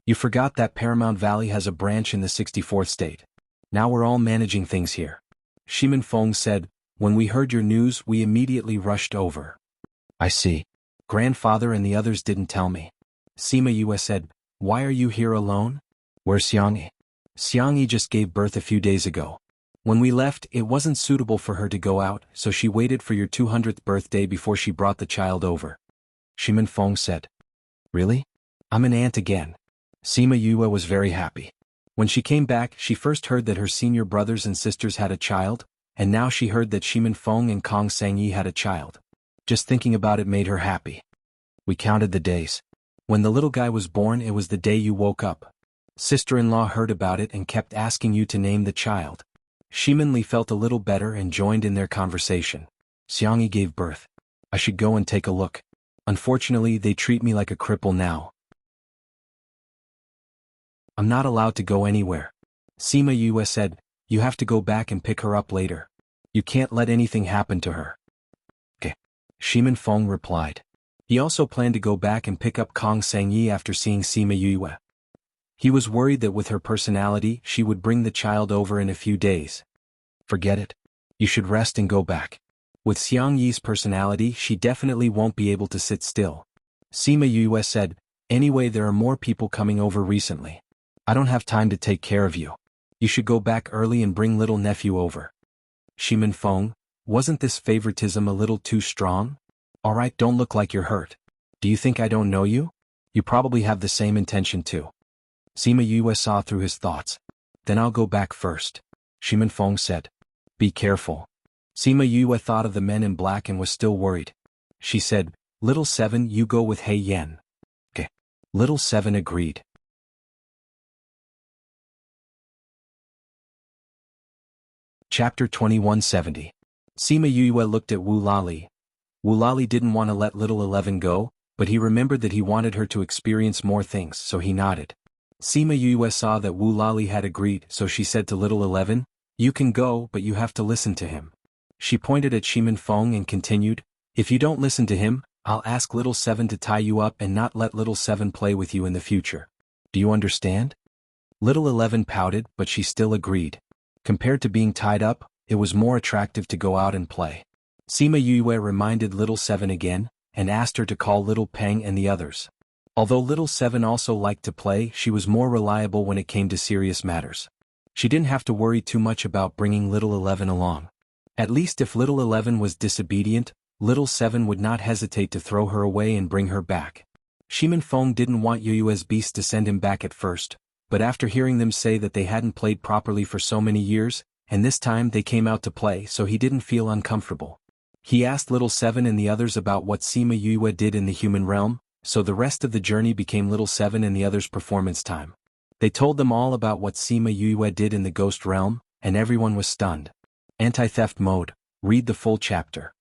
You forgot that Paramount Valley has a branch in the 64th state. Now we're all managing things here." Shimin Feng said, "When we heard your news, we immediately rushed over." "I see. Grandfather and the others didn't tell me." Sima Yue said, "Why are you here alone?" "Where's Xiangyi?" "Xiangyi just gave birth a few days ago. When we left, it wasn't suitable for her to go out, so she waited for your 200th birthday before she brought the child over," Shimin Feng said. "Really? I'm an aunt again." Sima Yue was very happy. When she came back, she first heard that her senior brothers and sisters had a child, and now she heard that Shimin Feng and Kong Sangyi had a child. Just thinking about it made her happy. We counted the days. When the little guy was born, it was the day you woke up. Sister-in-law heard about it and kept asking you to name the child. Shimanli felt a little better and joined in their conversation. Xiangyi gave birth. I should go and take a look. Unfortunately, they treat me like a cripple now. I'm not allowed to go anywhere. Sima Yue said, you have to go back and pick her up later. You can't let anything happen to her. Okay. Shiman Feng replied. He also planned to go back and pick up Kong Sangyi after seeing Sima Yue. He was worried that with her personality she would bring the child over in a few days. Forget it. You should rest and go back. With Xiang Yi's personality she definitely won't be able to sit still. Sima Yue said, anyway there are more people coming over recently. I don't have time to take care of you. You should go back early and bring little nephew over. Shiman Feng, wasn't this favoritism a little too strong? Alright, don't look like you're hurt. Do you think I don't know you? You probably have the same intention too. Sima Yue saw through his thoughts. Then I'll go back first. Shiman Feng said. Be careful. Sima Yue thought of the men in black and was still worried. She said, Little Seven, you go with Hei Yan. Okay. Little Seven agreed. Chapter 2170. Sima Yue looked at Wu Lali. Wu Lali didn't want to let little 11 go, but he remembered that he wanted her to experience more things, so he nodded. Sima Yue saw that Wu Lali had agreed, so she said to little 11, you can go, but you have to listen to him. She pointed at Shiman Feng and continued, if you don't listen to him, I'll ask little 7 to tie you up and not let little 7 play with you in the future. Do you understand? Little 11 pouted, but she still agreed. Compared to being tied up, it was more attractive to go out and play. Sima Yue reminded little 7 again, and asked her to call little Peng and the others. Although little 7 also liked to play, she was more reliable when it came to serious matters. She didn't have to worry too much about bringing little 11 along. At least if little 11 was disobedient, little 7 would not hesitate to throw her away and bring her back. Shiman Feng didn't want Yue's beast to send him back at first, but after hearing them say that they hadn't played properly for so many years, and this time they came out to play, so he didn't feel uncomfortable. He asked little 7 and the others about what Sima Yue did in the human realm, so the rest of the journey became little 7 and the others' performance time. They told them all about what Sima Yue did in the ghost realm, and everyone was stunned. Anti-theft mode. Read the full chapter.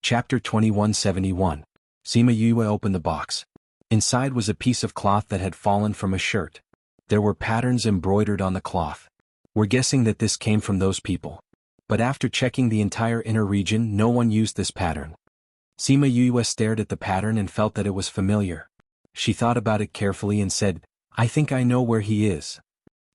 Chapter 2171. Sima Yue opened the box. Inside was a piece of cloth that had fallen from a shirt. There were patterns embroidered on the cloth. We're guessing that this came from those people. But after checking the entire inner region, no one used this pattern. Sima Yue stared at the pattern and felt that it was familiar. She thought about it carefully and said, I think I know where he is.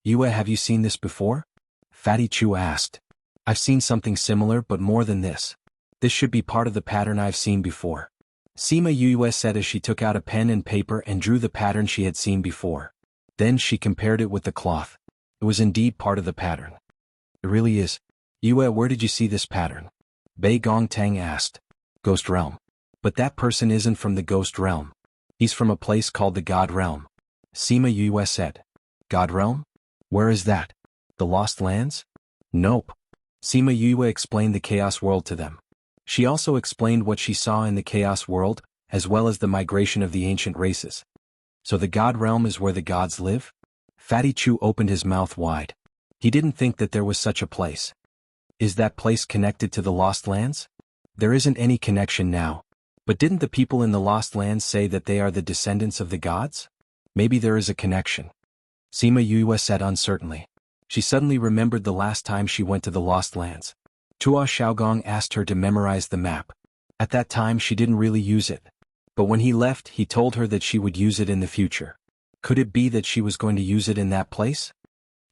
Yue, have you seen this before? Fatty Chu asked. I've seen something similar, but more than this. This should be part of the pattern I've seen before. Sima Yue said as she took out a pen and paper and drew the pattern she had seen before. Then she compared it with the cloth. It was indeed part of the pattern. It really is. Yue, where did you see this pattern? Bei Gongtang asked. Ghost Realm. But that person isn't from the Ghost Realm. He's from a place called the God Realm. Sima Yue said. God Realm? Where is that? The Lost Lands? Nope. Sima Yue explained the Chaos World to them. She also explained what she saw in the Chaos World, as well as the migration of the ancient races. So the God Realm is where the gods live? Fatty Chu opened his mouth wide. He didn't think that there was such a place. Is that place connected to the Lost Lands? There isn't any connection now. But didn't the people in the Lost Lands say that they are the descendants of the gods? Maybe there is a connection. Sima Yue said uncertainly. She suddenly remembered the last time she went to the Lost Lands. Tua Xiaogong asked her to memorize the map. At that time she didn't really use it. But when he left, he told her that she would use it in the future. Could it be that she was going to use it in that place?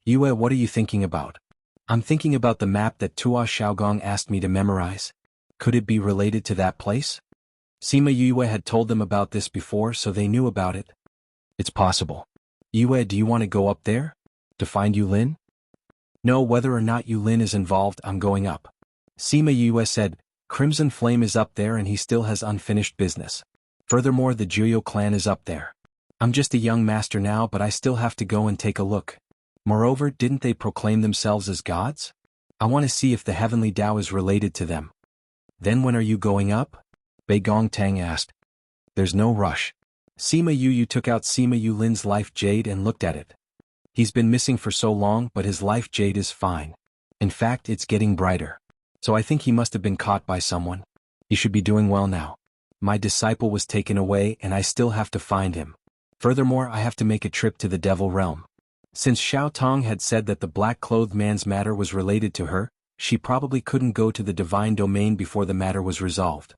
Yue, what are you thinking about? I'm thinking about the map that Tua Xiaogong asked me to memorize. Could it be related to that place? Sima Yue had told them about this before, so they knew about it. It's possible. Yue, do you want to go up there? To find Yulin? No, whether or not Yulin is involved, I'm going up. Sima Yue said, Crimson Flame is up there and he still has unfinished business. Furthermore, the Juyo clan is up there. I'm just a young master now, but I still have to go and take a look. Moreover, didn't they proclaim themselves as gods? I want to see if the heavenly Tao is related to them. Then when are you going up? Bei Gongtang asked. There's no rush. Sima Yu took out Sima Yulin's life jade and looked at it. He's been missing for so long, but his life jade is fine. In fact, it's getting brighter. So I think he must have been caught by someone. He should be doing well now. My disciple was taken away and I still have to find him. Furthermore, I have to make a trip to the Devil Realm. Since Xiao Tong had said that the black-clothed man's matter was related to her, she probably couldn't go to the divine domain before the matter was resolved.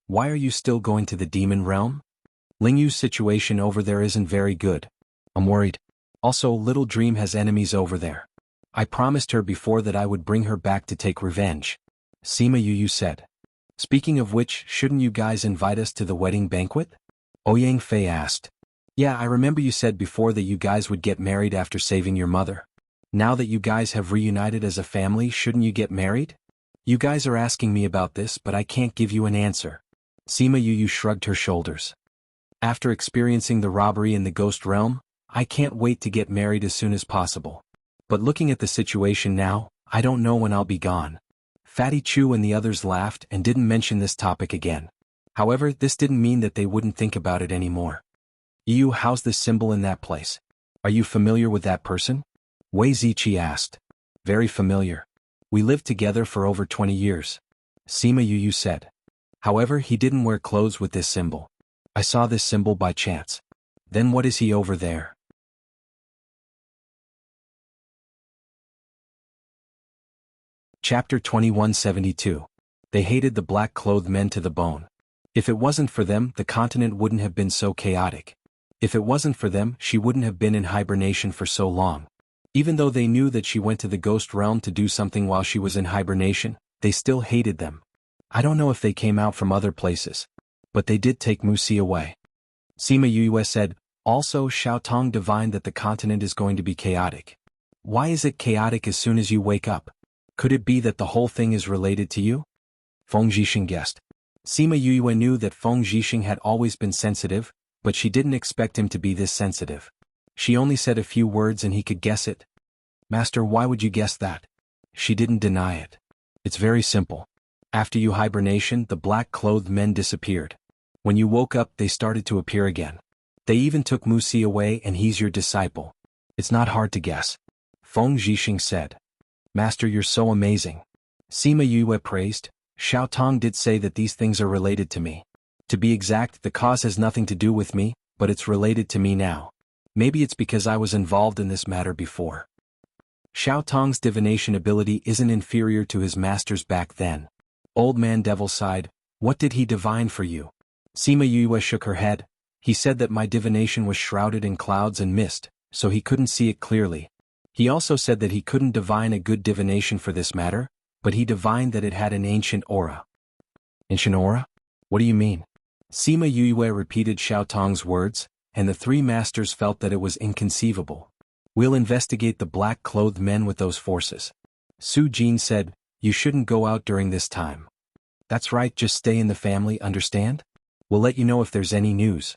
Why are you still going to the demon realm? Ling Yu's situation over there isn't very good. I'm worried. Also, Little Dream has enemies over there. I promised her before that I would bring her back to take revenge. Sima Yu said. Speaking of which, shouldn't you guys invite us to the wedding banquet? Ouyang Fei asked. Yeah, I remember you said before that you guys would get married after saving your mother. Now that you guys have reunited as a family, shouldn't you get married? You guys are asking me about this, but I can't give you an answer. Sima Yu shrugged her shoulders. After experiencing the robbery in the ghost realm, I can't wait to get married as soon as possible. But looking at the situation now, I don't know when I'll be gone. Fatty Chu and the others laughed and didn't mention this topic again. However, this didn't mean that they wouldn't think about it anymore. Yu, how's this symbol in that place? Are you familiar with that person? Wei Ziqi asked. Very familiar. We lived together for over 20 years. Sima Yu said. However, he didn't wear clothes with this symbol. I saw this symbol by chance. Then what is he over there? Chapter 2172. They hated the black-clothed men to the bone. If it wasn't for them, the continent wouldn't have been so chaotic. If it wasn't for them, she wouldn't have been in hibernation for so long. Even though they knew that she went to the ghost realm to do something while she was in hibernation, they still hated them. I don't know if they came out from other places. But they did take Musi away. Sima Yu said, also Xiao Tong divined that the continent is going to be chaotic. Why is it chaotic as soon as you wake up? Could it be that the whole thing is related to you? Feng Zhixing guessed. Sima Yu knew that Feng Zhixing had always been sensitive, but she didn't expect him to be this sensitive. She only said a few words and he could guess it. Master, why would you guess that? She didn't deny it. It's very simple. After you hibernation, the black-clothed men disappeared. When you woke up, they started to appear again. They even took Musi away and he's your disciple. It's not hard to guess. Feng Zhixing said. Master, you're so amazing. Sima Yu praised. Xiao Tong did say that these things are related to me. To be exact, the cause has nothing to do with me, but it's related to me now. Maybe it's because I was involved in this matter before. Xiao Tong's divination ability isn't inferior to his master's back then. Old Man Devil sighed. What did he divine for you? Sima Yu shook her head. He said that my divination was shrouded in clouds and mist, so he couldn't see it clearly. He also said that he couldn't divine a good divination for this matter, but he divined that it had an ancient aura. Ancient aura? What do you mean? Sima Yu repeated Xiao Tong's words, and the three masters felt that it was inconceivable. We'll investigate the black-clothed men with those forces. Su Jin said, you shouldn't go out during this time. That's right, just stay in the family, understand? We'll let you know if there's any news.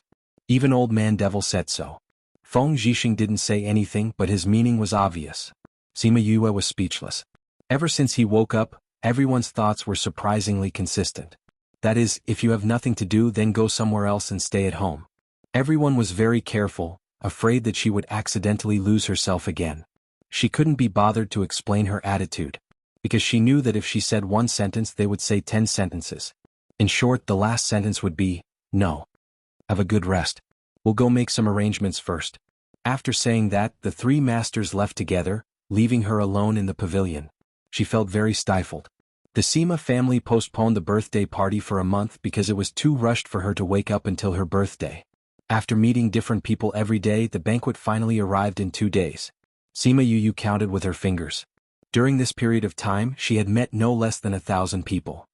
Even Old Man Devil said so. Feng Zhixing didn't say anything, but his meaning was obvious. Sima Yu was speechless. Ever since he woke up, everyone's thoughts were surprisingly consistent. That is, if you have nothing to do, then go somewhere else and stay at home. Everyone was very careful, afraid that she would accidentally lose herself again. She couldn't be bothered to explain her attitude, because she knew that if she said one sentence they would say 10 sentences. In short, the last sentence would be, no. Have a good rest. We'll go make some arrangements first. After saying that, the three masters left together, leaving her alone in the pavilion. She felt very stifled. The Sima family postponed the birthday party for a month because it was too rushed for her to wake up until her birthday. After meeting different people every day, the banquet finally arrived in 2 days. Sima Yu counted with her fingers. During this period of time, she had met no less than 1,000 people.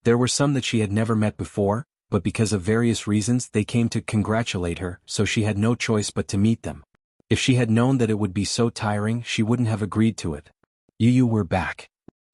There were some that she had never met before, but because of various reasons they came to congratulate her, so she had no choice but to meet them. If she had known that it would be so tiring, she wouldn't have agreed to it. You were back.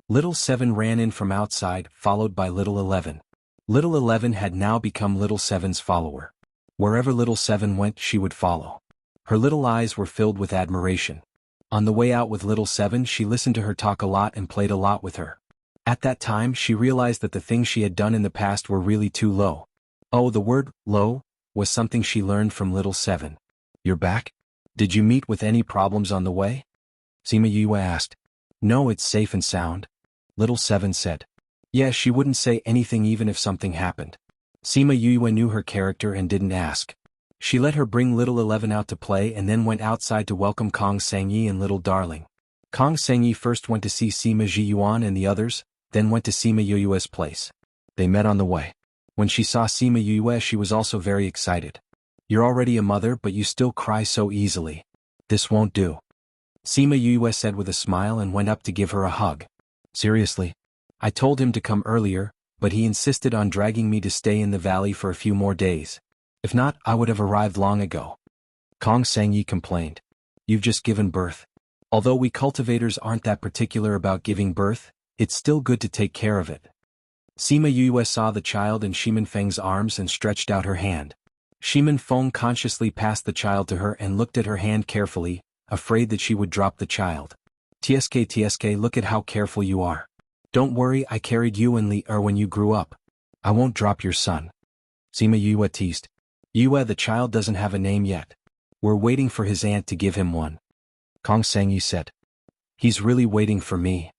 Little 7 ran in from outside, followed by Little 11. Little 11 had now become Little 7's follower. Wherever Little 7 went, she would follow. Her little eyes were filled with admiration. On the way out with little Seven, she listened to her talk a lot and played a lot with her. At that time, she realized that the things she had done in the past were really too low. Oh, the word, low, was something she learned from little Seven. You're back? Did you meet with any problems on the way? Sima Yue asked. No, it's safe and sound. Little Seven said. Yeah, she wouldn't say anything even if something happened. Sima Yue knew her character and didn't ask. She let her bring little 11 out to play and then went outside to welcome Kong Sangyi and little Darling. Kong Sangyi first went to see Sima Jiyuan and the others, then went to Sima Yue's place. They met on the way. When she saw Sima Yue, she was also very excited. You're already a mother, but you still cry so easily. This won't do. Sima Yue said with a smile and went up to give her a hug. Seriously? I told him to come earlier, but he insisted on dragging me to stay in the valley for a few more days. If not, I would have arrived long ago. Kong Sangyi complained. You've just given birth. Although we cultivators aren't that particular about giving birth, it's still good to take care of it. Sima Yue saw the child in Shimin Feng's arms and stretched out her hand. Shimin Feng consciously passed the child to her and looked at her hand carefully, afraid that she would drop the child. TSK, look at how careful you are. Don't worry, I carried you and Li when you grew up. I won't drop your son. Sima Yue teased. Yue, the child doesn't have a name yet. We're waiting for his aunt to give him one. Kong Sangyi said. He's really waiting for me.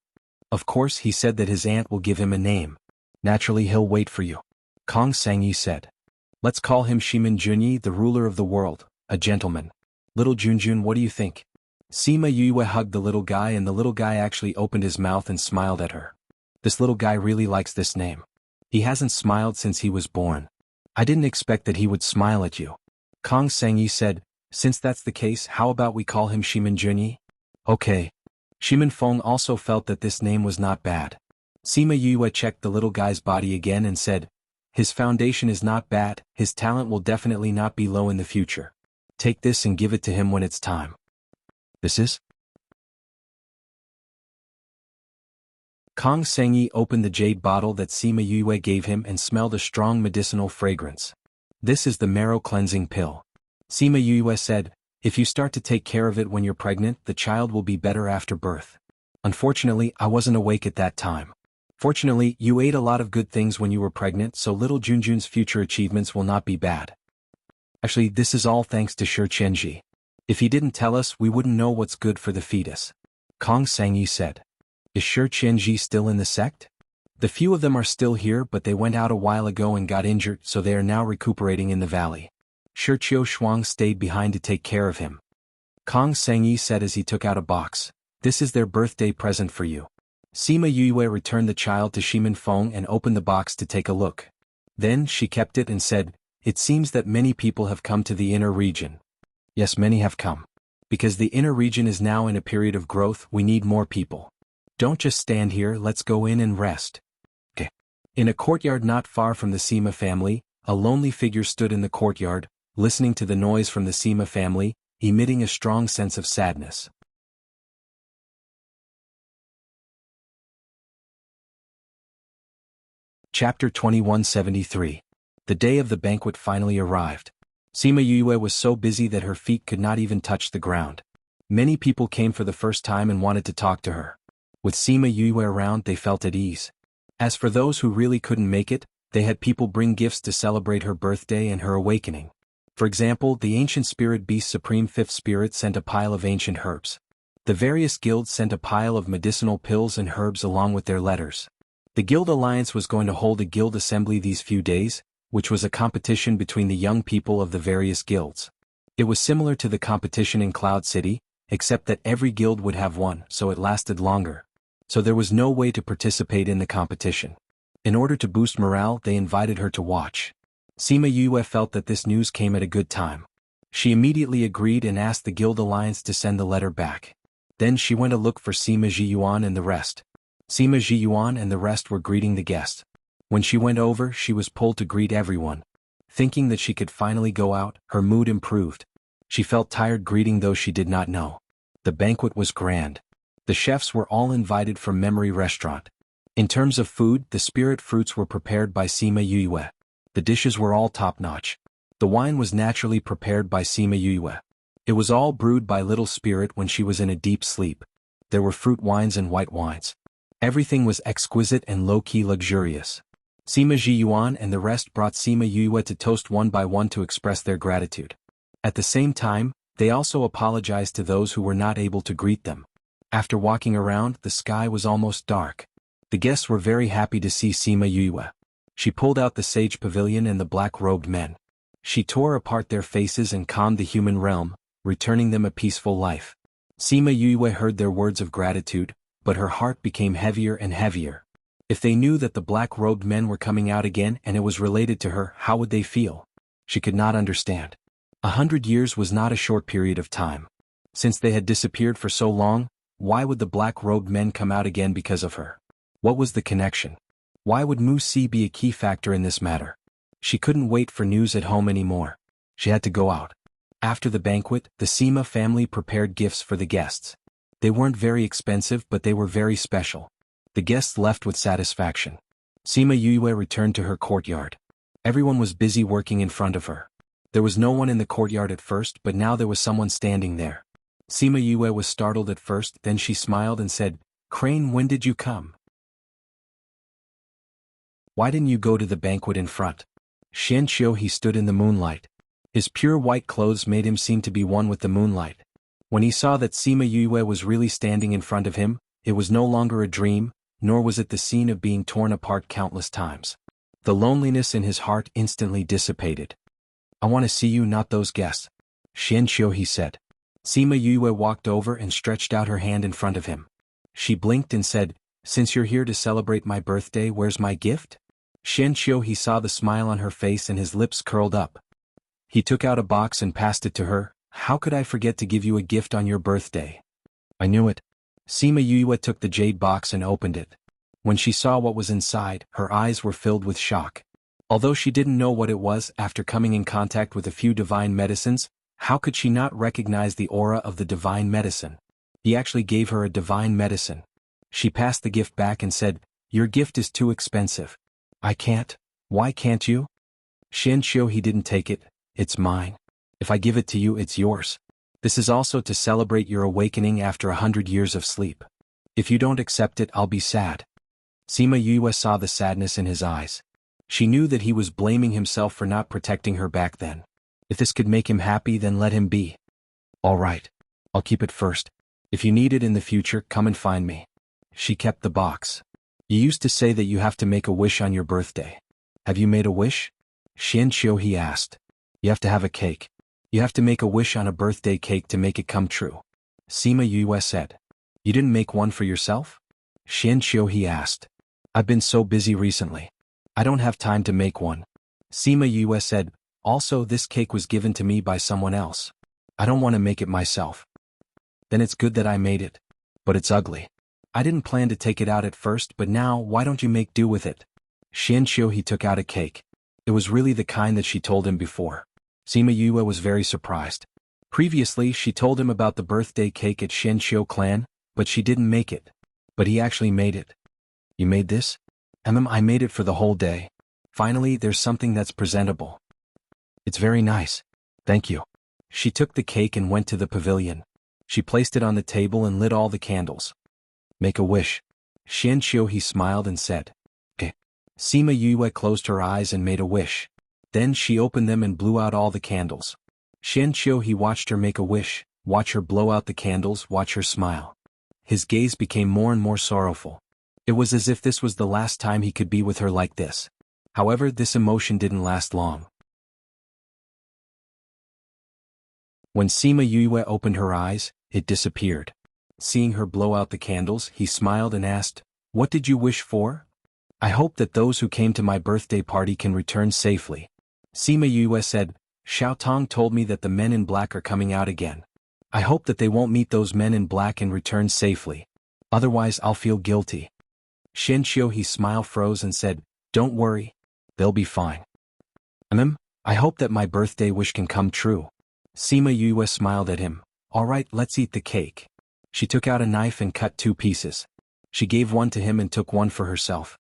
Of course, he said that his aunt will give him a name. Naturally, he'll wait for you. Kong Sangyi said. Let's call him Shimin Junyi, the ruler of the world, a gentleman. Little Junjun, what do you think? Sima Yue hugged the little guy and the little guy actually opened his mouth and smiled at her. This little guy really likes this name. He hasn't smiled since he was born. I didn't expect that he would smile at you. Kong Sangyi said, since that's the case, how about we call him Shimin Junyi? Okay. Shimin Feng also felt that this name was not bad. Sima Yue checked the little guy's body again and said, his foundation is not bad, his talent will definitely not be low in the future. Take this and give it to him when it's time. This is? Kong Sangyi opened the jade bottle that Sima Yue gave him and smelled a strong medicinal fragrance. This is the marrow cleansing pill. Sima Yue said, if you start to take care of it when you're pregnant, the child will be better after birth. Unfortunately, I wasn't awake at that time. Fortunately, you ate a lot of good things when you were pregnant, so little Junjun's future achievements will not be bad. Actually, this is all thanks to Shi Qianji. If he didn't tell us, we wouldn't know what's good for the fetus. Kong Sangyi said. Is Shi Qianji still in the sect? The few of them are still here, but they went out a while ago and got injured, so they are now recuperating in the valley. Shi Qiu Shuang stayed behind to take care of him. Kong Sangyi said as he took out a box. This is their birthday present for you. Sima Yue returned the child to Shimin Feng and opened the box to take a look. Then she kept it and said, it seems that many people have come to the inner region. Yes, many have come. Because the inner region is now in a period of growth, we need more people. Don't just stand here, let's go in and rest. Okay. In a courtyard not far from the Sima family, a lonely figure stood in the courtyard, listening to the noise from the Sima family, emitting a strong sense of sadness. Chapter 2173. The day of the banquet finally arrived. Sima Yue was so busy that her feet could not even touch the ground. Many people came for the first time and wanted to talk to her. With Sima Yue around, they felt at ease. As for those who really couldn't make it, they had people bring gifts to celebrate her birthday and her awakening. For example, the ancient spirit beast Supreme Fifth Spirit sent a pile of ancient herbs. The various guilds sent a pile of medicinal pills and herbs along with their letters. The Guild Alliance was going to hold a guild assembly these few days, which was a competition between the young people of the various guilds. It was similar to the competition in Cloud City, except that every guild would have one, so it lasted longer. So there was no way to participate in the competition. In order to boost morale, they invited her to watch. Sima Yue felt that this news came at a good time. She immediately agreed and asked the Guild Alliance to send the letter back. Then she went to look for Sima Jiyuan and the rest. Sima Jiyuan and the rest were greeting the guests. When she went over, she was pulled to greet everyone. Thinking that she could finally go out, her mood improved. She felt tired greeting those she did not know. The banquet was grand. The chefs were all invited from Memory Restaurant. In terms of food, the spirit fruits were prepared by Sima Yue. The dishes were all top-notch. The wine was naturally prepared by Sima Yue. It was all brewed by Little Spirit when she was in a deep sleep. There were fruit wines and white wines. Everything was exquisite and low-key luxurious. Sima Jiyuan and the rest brought Sima Yue to toast one by one to express their gratitude. At the same time, they also apologized to those who were not able to greet them. After walking around, the sky was almost dark. The guests were very happy to see Sima Yue. She pulled out the sage pavilion and the black-robed men. She tore apart their faces and calmed the human realm, returning them a peaceful life. Sima Yue heard their words of gratitude, but her heart became heavier and heavier. If they knew that the black-robed men were coming out again and it was related to her, how would they feel? She could not understand. 100 years was not a short period of time. Since they had disappeared for so long, why would the black-robed men come out again because of her? What was the connection? Why would Mu Si be a key factor in this matter? She couldn't wait for news at home anymore. She had to go out. After the banquet, the Sima family prepared gifts for the guests. They weren't very expensive, but they were very special. The guests left with satisfaction. Sima Yue returned to her courtyard. Everyone was busy working in front of her. There was no one in the courtyard at first, but now there was someone standing there. Sima Yue was startled at first, then she smiled and said, "Crane, when did you come? Why didn't you go to the banquet in front?" Xianqiu he stood in the moonlight. His pure white clothes made him seem to be one with the moonlight. When he saw that Sima Yue was really standing in front of him, it was no longer a dream, nor was it the scene of being torn apart countless times. The loneliness in his heart instantly dissipated. "I want to see you, not those guests." Xianqiu he said. Sima Yue walked over and stretched out her hand in front of him. She blinked and said, "Since you're here to celebrate my birthday, where's my gift?" Xianqiu he saw the smile on her face and his lips curled up. He took out a box and passed it to her. "How could I forget to give you a gift on your birthday?" "I knew it." Sima Yue took the jade box and opened it. When she saw what was inside, her eyes were filled with shock. Although she didn't know what it was after coming in contact with a few divine medicines, how could she not recognize the aura of the divine medicine? He actually gave her a divine medicine. She passed the gift back and said, "Your gift is too expensive." "I can't." "Why can't you?" Xianqiu he didn't take it. "It's mine. If I give it to you, it's yours. This is also to celebrate your awakening after 100 years of sleep. If you don't accept it, I'll be sad." Sima Yue saw the sadness in his eyes. She knew that he was blaming himself for not protecting her back then. If this could make him happy, then let him be. "All right. I'll keep it first. If you need it in the future, come and find me." She kept the box. "You used to say that you have to make a wish on your birthday. Have you made a wish?" Xianqiu he asked. "You have to have a cake. You have to make a wish on a birthday cake to make it come true." Sima Yue said. "You didn't make one for yourself?" Xianqiu he asked. "I've been so busy recently. I don't have time to make one." Sima Yue said, "Also, this cake was given to me by someone else. I don't want to make it myself." "Then it's good that I made it. But it's ugly. I didn't plan to take it out at first, but now why don't you make do with it?" Xianqiu he took out a cake. It was really the kind that she told him before. Sima Yue was very surprised. Previously she told him about the birthday cake at Xianqiu clan, but she didn't make it. But he actually made it. "You made this?" I made it for the whole day. Finally, there's something that's presentable." "It's very nice. Thank you." She took the cake and went to the pavilion. She placed it on the table and lit all the candles. "Make a wish." Xianqiu he smiled and said. "Okay." Sima Yue closed her eyes and made a wish. Then she opened them and blew out all the candles. Xianqiu he watched her make a wish, watch her blow out the candles, watch her smile. His gaze became more and more sorrowful. It was as if this was the last time he could be with her like this. However, this emotion didn't last long. When Sima Yue opened her eyes, it disappeared. Seeing her blow out the candles, he smiled and asked, "What did you wish for?" "I hope that those who came to my birthday party can return safely." Sima Yue said, "Xiao Tong told me that the men in black are coming out again. I hope that they won't meet those men in black and return safely. Otherwise I'll feel guilty." Xianqiu his smile froze and said, "Don't worry. They'll be fine." I hope that my birthday wish can come true." Sima Yue smiled at him. "All right, let's eat the cake." She took out a knife and cut 2 pieces. She gave one to him and took one for herself.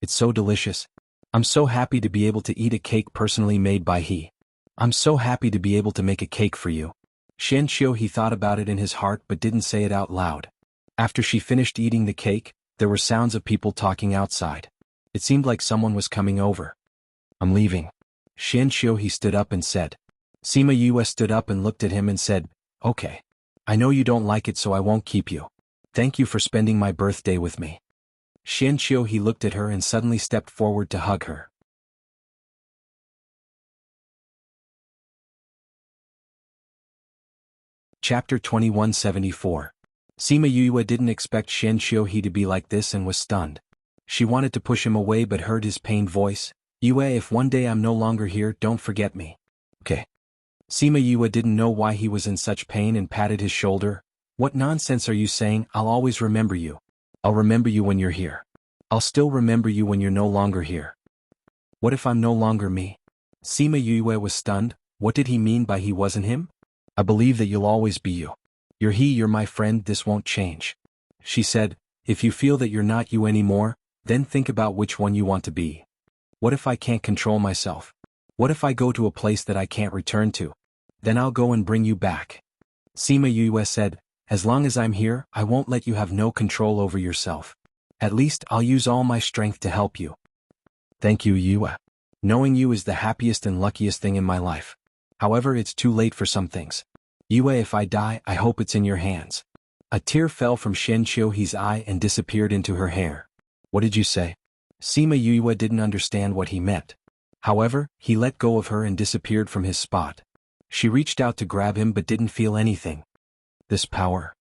"It's so delicious. I'm so happy to be able to eat a cake personally made by he. I'm so happy to be able to make a cake for you." Xianqiu he thought about it in his heart but didn't say it out loud. After she finished eating the cake, there were sounds of people talking outside. It seemed like someone was coming over. I'm leaving. Xianqiu he stood up and said. Sima Yue stood up and looked at him and said, Okay. I know you don't like it so I won't keep you. Thank you for spending my birthday with me. Xianqiu he looked at her and suddenly stepped forward to hug her. Chapter 2174. Sima Yue didn't expect Xianqiu he to be like this and was stunned. She wanted to push him away but heard his pained voice. Yue, if one day I'm no longer here, don't forget me. Okay. Sima Yue didn't know why he was in such pain and patted his shoulder. What nonsense are you saying? I'll always remember you. I'll remember you when you're here. I'll still remember you when you're no longer here. What if I'm no longer me? Sima Yue was stunned. What did he mean by he wasn't him? I believe that you'll always be you. You're he, you're my friend, this won't change. She said, if you feel that you're not you anymore, then think about which one you want to be. What if I can't control myself? What if I go to a place that I can't return to? Then I'll go and bring you back. Sima Yue said, as long as I'm here, I won't let you have no control over yourself. At least I'll use all my strength to help you. Thank you, Yue. Knowing you is the happiest and luckiest thing in my life. However, it's too late for some things. Yue, if I die, I hope it's in your hands. A tear fell from Xianqiu he's eye and disappeared into her hair. What did you say? Sima Yue didn't understand what he meant. However, he let go of her and disappeared from his spot. She reached out to grab him but didn't feel anything. This power.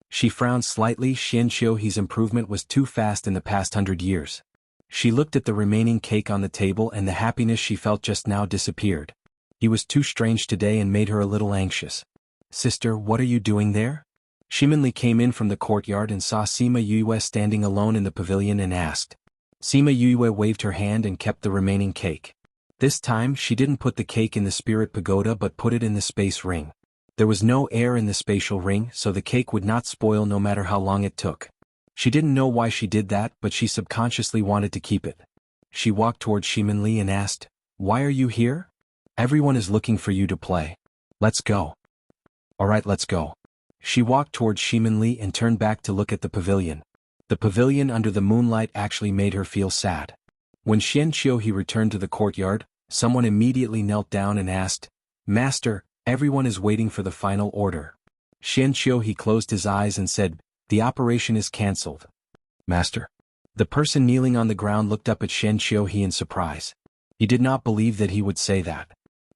She frowned slightly. Xianqiu he's improvement was too fast in the past 100 years. She looked at the remaining cake on the table and the happiness she felt just now disappeared. He was too strange today and made her a little anxious. Sister, what are you doing there? Shiminli came in from the courtyard and saw Sima Yue standing alone in the pavilion and asked. Sima Yue waved her hand and kept the remaining cake. This time she didn't put the cake in the spirit pagoda but put it in the space ring. There was no air in the spatial ring so the cake would not spoil no matter how long it took. She didn't know why she did that but she subconsciously wanted to keep it. She walked toward Shiminli and asked, why are you here? Everyone is looking for you to play. Let's go. Alright, let's go. She walked toward Shiminli and turned back to look at the pavilion. The pavilion under the moonlight actually made her feel sad. When Xianqiu he returned to the courtyard, someone immediately knelt down and asked, Master, everyone is waiting for the final order. Xianqiu he closed his eyes and said, the operation is cancelled. Master. The person kneeling on the ground looked up at Xianqiu he in surprise. He did not believe that he would say that.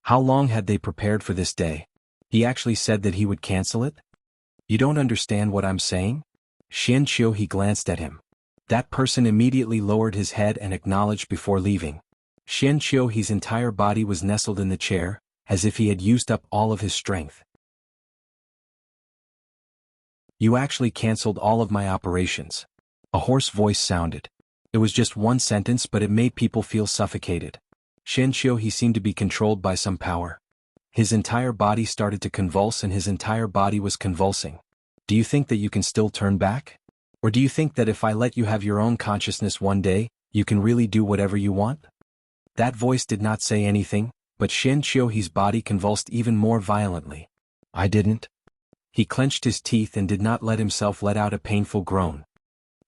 How long had they prepared for this day? He actually said that he would cancel it? You don't understand what I'm saying? Xianqiu he glanced at him. That person immediately lowered his head and acknowledged before leaving. Xianqiu he's entire body was nestled in the chair, as if he had used up all of his strength. You actually cancelled all of my operations. A hoarse voice sounded. It was just one sentence but it made people feel suffocated. Xianqiu he seemed to be controlled by some power. His entire body started to convulse and his entire body was convulsing. Do you think that you can still turn back? Or do you think that if I let you have your own consciousness one day, you can really do whatever you want? That voice did not say anything, but Xianqiu he's body convulsed even more violently. I didn't. He clenched his teeth and did not let himself let out a painful groan.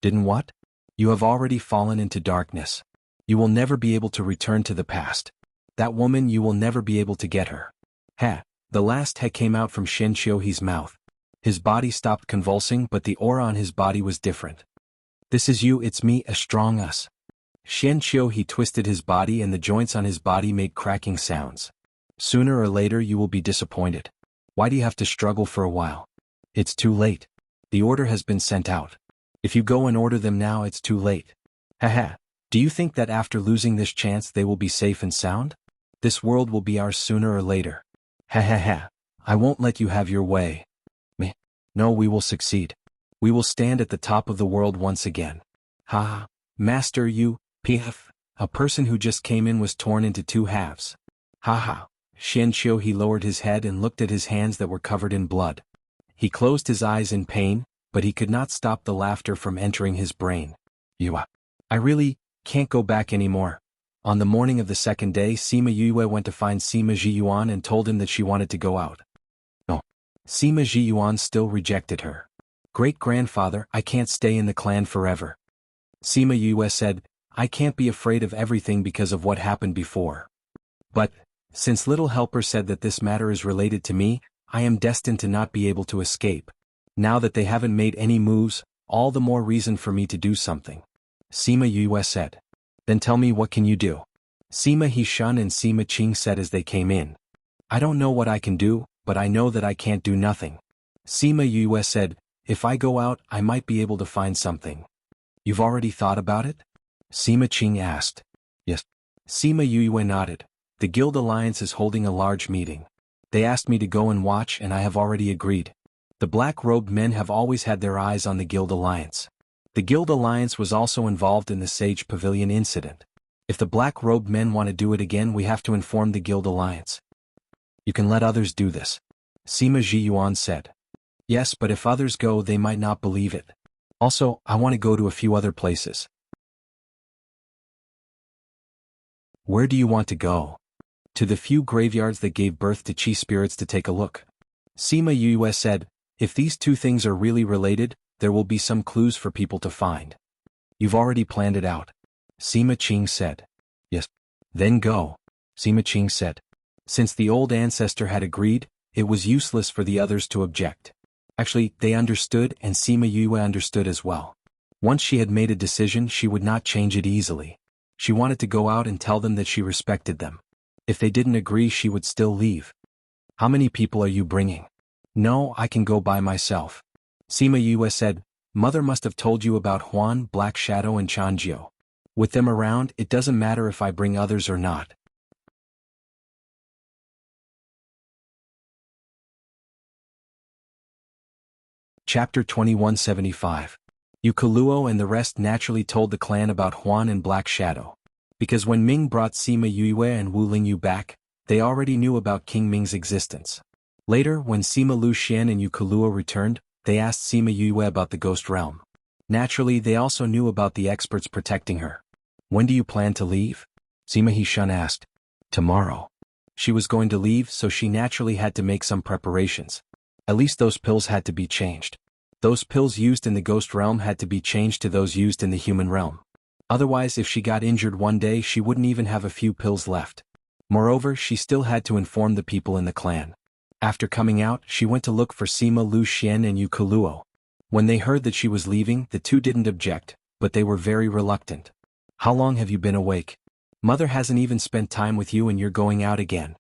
Didn't what? You have already fallen into darkness. You will never be able to return to the past. That woman, you will never be able to get her. Ha! The last he came out from Xianqiu he's mouth. His body stopped convulsing but the aura on his body was different. This is you, it's me, a strong us. Xianqiu he twisted his body and the joints on his body made cracking sounds. Sooner or later you will be disappointed. Why do you have to struggle for a while? It's too late. The order has been sent out. If you go and order them now it's too late. Haha. Do you think that after losing this chance they will be safe and sound? This world will be ours sooner or later. Ha ha ha. I won't let you have your way. Me. No, we will succeed. We will stand at the top of the world once again. Ha ha. Master, you, PF. A person who just came in was torn into two halves. Ha ha. Xianqiu he lowered his head and looked at his hands that were covered in blood. He closed his eyes in pain, but he could not stop the laughter from entering his brain. I really can't go back anymore. On the morning of the second day, Sima Yue went to find Sima Jiyuan and told him that she wanted to go out. No. Sima Jiyuan still rejected her. Great-grandfather, I can't stay in the clan forever. Sima Yue said, I can't be afraid of everything because of what happened before. But, since Little Helper said that this matter is related to me, I am destined to not be able to escape. Now that they haven't made any moves, all the more reason for me to do something. Sima Yue said. Then tell me, what can you do? Sima Hishun and Sima Qing said as they came in. I don't know what I can do, but I know that I can't do nothing. Sima Yue said, if I go out, I might be able to find something. You've already thought about it? Sima Qing asked. Yes. Sima Yue nodded. The Guild Alliance is holding a large meeting. They asked me to go and watch, and I have already agreed. The black-robed men have always had their eyes on the Guild Alliance. The Guild Alliance was also involved in the Sage Pavilion incident. If the black-robed men want to do it again, we have to inform the Guild Alliance. You can let others do this. Sima Jiyuan said. Yes, but if others go, they might not believe it. Also, I want to go to a few other places. Where do you want to go? To the few graveyards that gave birth to chi spirits to take a look. Sima Yue said, if these two things are really related, there will be some clues for people to find. You've already planned it out. Sima Qing said. Yes. Then go. Sima Qing said. Since the old ancestor had agreed, it was useless for the others to object. Actually, they understood, and Sima Yue understood as well. Once she had made a decision, she would not change it easily. She wanted to go out and tell them that she respected them. If they didn't agree, she would still leave. How many people are you bringing? No, I can go by myself. Sima Yue said, Mother must have told you about Huan, Black Shadow and Chanjiu. With them around, it doesn't matter if I bring others or not. Chapter 2175. Yukuluo and the rest naturally told the clan about Huan and Black Shadow. Because when Ming brought Sima Yue and Wu Lingyu back, they already knew about King Ming's existence. Later, when Sima Lu Xian and Yukuluo returned, they asked Sima Yue about the Ghost Realm. Naturally, they also knew about the experts protecting her. When do you plan to leave? Sima Hishun asked. Tomorrow. She was going to leave, so she naturally had to make some preparations. At least those pills had to be changed. Those pills used in the Ghost Realm had to be changed to those used in the human realm. Otherwise, if she got injured one day, she wouldn't even have a few pills left. Moreover, she still had to inform the people in the clan. After coming out, she went to look for Sima Lu Xian and Yukuluo. When they heard that she was leaving, the two didn't object, but they were very reluctant. How long have you been awake? Mother hasn't even spent time with you and you're going out again.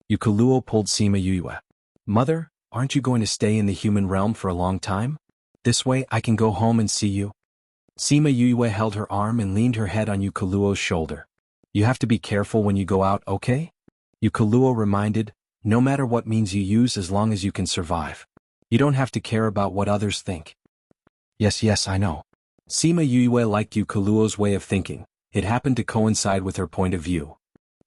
Yukuluo pulled Sima Yue. Mother, aren't you going to stay in the human realm for a long time? This way I can go home and see you. Sima Yue held her arm and leaned her head on Yukuluo's shoulder. You have to be careful when you go out, okay? Yukuluo reminded, no matter what means you use, as long as you can survive. You don't have to care about what others think. Yes, I know. Sima Yue liked Yukuluo's way of thinking. It happened to coincide with her point of view.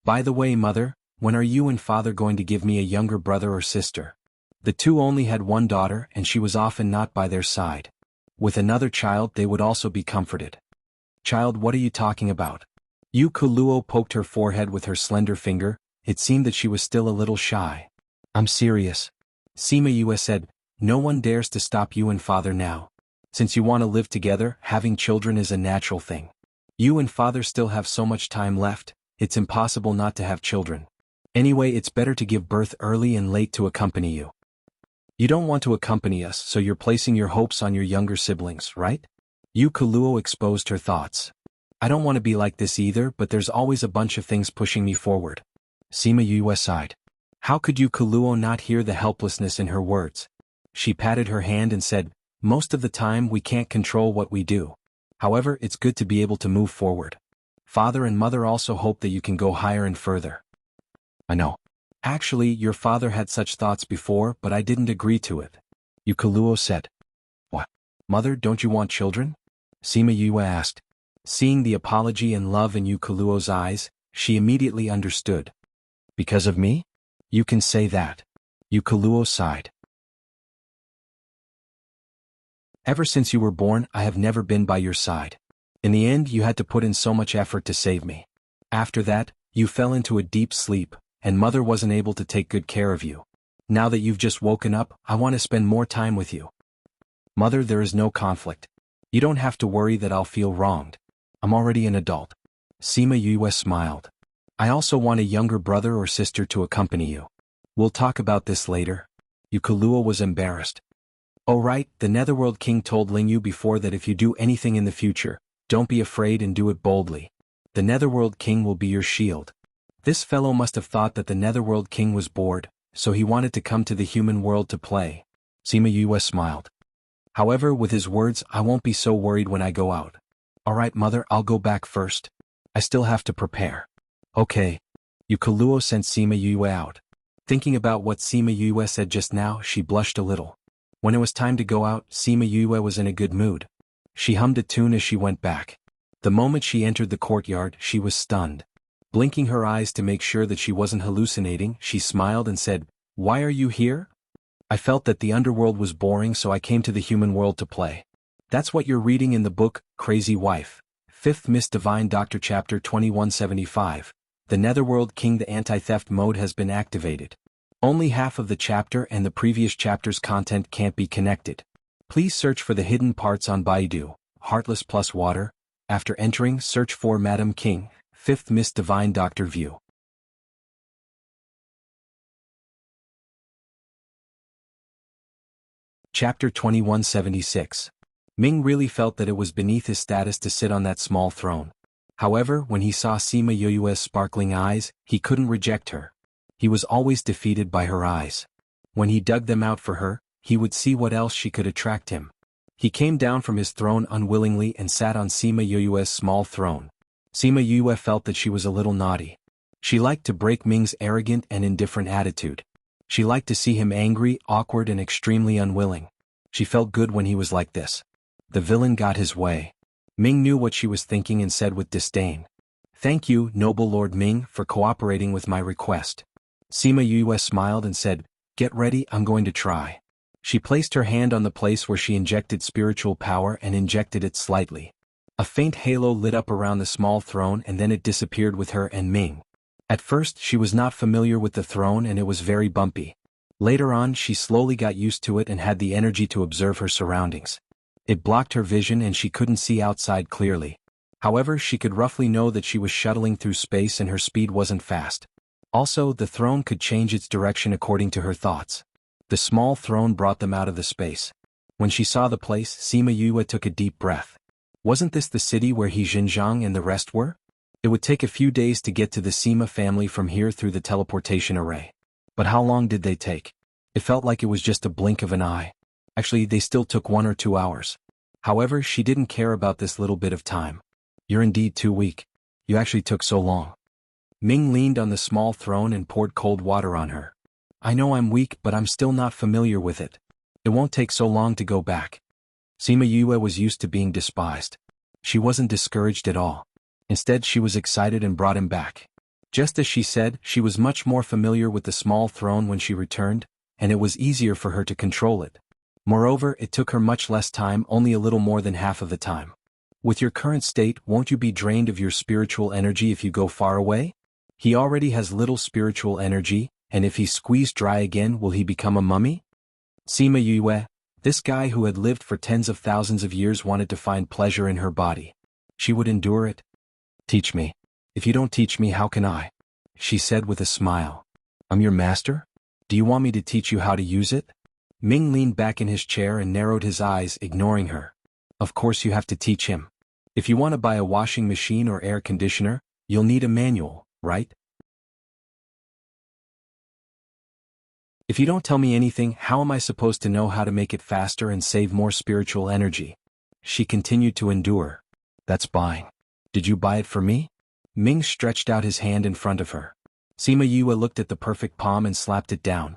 By the way, Mother, when are you and Father going to give me a younger brother or sister? The two only had one daughter, and she was often not by their side. With another child, they would also be comforted. Child, what are you talking about? Yukuluo poked her forehead with her slender finger. It seemed that she was still a little shy. I'm serious. Sima Yue said, no one dares to stop you and Father now. Since you want to live together, having children is a natural thing. You and Father still have so much time left, it's impossible not to have children. Anyway, it's better to give birth early and late to accompany you. You don't want to accompany us, so you're placing your hopes on your younger siblings, right? Yukuluo exposed her thoughts. I don't want to be like this either, but there's always a bunch of things pushing me forward. Sima Yue sighed. How could Yukuluo not hear the helplessness in her words? She patted her hand and said, most of the time we can't control what we do. However, it's good to be able to move forward. Father and Mother also hope that you can go higher and further. I know. Actually, your father had such thoughts before, but I didn't agree to it. Yukuluo said. What? Mother, don't you want children? Sima Yue asked. Seeing the apology and love in Yukuluo's eyes, she immediately understood. Because of me? You can say that. Yukuluo sighed. Ever since you were born, I have never been by your side. In the end, you had to put in so much effort to save me. After that, you fell into a deep sleep, and Mother wasn't able to take good care of you. Now that you've just woken up, I want to spend more time with you. Mother, there is no conflict. You don't have to worry that I'll feel wronged. I'm already an adult. Sima Yue smiled. I also want a younger brother or sister to accompany you. We'll talk about this later. Yukalua was embarrassed. Oh right, the Netherworld King told Lingyu before that if you do anything in the future, don't be afraid and do it boldly. The Netherworld King will be your shield. This fellow must have thought that the Netherworld King was bored, so he wanted to come to the human world to play. Sima Yue smiled. However, with his words, I won't be so worried when I go out. Alright mother, I'll go back first. I still have to prepare. Okay. Yukalua sent Sima Yue out. Thinking about what Sima Yue said just now, she blushed a little. When it was time to go out, Sima Yue was in a good mood. She hummed a tune as she went back. The moment she entered the courtyard, she was stunned. Blinking her eyes to make sure that she wasn't hallucinating, she smiled and said, "Why are you here?" I felt that the underworld was boring, so I came to the human world to play. That's what you're reading in the book, Crazy Wife. 5th Miss Divine Doctor Chapter 2175. The Netherworld King. The anti-theft mode has been activated. Only half of the chapter and the previous chapter's content can't be connected. Please search for the hidden parts on Baidu, Heartless plus Water. After entering, search for Madam King, 5th Miss Divine Doctor View. Chapter 2176. Ming really felt that it was beneath his status to sit on that small throne. However, when he saw Sima Yue's sparkling eyes, he couldn't reject her. He was always defeated by her eyes. When he dug them out for her, he would see what else she could attract him. He came down from his throne unwillingly and sat on Sima Yue's small throne. Sima Yue felt that she was a little naughty. She liked to break Ming's arrogant and indifferent attitude. She liked to see him angry, awkward and extremely unwilling. She felt good when he was like this. The villain got his way. Ming knew what she was thinking and said with disdain, "Thank you, noble Lord Ming, for cooperating with my request." Sima Yue smiled and said, "Get ready, I'm going to try." She placed her hand on the place where she injected spiritual power and injected it slightly. A faint halo lit up around the small throne and then it disappeared with her and Ming. At first she was not familiar with the throne and it was very bumpy. Later on she slowly got used to it and had the energy to observe her surroundings. It blocked her vision and she couldn't see outside clearly. However, she could roughly know that she was shuttling through space and her speed wasn't fast. Also, the throne could change its direction according to her thoughts. The small throne brought them out of the space. When she saw the place, Sima Yue took a deep breath. Wasn't this the city where He Xinjiang and the rest were? It would take a few days to get to the Sima family from here through the teleportation array. But how long did they take? It felt like it was just a blink of an eye. Actually, they still took 1 or 2 hours. However, she didn't care about this little bit of time. You're indeed too weak. You actually took so long. Ming leaned on the small throne and poured cold water on her. I know I'm weak, but I'm still not familiar with it. It won't take so long to go back. Sima Yue was used to being despised. She wasn't discouraged at all. Instead, she was excited and brought him back. Just as she said, she was much more familiar with the small throne when she returned, and it was easier for her to control it. Moreover, it took her much less time, only a little more than half of the time. With your current state, won't you be drained of your spiritual energy if you go far away? He already has little spiritual energy, and if he's squeezed dry again, will he become a mummy? Sima Yue, this guy who had lived for tens of thousands of years, wanted to find pleasure in her body. She would endure it. Teach me. If you don't teach me, how can I? She said with a smile. I'm your master? Do you want me to teach you how to use it? Ming leaned back in his chair and narrowed his eyes, ignoring her. Of course you have to teach him. If you want to buy a washing machine or air conditioner, you'll need a manual, right? If you don't tell me anything, how am I supposed to know how to make it faster and save more spiritual energy? She continued to endure. That's buying. Did you buy it for me? Ming stretched out his hand in front of her. Sima Yue looked at the perfect palm and slapped it down.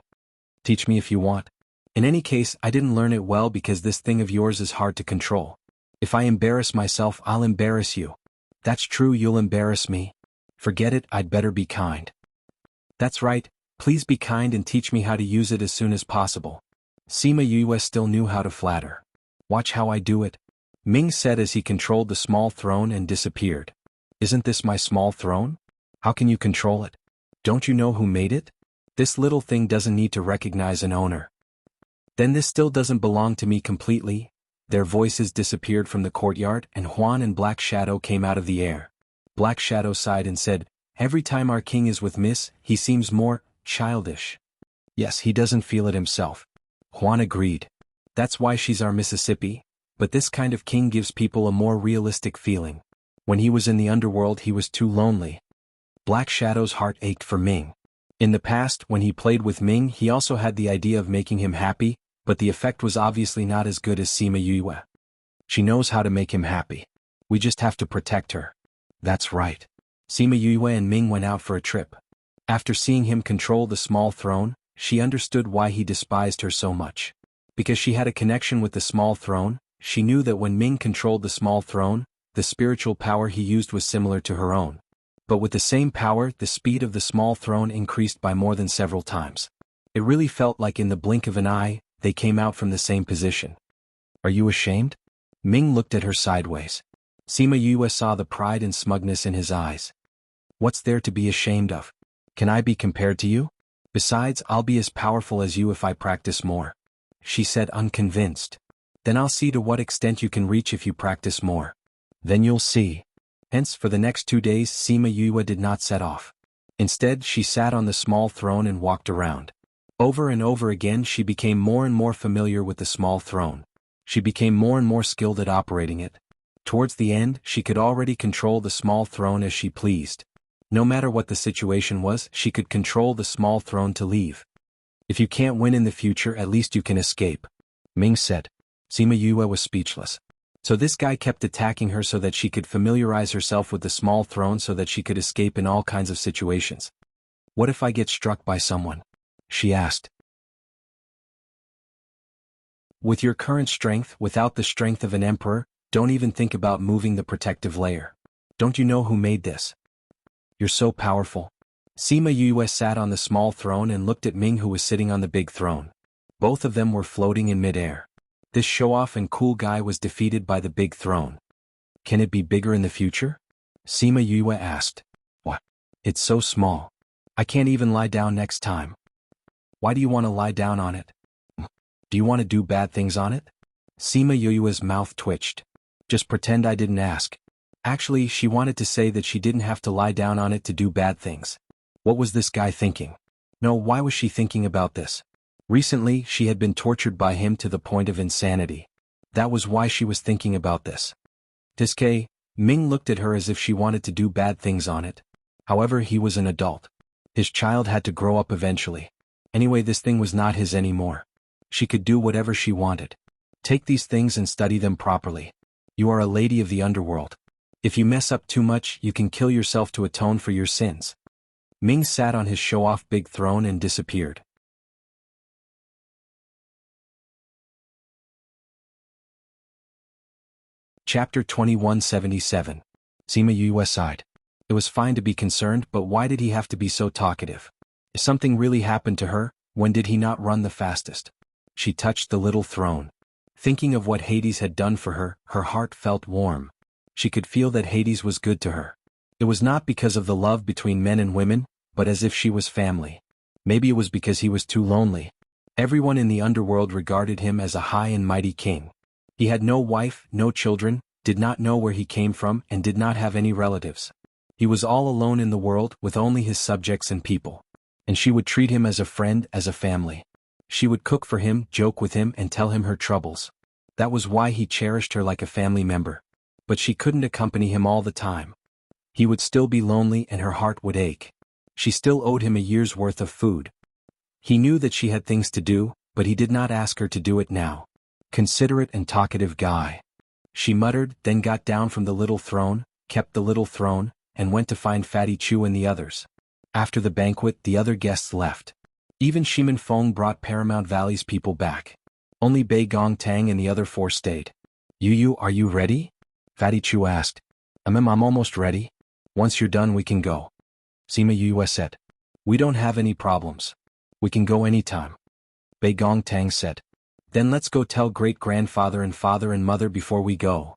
Teach me if you want. In any case, I didn't learn it well because this thing of yours is hard to control. If I embarrass myself, I'll embarrass you. That's true, you'll embarrass me. Forget it, I'd better be kind. That's right, please be kind and teach me how to use it as soon as possible. Sima Yue still knew how to flatter. Watch how I do it, Ming said as he controlled the small throne and disappeared. Isn't this my small throne? How can you control it? Don't you know who made it? This little thing doesn't need to recognize an owner. Then this still doesn't belong to me completely. Their voices disappeared from the courtyard and Juan and Black Shadow came out of the air. Black Shadow sighed and said, "Every time our king is with Miss, he seems more childish." Yes, he doesn't feel it himself. Juan agreed. That's why she's our Mississippi, but this kind of king gives people a more realistic feeling. When he was in the underworld he was too lonely. Black Shadow's heart ached for Ming. In the past, when he played with Ming, he also had the idea of making him happy, but the effect was obviously not as good as Sima Yue. She knows how to make him happy. We just have to protect her. That's right. Sima Yue and Ming went out for a trip. After seeing him control the small throne, she understood why he despised her so much. Because she had a connection with the small throne, she knew that when Ming controlled the small throne, the spiritual power he used was similar to her own. But with the same power, the speed of the small throne increased by more than several times. It really felt like in the blink of an eye, they came out from the same position. Are you ashamed? Ming looked at her sideways. Sima Yue saw the pride and smugness in his eyes. What's there to be ashamed of? Can I be compared to you? Besides, I'll be as powerful as you if I practice more. She said unconvinced. Then I'll see to what extent you can reach if you practice more. Then you'll see. Hence, for the next 2 days Sima Yue did not set off. Instead, she sat on the small throne and walked around. Over and over again she became more and more familiar with the small throne. She became more and more skilled at operating it. Towards the end, she could already control the small throne as she pleased. No matter what the situation was, she could control the small throne to leave. If you can't win in the future, at least you can escape, Ming said. Sima Yue was speechless. So this guy kept attacking her so that she could familiarize herself with the small throne so that she could escape in all kinds of situations. What if I get struck by someone? She asked. With your current strength, without the strength of an emperor, don't even think about moving the protective layer. Don't you know who made this? You're so powerful. Sima Yue sat on the small throne and looked at Ming, who was sitting on the big throne. Both of them were floating in midair. This show-off and cool guy was defeated by the big throne. Can it be bigger in the future? Sima Yue asked. What? It's so small. I can't even lie down next time. Why do you want to lie down on it? Do you want to do bad things on it? Sima Yue's mouth twitched. Just pretend I didn't ask. Actually, she wanted to say that she didn't have to lie down on it to do bad things. What was this guy thinking? No, why was she thinking about this? Recently, she had been tortured by him to the point of insanity. That was why she was thinking about this. Diske, Ming looked at her as if she wanted to do bad things on it. However, he was an adult. His child had to grow up eventually. Anyway, this thing was not his anymore. She could do whatever she wanted. Take these things and study them properly. You are a lady of the underworld. If you mess up too much, you can kill yourself to atone for your sins. Ming sat on his show-off big throne and disappeared. Chapter 2177. Sima Yue sighed. It was fine to be concerned, but why did he have to be so talkative? If something really happened to her, when did he not run the fastest? She touched the little throne. Thinking of what Hades had done for her, her heart felt warm. She could feel that Hades was good to her. It was not because of the love between men and women, but as if she was family. Maybe it was because he was too lonely. Everyone in the underworld regarded him as a high and mighty king. He had no wife, no children, did not know where he came from, and did not have any relatives. He was all alone in the world with only his subjects and people. And she would treat him as a friend, as a family. She would cook for him, joke with him, and tell him her troubles. That was why he cherished her like a family member. But she couldn't accompany him all the time. He would still be lonely and her heart would ache. She still owed him a year's worth of food. He knew that she had things to do, but he did not ask her to do it now. Considerate and talkative guy. She muttered, then got down from the little throne, kept the little throne, and went to find Fatty Chu and the others. After the banquet, the other guests left. Even Shimin Feng brought Paramount Valley's people back. Only Bei Gong Tang and the other 4 stayed. Yu, are you ready? Fatty Chu asked. I'm almost ready. Once you're done we can go. Sima Yue said. We don't have any problems. We can go anytime. Bei Gong Tang said. Then let's go tell great-grandfather and father and mother before we go.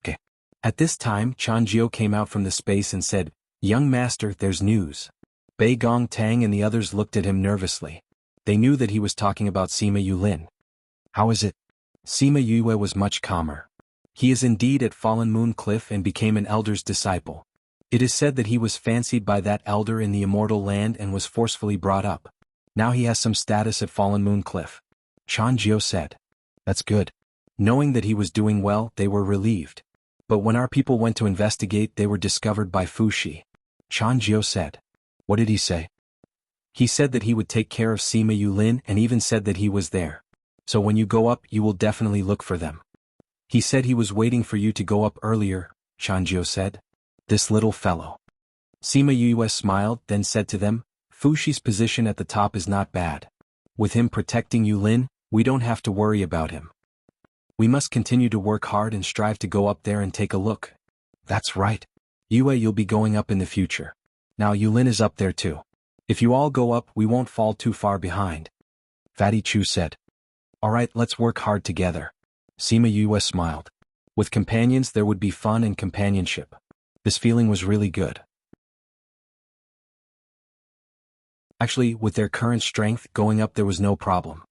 Okay. At this time, Chan Jiao came out from the space and said, Young master, there's news. Bei Gong Tang and the others looked at him nervously. They knew that he was talking about Sima Yulin. How is it? Sima Yue was much calmer. He is indeed at Fallen Moon Cliff and became an elder's disciple. It is said that he was fancied by that elder in the immortal land and was forcefully brought up. Now he has some status at Fallen Moon Cliff. Chan Jiao said. That's good. Knowing that he was doing well, they were relieved. But when our people went to investigate, they were discovered by Fushi. Chan Jiao said. What did he say? He said that he would take care of Sima Yulin and even said that he was there. So when you go up, you will definitely look for them. He said he was waiting for you to go up earlier, Chan Jiao said. This little fellow. Sima Yue smiled, then said to them, Fushi's position at the top is not bad. With him protecting Yulin, we don't have to worry about him. We must continue to work hard and strive to go up there and take a look. That's right. Yue, you'll be going up in the future. Now Yulin is up there too. If you all go up, we won't fall too far behind. Fatty Chu said. Alright, let's work hard together. Sima Yue smiled. With companions there would be fun and companionship. This feeling was really good. Actually, with their current strength, going up there was no problem.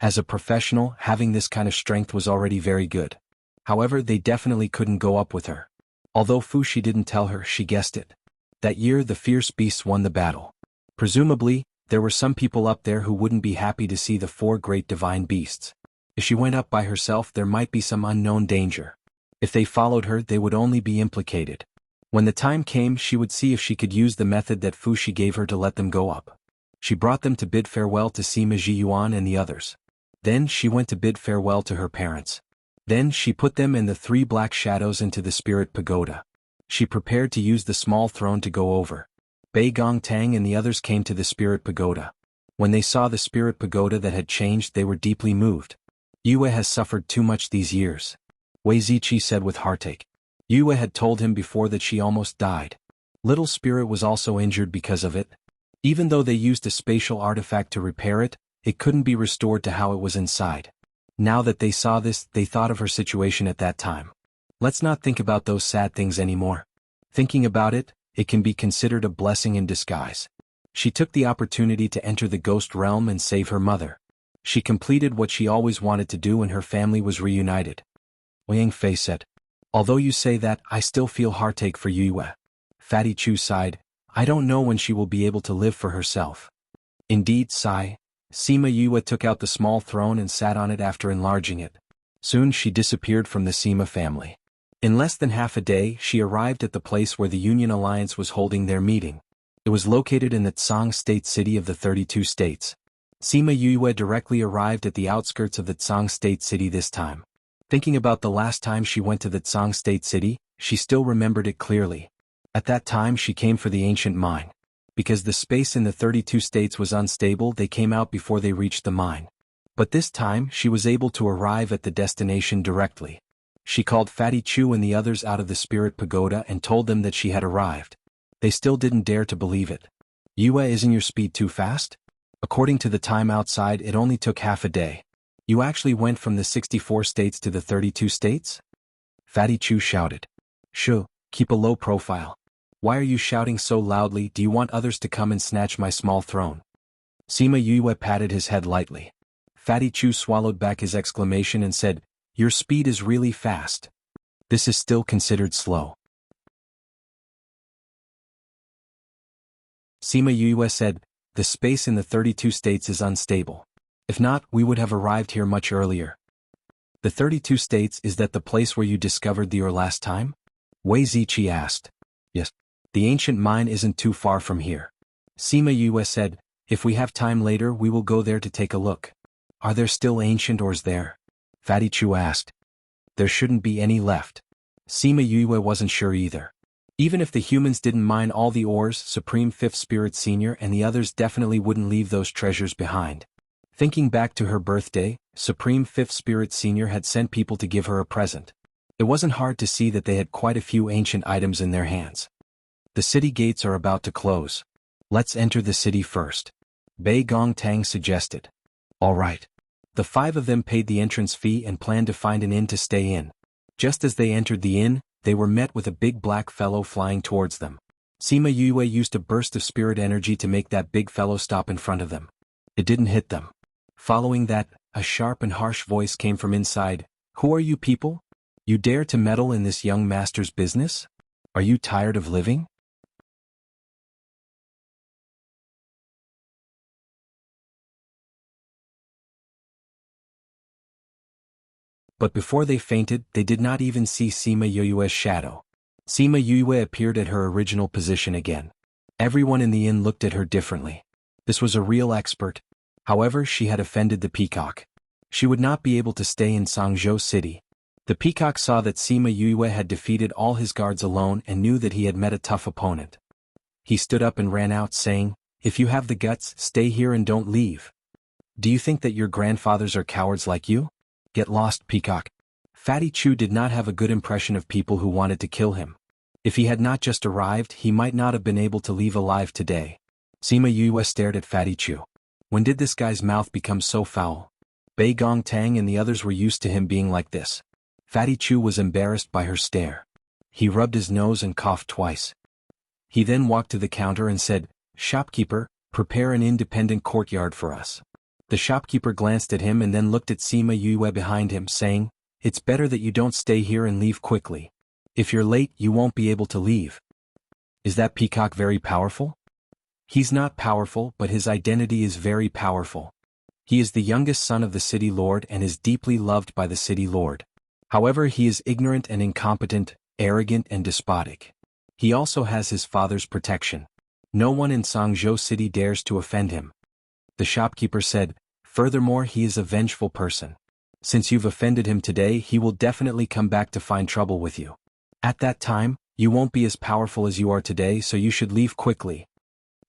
As a professional, having this kind of strength was already very good. However, they definitely couldn't go up with her. Although Fushi didn't tell her, she guessed it. That year the fierce beasts won the battle. Presumably, there were some people up there who wouldn't be happy to see the four great divine beasts. If she went up by herself, there might be some unknown danger. If they followed her, they would only be implicated. When the time came, she would see if she could use the method that Fushi gave her to let them go up. She brought them to bid farewell to Sima Jiyuan and the others. Then she went to bid farewell to her parents. Then she put them and the three black shadows into the spirit pagoda. She prepared to use the small throne to go over. Bei Gong Tang and the others came to the spirit pagoda. When they saw the spirit pagoda that had changed, they were deeply moved. Yue has suffered too much these years. Wei Ziqi said with heartache. Yue had told him before that she almost died. Little Spirit was also injured because of it. Even though they used a spatial artifact to repair it, it couldn't be restored to how it was inside. Now that they saw this, they thought of her situation at that time. Let's not think about those sad things anymore. Thinking about it, it can be considered a blessing in disguise. She took the opportunity to enter the ghost realm and save her mother. She completed what she always wanted to do and her family was reunited. Wang Fei said. Although you say that, I still feel heartache for Yue. Fatty Chu sighed. I don't know when she will be able to live for herself. Indeed, sigh. Sima Yue took out the small throne and sat on it after enlarging it. Soon she disappeared from the Sima family. In less than half a day, she arrived at the place where the Union Alliance was holding their meeting. It was located in the Tsang State City of the 32 states. Sima Yue directly arrived at the outskirts of the Tsang State City this time. Thinking about the last time she went to the Tsang State City, she still remembered it clearly. At that time she came for the ancient mine. Because the space in the 32 states was unstable, they came out before they reached the mine. But this time she was able to arrive at the destination directly. She called Fatty Chu and the others out of the spirit pagoda and told them that she had arrived. They still didn't dare to believe it. Yue, isn't your speed too fast? According to the time outside, it only took half a day. You actually went from the 64 states to the 32 states? Fatty Chu shouted. Shoo, keep a low profile. Why are you shouting so loudly? Do you want others to come and snatch my small throne? Sima Yue patted his head lightly. Fatty Chu swallowed back his exclamation and said, Your speed is really fast. This is still considered slow. Sima Yue said, The space in the 32 states is unstable. If not, we would have arrived here much earlier. The 32 states, is that the place where you discovered the ore last time? Wei Ziqi asked. Yes. The ancient mine isn't too far from here. Sima Yue said, If we have time later, we will go there to take a look. Are there still ancient ores there? Fatty Chu asked. There shouldn't be any left. Sima Yue wasn't sure either. Even if the humans didn't mine all the ores, Supreme Fifth Spirit Senior and the others definitely wouldn't leave those treasures behind. Thinking back to her birthday, Supreme Fifth Spirit Senior had sent people to give her a present. It wasn't hard to see that they had quite a few ancient items in their hands. The city gates are about to close. Let's enter the city first. Bei Gong Tang suggested. All right. The five of them paid the entrance fee and planned to find an inn to stay in. Just as they entered the inn, they were met with a big black fellow flying towards them. Sima Yue used a burst of spirit energy to make that big fellow stop in front of them. It didn't hit them. Following that, a sharp and harsh voice came from inside. Who are you people? You dare to meddle in this young master's business? Are you tired of living? But before they fainted, they did not even see Sima Yue's shadow. Sima Yue appeared at her original position again. Everyone in the inn looked at her differently. This was a real expert. However, she had offended the peacock. She would not be able to stay in Sangzhou City. The peacock saw that Sima Yue had defeated all his guards alone and knew that he had met a tough opponent. He stood up and ran out saying, "If you have the guts, stay here and don't leave. Do you think that your grandfathers are cowards like you? Get lost, peacock." Fatty Chu did not have a good impression of people who wanted to kill him. If he had not just arrived, he might not have been able to leave alive today. Sima Yue stared at Fatty Chu. When did this guy's mouth become so foul? Bei Gong Tang and the others were used to him being like this. Fatty Chu was embarrassed by her stare. He rubbed his nose and coughed twice. He then walked to the counter and said, "Shopkeeper, prepare an independent courtyard for us." The shopkeeper glanced at him and then looked at Sima Yue behind him, saying, "It's better that you don't stay here and leave quickly. If you're late, you won't be able to leave." Is that peacock very powerful? He's not powerful, but his identity is very powerful. He is the youngest son of the city lord and is deeply loved by the city lord. However, he is ignorant and incompetent, arrogant and despotic. He also has his father's protection. No one in Sangzhou City dares to offend him. The shopkeeper said, "Furthermore, he is a vengeful person. Since you've offended him today, he will definitely come back to find trouble with you. At that time, you won't be as powerful as you are today, so you should leave quickly."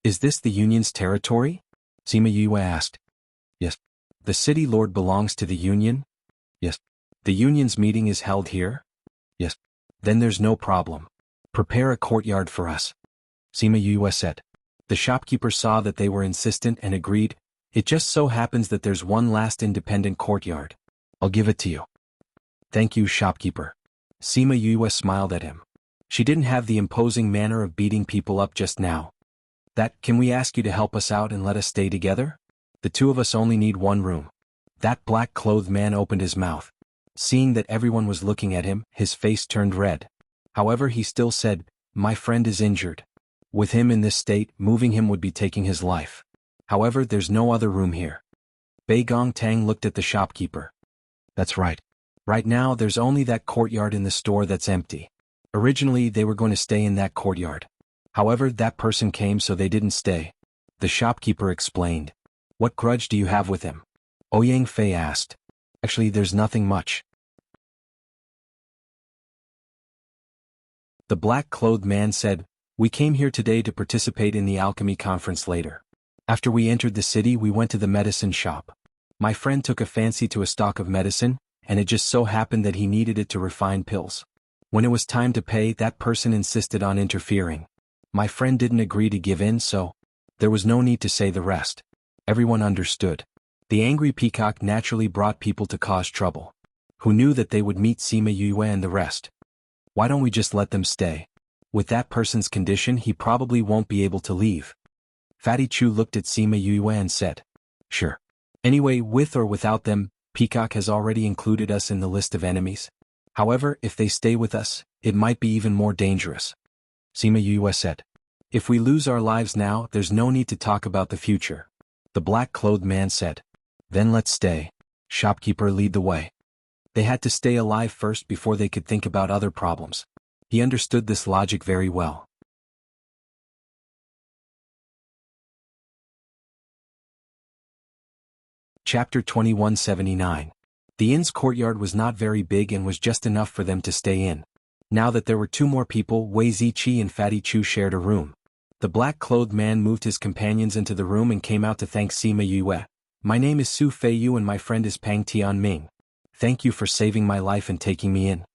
"Is this the Union's territory?" Sima Yue asked. "Yes." "The city lord belongs to the Union?" "Yes." "The Union's meeting is held here?" "Yes." "Then there's no problem. Prepare a courtyard for us," Sima Yue said. The shopkeeper saw that they were insistent and agreed. "It just so happens that there's one last independent courtyard. I'll give it to you." "Thank you, shopkeeper." Sima Yue smiled at him. She didn't have the imposing manner of beating people up just now. Can we ask you to help us out and let us stay together? The two of us only need one room." That black-clothed man opened his mouth. Seeing that everyone was looking at him, his face turned red. However, he still said, "My friend is injured. With him in this state, moving him would be taking his life. However, there's no other room here." Bei Gong Tang looked at the shopkeeper. "That's right. Right now, there's only that courtyard in the store that's empty. Originally, they were going to stay in that courtyard. However, that person came, so they didn't stay." The shopkeeper explained. "What grudge do you have with him?" Ouyang Fei asked. "Actually, there's nothing much." The black-clothed man said, "We came here today to participate in the alchemy conference later. After we entered the city, we went to the medicine shop. My friend took a fancy to a stock of medicine, and it just so happened that he needed it to refine pills. When it was time to pay, that person insisted on interfering. My friend didn't agree to give in, so there was no need to say the rest. Everyone understood. The angry peacock naturally brought people to cause trouble. Who knew that they would meet Sima Yue and the rest? Why don't we just let them stay? With that person's condition, he probably won't be able to leave." Fatty Chu looked at Sima Yue and said, "Sure. Anyway, with or without them, Peacock has already included us in the list of enemies. However, if they stay with us, it might be even more dangerous." Sima Yue said, "If we lose our lives now, there's no need to talk about the future." The black-clothed man said, "Then let's stay. Shopkeeper, lead the way." They had to stay alive first before they could think about other problems. He understood this logic very well. Chapter 2179. The inn's courtyard was not very big and was just enough for them to stay in. Now that there were two more people, Wei Ziqi and Fatty Chu shared a room. The black-clothed man moved his companions into the room and came out to thank Sima Yue. "My name is Su Feiyu and my friend is Pang Tianming. Thank you for saving my life and taking me in."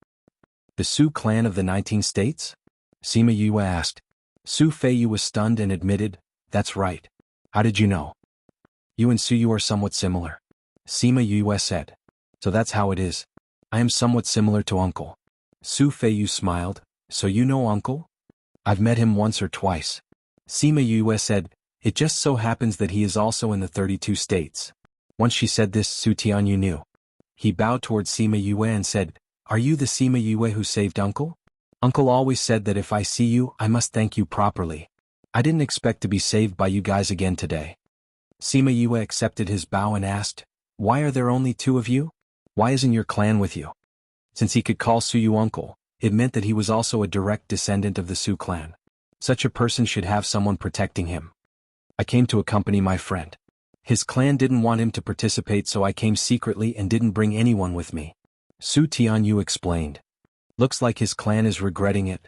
"The Su clan of the 19 states?" Sima Yue asked. Su Feiyu was stunned and admitted, "That's right. How did you know?" "You and Su Yu are somewhat similar," Sima Yue said. "So that's how it is. I am somewhat similar to Uncle." Su Feiyu smiled. "So you know Uncle?" I've met him once or twice. Sima Yue said, it just so happens that he is also in the 32 states. Once she said this, Su Tianyu knew. He bowed towards Sima Yue and said, are you the Sima Yue who saved Uncle? Uncle always said that if I see you, I must thank you properly. I didn't expect to be saved by you guys again today. Sima Yue accepted his bow and asked, why are there only 2 of you? Why isn't your clan with you? Since he could call Su Yu uncle, it meant that he was also a direct descendant of the Su clan. Such a person should have someone protecting him. I came to accompany my friend. His clan didn't want him to participate, so I came secretly and didn't bring anyone with me. Su Tianyu explained. Looks like his clan is regretting it.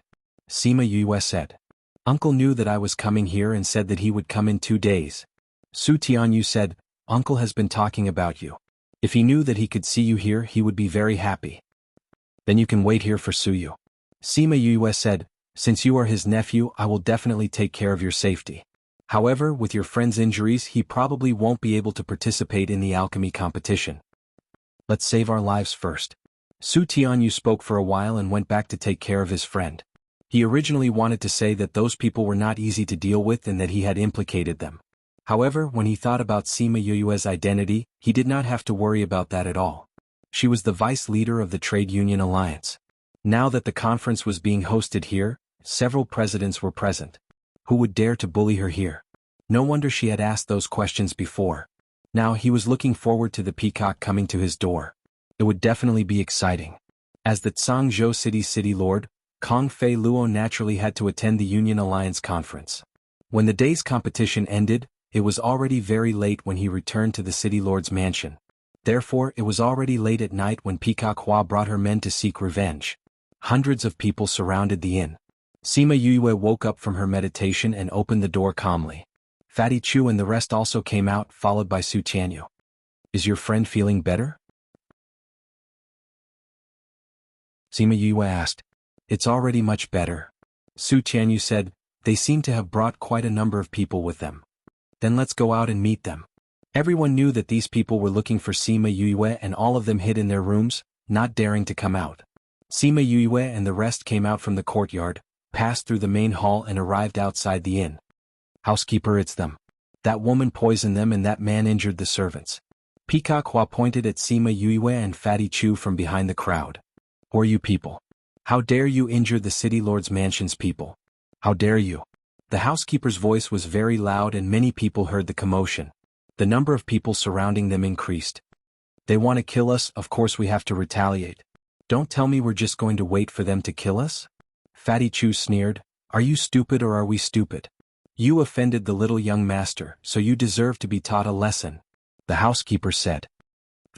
Sima Yue said. Uncle knew that I was coming here and said that he would come in 2 days. Su Tianyu said, Uncle has been talking about you. If he knew that he could see you here, he would be very happy. Then you can wait here for Suyu. Sima Yue said, since you are his nephew, I will definitely take care of your safety. However, with your friend's injuries, he probably won't be able to participate in the alchemy competition. Let's save our lives first. Su Tianyu spoke for a while and went back to take care of his friend. He originally wanted to say that those people were not easy to deal with and that he had implicated them. However, when he thought about Sima Yue's identity, he did not have to worry about that at all. She was the vice leader of the Trade Union Alliance. Now that the conference was being hosted here, several presidents were present. Who would dare to bully her here? No wonder she had asked those questions before. Now he was looking forward to the peacock coming to his door. It would definitely be exciting. As the Zhangzhou City's city lord, Kong Fei Luo naturally had to attend the Union Alliance conference. When the day's competition ended, it was already very late when he returned to the city lord's mansion. Therefore, it was already late at night when Peacock Hua brought her men to seek revenge. Hundreds of people surrounded the inn. Sima Yue woke up from her meditation and opened the door calmly. Fatty Chu and the rest also came out, followed by Su Tianyu. Is your friend feeling better? Sima Yue asked. It's already much better. Su Tianyu said, they seem to have brought quite a number of people with them. Then let's go out and meet them. Everyone knew that these people were looking for Sima Yue and all of them hid in their rooms, not daring to come out. Sima Yue and the rest came out from the courtyard, passed through the main hall and arrived outside the inn. Housekeeper, it's them. That woman poisoned them and that man injured the servants. Peacock Hua pointed at Sima Yue and Fatty Chu from behind the crowd. Who are you people? How dare you injure the city lord's mansion's people? How dare you? The housekeeper's voice was very loud and many people heard the commotion. The number of people surrounding them increased. They want to kill us, of course we have to retaliate. Don't tell me we're just going to wait for them to kill us? Fatty Chu sneered, are you stupid or are we stupid? You offended the little young master, so you deserve to be taught a lesson. The housekeeper said.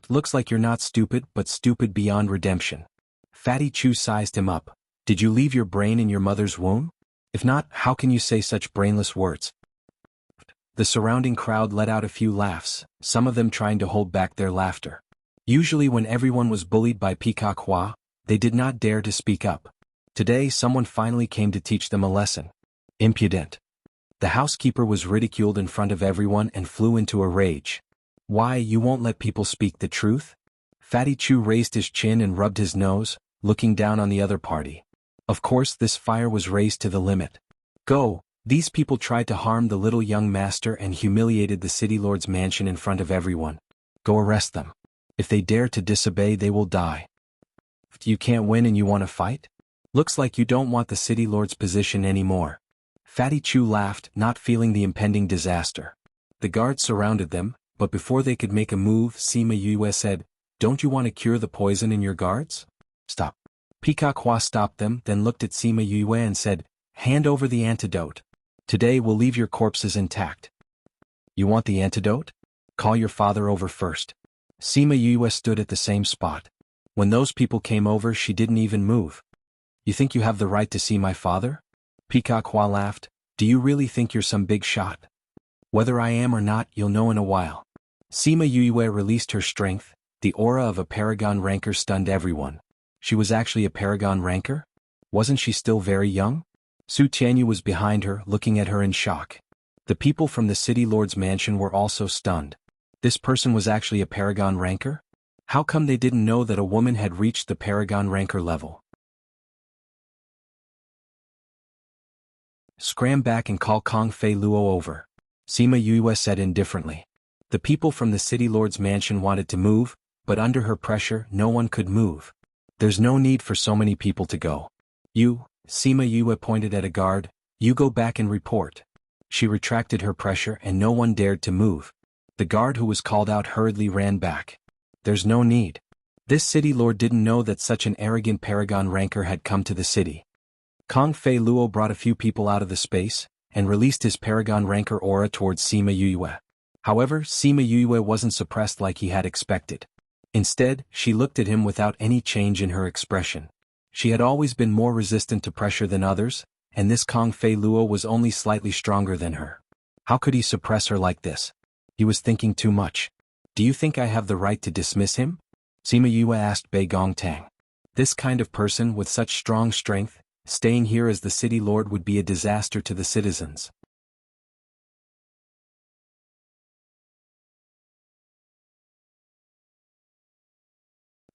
Looks like you're not stupid, but stupid beyond redemption. Fatty Chu sized him up. Did you leave your brain in your mother's womb? If not, how can you say such brainless words? The surrounding crowd let out a few laughs, some of them trying to hold back their laughter. Usually when everyone was bullied by Peacock Hua, they did not dare to speak up. Today someone finally came to teach them a lesson. Impudent. The housekeeper was ridiculed in front of everyone and flew into a rage. Why, you won't let people speak the truth? Fatty Chu raised his chin and rubbed his nose, looking down on the other party. Of course this fire was raised to the limit. Go! These people tried to harm the little young master and humiliated the city lord's mansion in front of everyone. Go arrest them. If they dare to disobey, they will die. You can't win and you want to fight? Looks like you don't want the city lord's position anymore. Fatty Chu laughed, not feeling the impending disaster. The guards surrounded them, but before they could make a move, Sima Yue said, don't you want to cure the poison in your guards? Stop. Peacock Hua stopped them, then looked at Sima Yue and said, hand over the antidote. Today we'll leave your corpses intact. You want the antidote? Call your father over first. Sima Yue stood at the same spot. When those people came over, she didn't even move. You think you have the right to see my father? Peacock Hua laughed. Do you really think you're some big shot? Whether I am or not, you'll know in a while. Sima Yue released her strength. The aura of a paragon ranker stunned everyone. She was actually a paragon ranker? Wasn't she still very young? Su Tianyu was behind her, looking at her in shock. The people from the city lord's mansion were also stunned. This person was actually a paragon ranker? How come they didn't know that a woman had reached the paragon ranker level? scram back and call Kong Fei Luo over. Sima Yue said indifferently. The people from the city lord's mansion wanted to move, but under her pressure no one could move. There's no need for so many people to go. Sima Yue pointed at a guard, you go back and report. She retracted her pressure and no one dared to move. The guard who was called out hurriedly ran back. There's no need. This city lord didn't know that such an arrogant paragon ranker had come to the city. Kong Fei Luo brought a few people out of the space, and released his paragon ranker aura towards Sima Yue. However, Sima Yue wasn't suppressed like he had expected. Instead, she looked at him without any change in her expression. She had always been more resistant to pressure than others, and this Kong Fei Luo was only slightly stronger than her. How could he suppress her like this? He was thinking too much. Do you think I have the right to dismiss him? Sima Yue asked Bei Gongtang. This kind of person with such strong strength, staying here as the city lord would be a disaster to the citizens.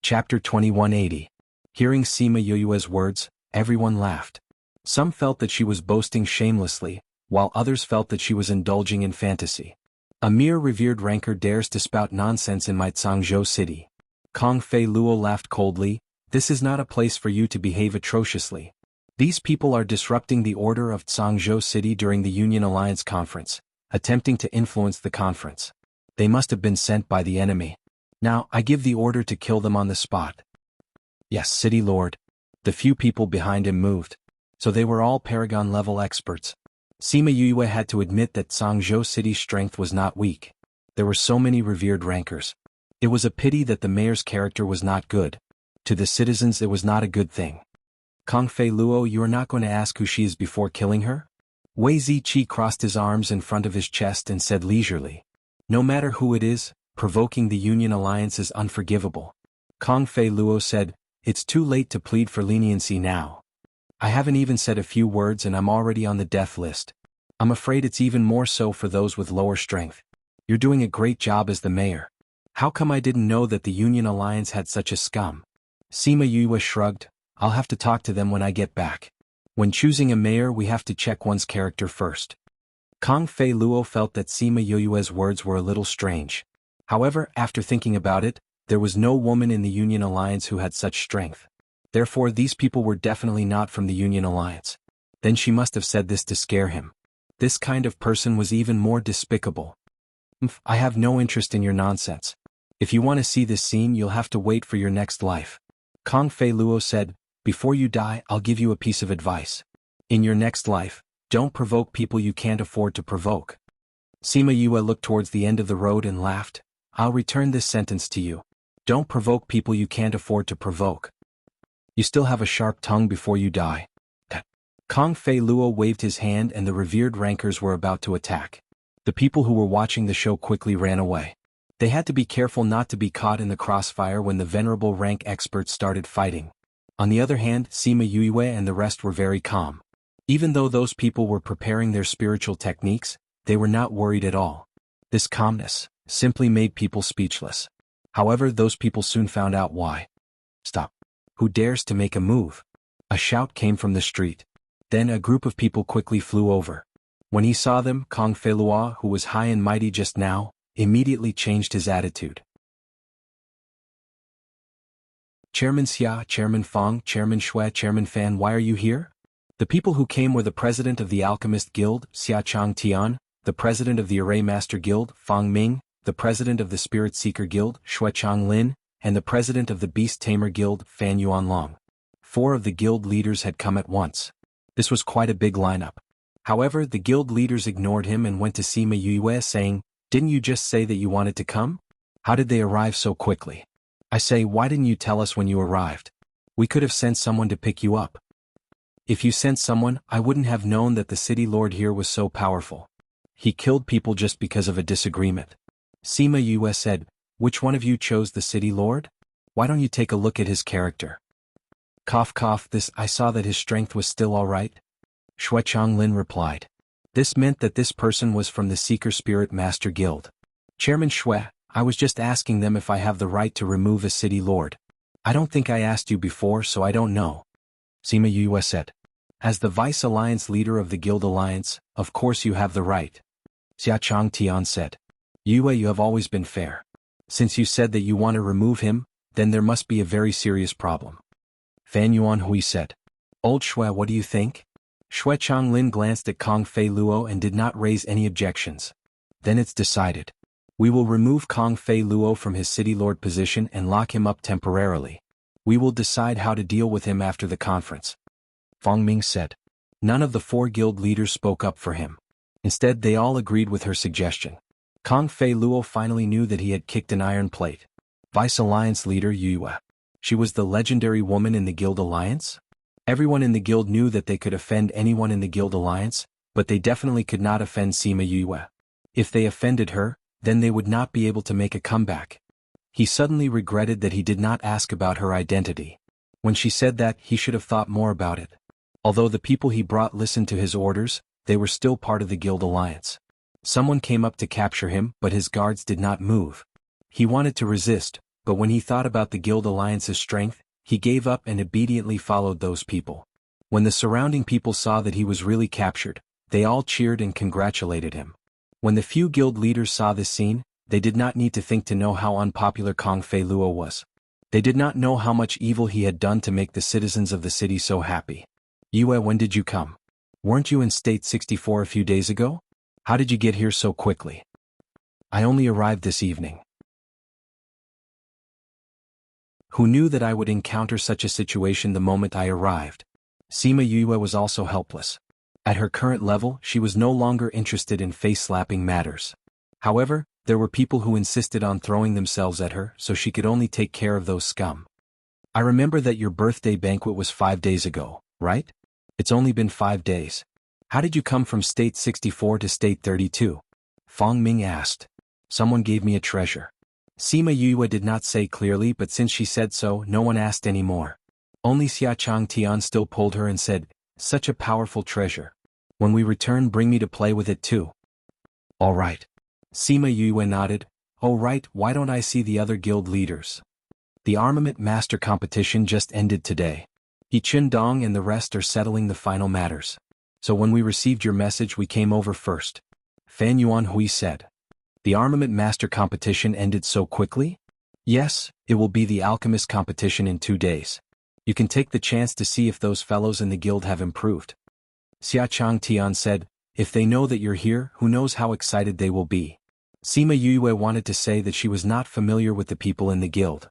Chapter 2180. Hearing Sima Yue's words, everyone laughed. Some felt that she was boasting shamelessly, while others felt that she was indulging in fantasy. A mere revered ranker dares to spout nonsense in my Cangzhou city. Kong Fei Luo laughed coldly, this is not a place for you to behave atrociously. These people are disrupting the order of Cangzhou city during the Union Alliance conference, attempting to influence the conference. They must have been sent by the enemy. Now, I give the order to kill them on the spot. Yes, city lord. The few people behind him moved. So they were all paragon-level experts. Sima Yue had to admit that Cangzhou city's strength was not weak. There were so many revered rankers. It was a pity that the mayor's character was not good. To the citizens it was not a good thing. Kong Fei Luo, you are not going to ask who she is before killing her? Wei Ziqi crossed his arms in front of his chest and said leisurely. No matter who it is, provoking the Union Alliance is unforgivable. Kong Fei Luo said, it's too late to plead for leniency now. I haven't even said a few words and I'm already on the death list. I'm afraid it's even more so for those with lower strength. You're doing a great job as the mayor. How come I didn't know that the Union Alliance had such a scum? Sima Yue shrugged, I'll have to talk to them when I get back. When choosing a mayor we have to check one's character first. Kong Fei Luo felt that Sima Yue's words were a little strange. However, after thinking about it, there was no woman in the Union Alliance who had such strength. Therefore these people were definitely not from the Union Alliance. Then she must have said this to scare him. This kind of person was even more despicable. I have no interest in your nonsense. If you want to see this scene you'll have to wait for your next life. Kong Fei Luo said, before you die I'll give you a piece of advice. In your next life, don't provoke people you can't afford to provoke. Sima Yue looked towards the end of the road and laughed. I'll return this sentence to you. Don't provoke people you can't afford to provoke. You still have a sharp tongue before you die. Kong Fei Luo waved his hand and the revered rankers were about to attack. The people who were watching the show quickly ran away. They had to be careful not to be caught in the crossfire when the venerable rank experts started fighting. On the other hand, Sima Yue and the rest were very calm. Even though those people were preparing their spiritual techniques, they were not worried at all. This calmness simply made people speechless. However, those people soon found out why. Stop. Who dares to make a move? A shout came from the street. Then a group of people quickly flew over. When he saw them, Kong Fei Luo, who was high and mighty just now, immediately changed his attitude. Chairman Xia, Chairman Fang, Chairman Shui, Chairman Fan, why are you here? The people who came were the president of the Alchemist Guild, Xia Chang Tian, the president of the Array Master Guild, Fang Ming, the president of the Spirit Seeker Guild, Shui Chang Lin, and the president of the Beast Tamer Guild, Fan Yuanlong. 4 of the guild leaders had come at once. This was quite a big lineup. However, the guild leaders ignored him and went to Sima Yue saying, didn't you just say that you wanted to come? How did they arrive so quickly? I say, why didn't you tell us when you arrived? We could have sent someone to pick you up. If you sent someone, I wouldn't have known that the city lord here was so powerful. He killed people just because of a disagreement. Sima Yue said, which one of you chose the city lord? Why don't you take a look at his character? Cough cough, I saw that his strength was still all right. Shui Changlin replied. This meant that this person was from the Seeker Spirit Master Guild. Chairman Shui, I was just asking them if I have the right to remove a city lord. I don't think I asked you before, so I don't know. Sima Yue said. As the Vice Alliance leader of the Guild Alliance, of course you have the right. Xia Chang Tian said. Yue, you have always been fair. Since you said that you want to remove him, then there must be a very serious problem. Fan Yuanhui said. Old Shui, what do you think? Shui Changlin glanced at Kong Fei Luo and did not raise any objections. Then it's decided. We will remove Kong Fei Luo from his city lord position and lock him up temporarily. We will decide how to deal with him after the conference. Fang Ming said. None of the 4 guild leaders spoke up for him. Instead, they all agreed with her suggestion. Kong Fei Luo finally knew that he had kicked an iron plate. Vice Alliance leader Yue. She was the legendary woman in the Guild Alliance? Everyone in the guild knew that they could offend anyone in the Guild Alliance, but they definitely could not offend Sima Yue. If they offended her, then they would not be able to make a comeback. He suddenly regretted that he did not ask about her identity. When she said that, he should have thought more about it. Although the people he brought listened to his orders, they were still part of the Guild Alliance. Someone came up to capture him, but his guards did not move. He wanted to resist, but when he thought about the Guild Alliance's strength, he gave up and obediently followed those people. When the surrounding people saw that he was really captured, they all cheered and congratulated him. When the few guild leaders saw this scene, they did not need to think to know how unpopular Kong Fei Luo was. They did not know how much evil he had done to make the citizens of the city so happy. Yue, when did you come? Weren't you in State 64 a few days ago? How did you get here so quickly? I only arrived this evening. Who knew that I would encounter such a situation the moment I arrived? Sima Yue was also helpless. At her current level, she was no longer interested in face-slapping matters. However, there were people who insisted on throwing themselves at her, so she could only take care of those scum. I remember that your birthday banquet was 5 days ago, right? It's only been 5 days. How did you come from State 64 to State 32? Fang Ming asked. Someone gave me a treasure. Sima Yue did not say clearly, but since she said so, no one asked any more. Only Xia Chang Tian still pulled her and said, such a powerful treasure. When we return, bring me to play with it too. All right. Sima Yue nodded. Oh right, why don't I see the other guild leaders? The armament master competition just ended today. Yi Chen Dong and the rest are settling the final matters. So when we received your message, we came over first. Fan Yuanhui said. The armament master competition ended so quickly? Yes, it will be the Alchemist competition in 2 days. You can take the chance to see if those fellows in the guild have improved. Xia Chang Tian said, if they know that you're here, who knows how excited they will be. Sima Yue wanted to say that she was not familiar with the people in the guild.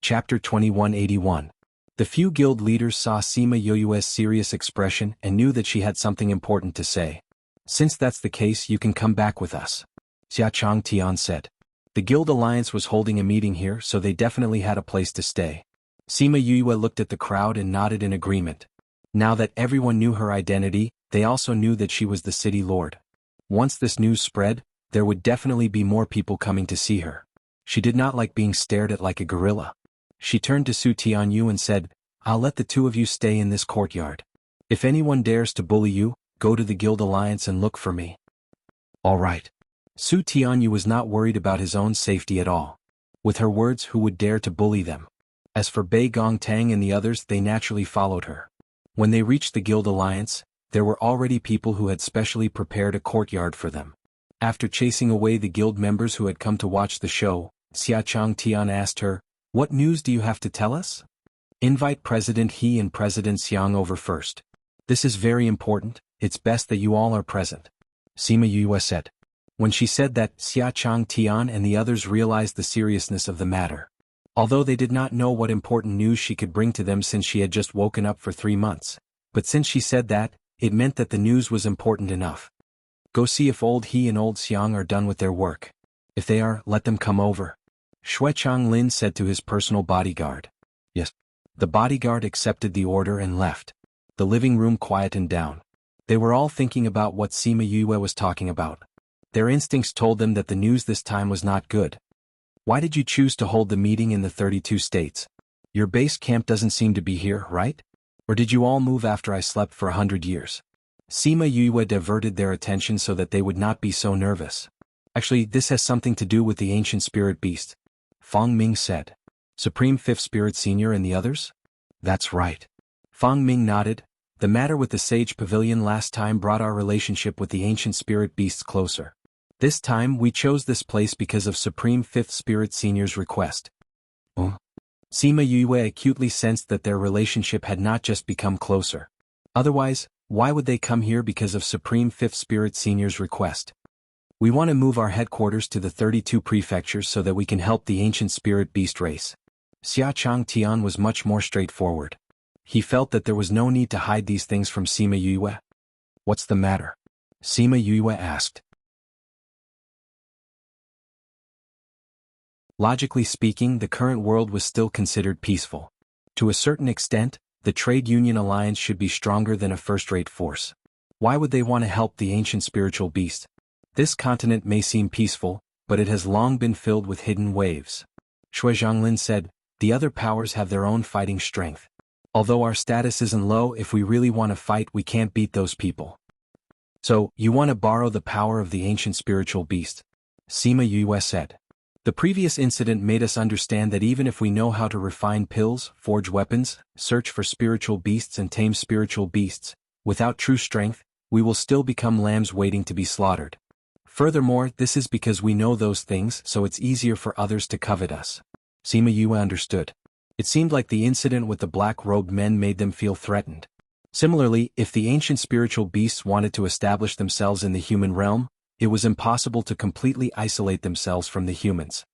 Chapter 2181. The few guild leaders saw Sima Yue's serious expression and knew that she had something important to say. Since that's the case, you can come back with us. Xia Chang Tian said. The Guild Alliance was holding a meeting here, so they definitely had a place to stay. Sima Yue looked at the crowd and nodded in agreement. Now that everyone knew her identity, they also knew that she was the city lord. Once this news spread, there would definitely be more people coming to see her. She did not like being stared at like a gorilla. She turned to Su Tianyu and said, I'll let the 2 of you stay in this courtyard. If anyone dares to bully you, go to the Guild Alliance and look for me. All right. Su Tianyu was not worried about his own safety at all. With her words, who would dare to bully them? As for Bei Gongtang and the others, they naturally followed her. When they reached the Guild Alliance, there were already people who had specially prepared a courtyard for them. After chasing away the guild members who had come to watch the show, Xia Chang Tian asked her, what news do you have to tell us? Invite President He and President Xiang over first. This is very important, it's best that you all are present. Sima Yue said. When she said that, Xia Chang Tian and the others realized the seriousness of the matter. Although they did not know what important news she could bring to them since she had just woken up for 3 months. But since she said that, it meant that the news was important enough. Go see if old He and old Xiang are done with their work. If they are, let them come over. Shui Changlin said to his personal bodyguard. Yes. The bodyguard accepted the order and left. The living room quietened down. They were all thinking about what Sima Yue was talking about. Their instincts told them that the news this time was not good. Why did you choose to hold the meeting in the 32 states? Your base camp doesn't seem to be here, right? Or did you all move after I slept for 100 years? Sima Yue diverted their attention so that they would not be so nervous. Actually, this has something to do with the ancient spirit beast. Fang Ming said. Supreme Fifth Spirit Senior and the others? That's right. Fang Ming nodded. The matter with the Sage Pavilion last time brought our relationship with the ancient spirit beasts closer. This time we chose this place because of Supreme Fifth Spirit Senior's request. Sima Yue acutely sensed that their relationship had not just become closer. Otherwise, why would they come here because of Supreme Fifth Spirit Senior's request? We want to move our headquarters to the 32 prefectures so that we can help the ancient spirit beast race. Xia Chang Tian was much more straightforward. He felt that there was no need to hide these things from Sima Yue. What's the matter? Sima Yue asked. Logically speaking, the current world was still considered peaceful. To a certain extent, the trade union alliance should be stronger than a first-rate force. Why would they want to help the ancient spiritual beast? This continent may seem peaceful, but it has long been filled with hidden waves. Shui Zhonglin said, the other powers have their own fighting strength. Although our status isn't low, if we really want to fight, we can't beat those people. So, you want to borrow the power of the ancient spiritual beast? Sima Yue said. The previous incident made us understand that even if we know how to refine pills, forge weapons, search for spiritual beasts and tame spiritual beasts, without true strength, we will still become lambs waiting to be slaughtered. Furthermore, this is because we know those things, so it's easier for others to covet us. Sima Yue understood. It seemed like the incident with the black-robed men made them feel threatened. Similarly, if the ancient spiritual beasts wanted to establish themselves in the human realm, it was impossible to completely isolate themselves from the humans.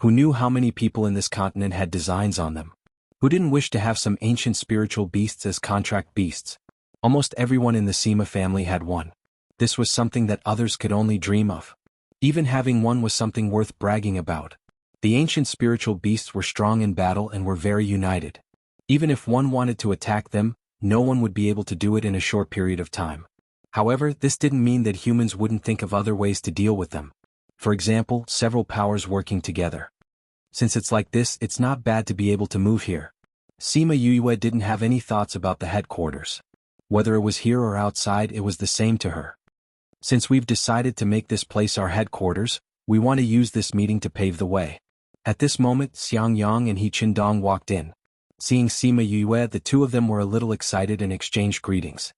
Who knew how many people in this continent had designs on them? Who didn't wish to have some ancient spiritual beasts as contract beasts? Almost everyone in the Sima family had one. This was something that others could only dream of. Even having one was something worth bragging about. The ancient spiritual beasts were strong in battle and were very united. Even if one wanted to attack them, no one would be able to do it in a short period of time. However, this didn't mean that humans wouldn't think of other ways to deal with them. For example, several powers working together. Since it's like this, it's not bad to be able to move here. Sima Yue didn't have any thoughts about the headquarters. Whether it was here or outside, it was the same to her. Since we've decided to make this place our headquarters, we want to use this meeting to pave the way. At this moment, Xiang Yang and He Qindong walked in. Seeing Sima Yue, the two of them were a little excited and exchanged greetings.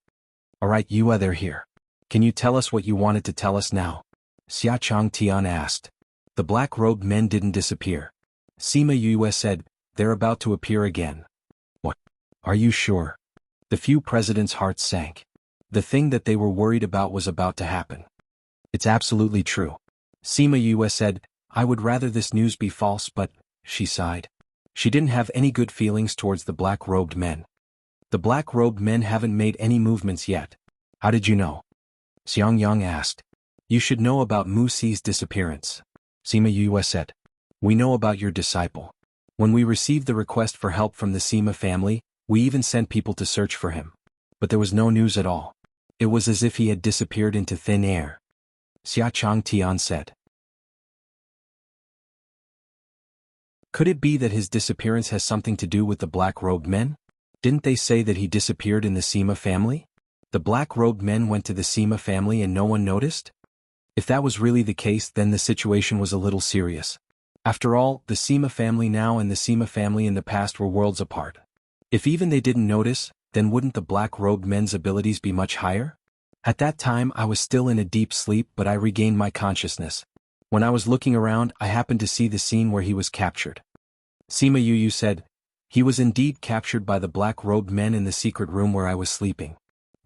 Alright Yue, they're here. Can you tell us what you wanted to tell us now? Xia Chang Tian asked. The black-robed men didn't disappear. Sima Yue said, they're about to appear again. What? Are you sure? The few presidents' hearts sank. The thing that they were worried about was about to happen. It's absolutely true. Sima Yue said, I would rather this news be false, but, she sighed. She didn't have any good feelings towards the black-robed men. The black-robed men haven't made any movements yet. How did you know? Xiang Yang asked. You should know about Mu Si's disappearance. Sima Yue said. We know about your disciple. When we received the request for help from the Sima family, we even sent people to search for him. But there was no news at all. It was as if he had disappeared into thin air. Xia Chang Tian said. Could it be that his disappearance has something to do with the black-robed men? Didn't they say that he disappeared in the Sima family? The black-robed men went to the Sima family and no one noticed? If that was really the case, then the situation was a little serious. After all, the Sima family now and the Sima family in the past were worlds apart. If even they didn't notice, then wouldn't the black-robed men's abilities be much higher? At that time I was still in a deep sleep, but I regained my consciousness. When I was looking around, I happened to see the scene where he was captured. Sima Yue said, he was indeed captured by the black-robed men in the secret room where I was sleeping.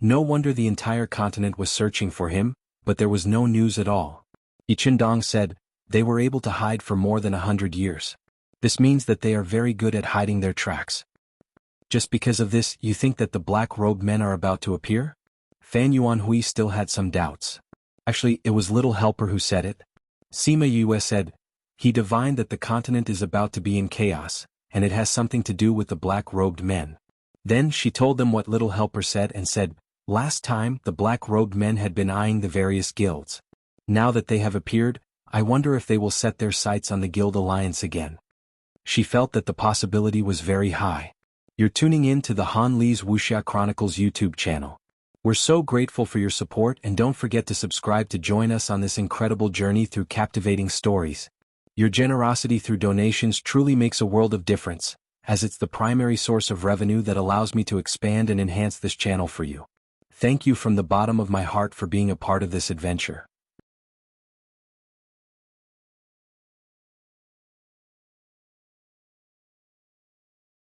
No wonder the entire continent was searching for him, but there was no news at all. He Qindong said, they were able to hide for more than 100 years. This means that they are very good at hiding their tracks. Just because of this, you think that the black-robed men are about to appear? Fan Yuanhui still had some doubts. Actually, it was Little Helper who said it. Sima Yue said, he divined that the continent is about to be in chaos, and it has something to do with the black-robed men. Then she told them what Little Helper said and said, last time the black-robed men had been eyeing the various guilds. Now that they have appeared, I wonder if they will set their sights on the guild alliance again. She felt that the possibility was very high. You're tuning in to the Han Li's Wuxia Chronicles YouTube channel. We're so grateful for your support, and don't forget to subscribe to join us on this incredible journey through captivating stories. Your generosity through donations truly makes a world of difference, as it's the primary source of revenue that allows me to expand and enhance this channel for you. Thank you from the bottom of my heart for being a part of this adventure.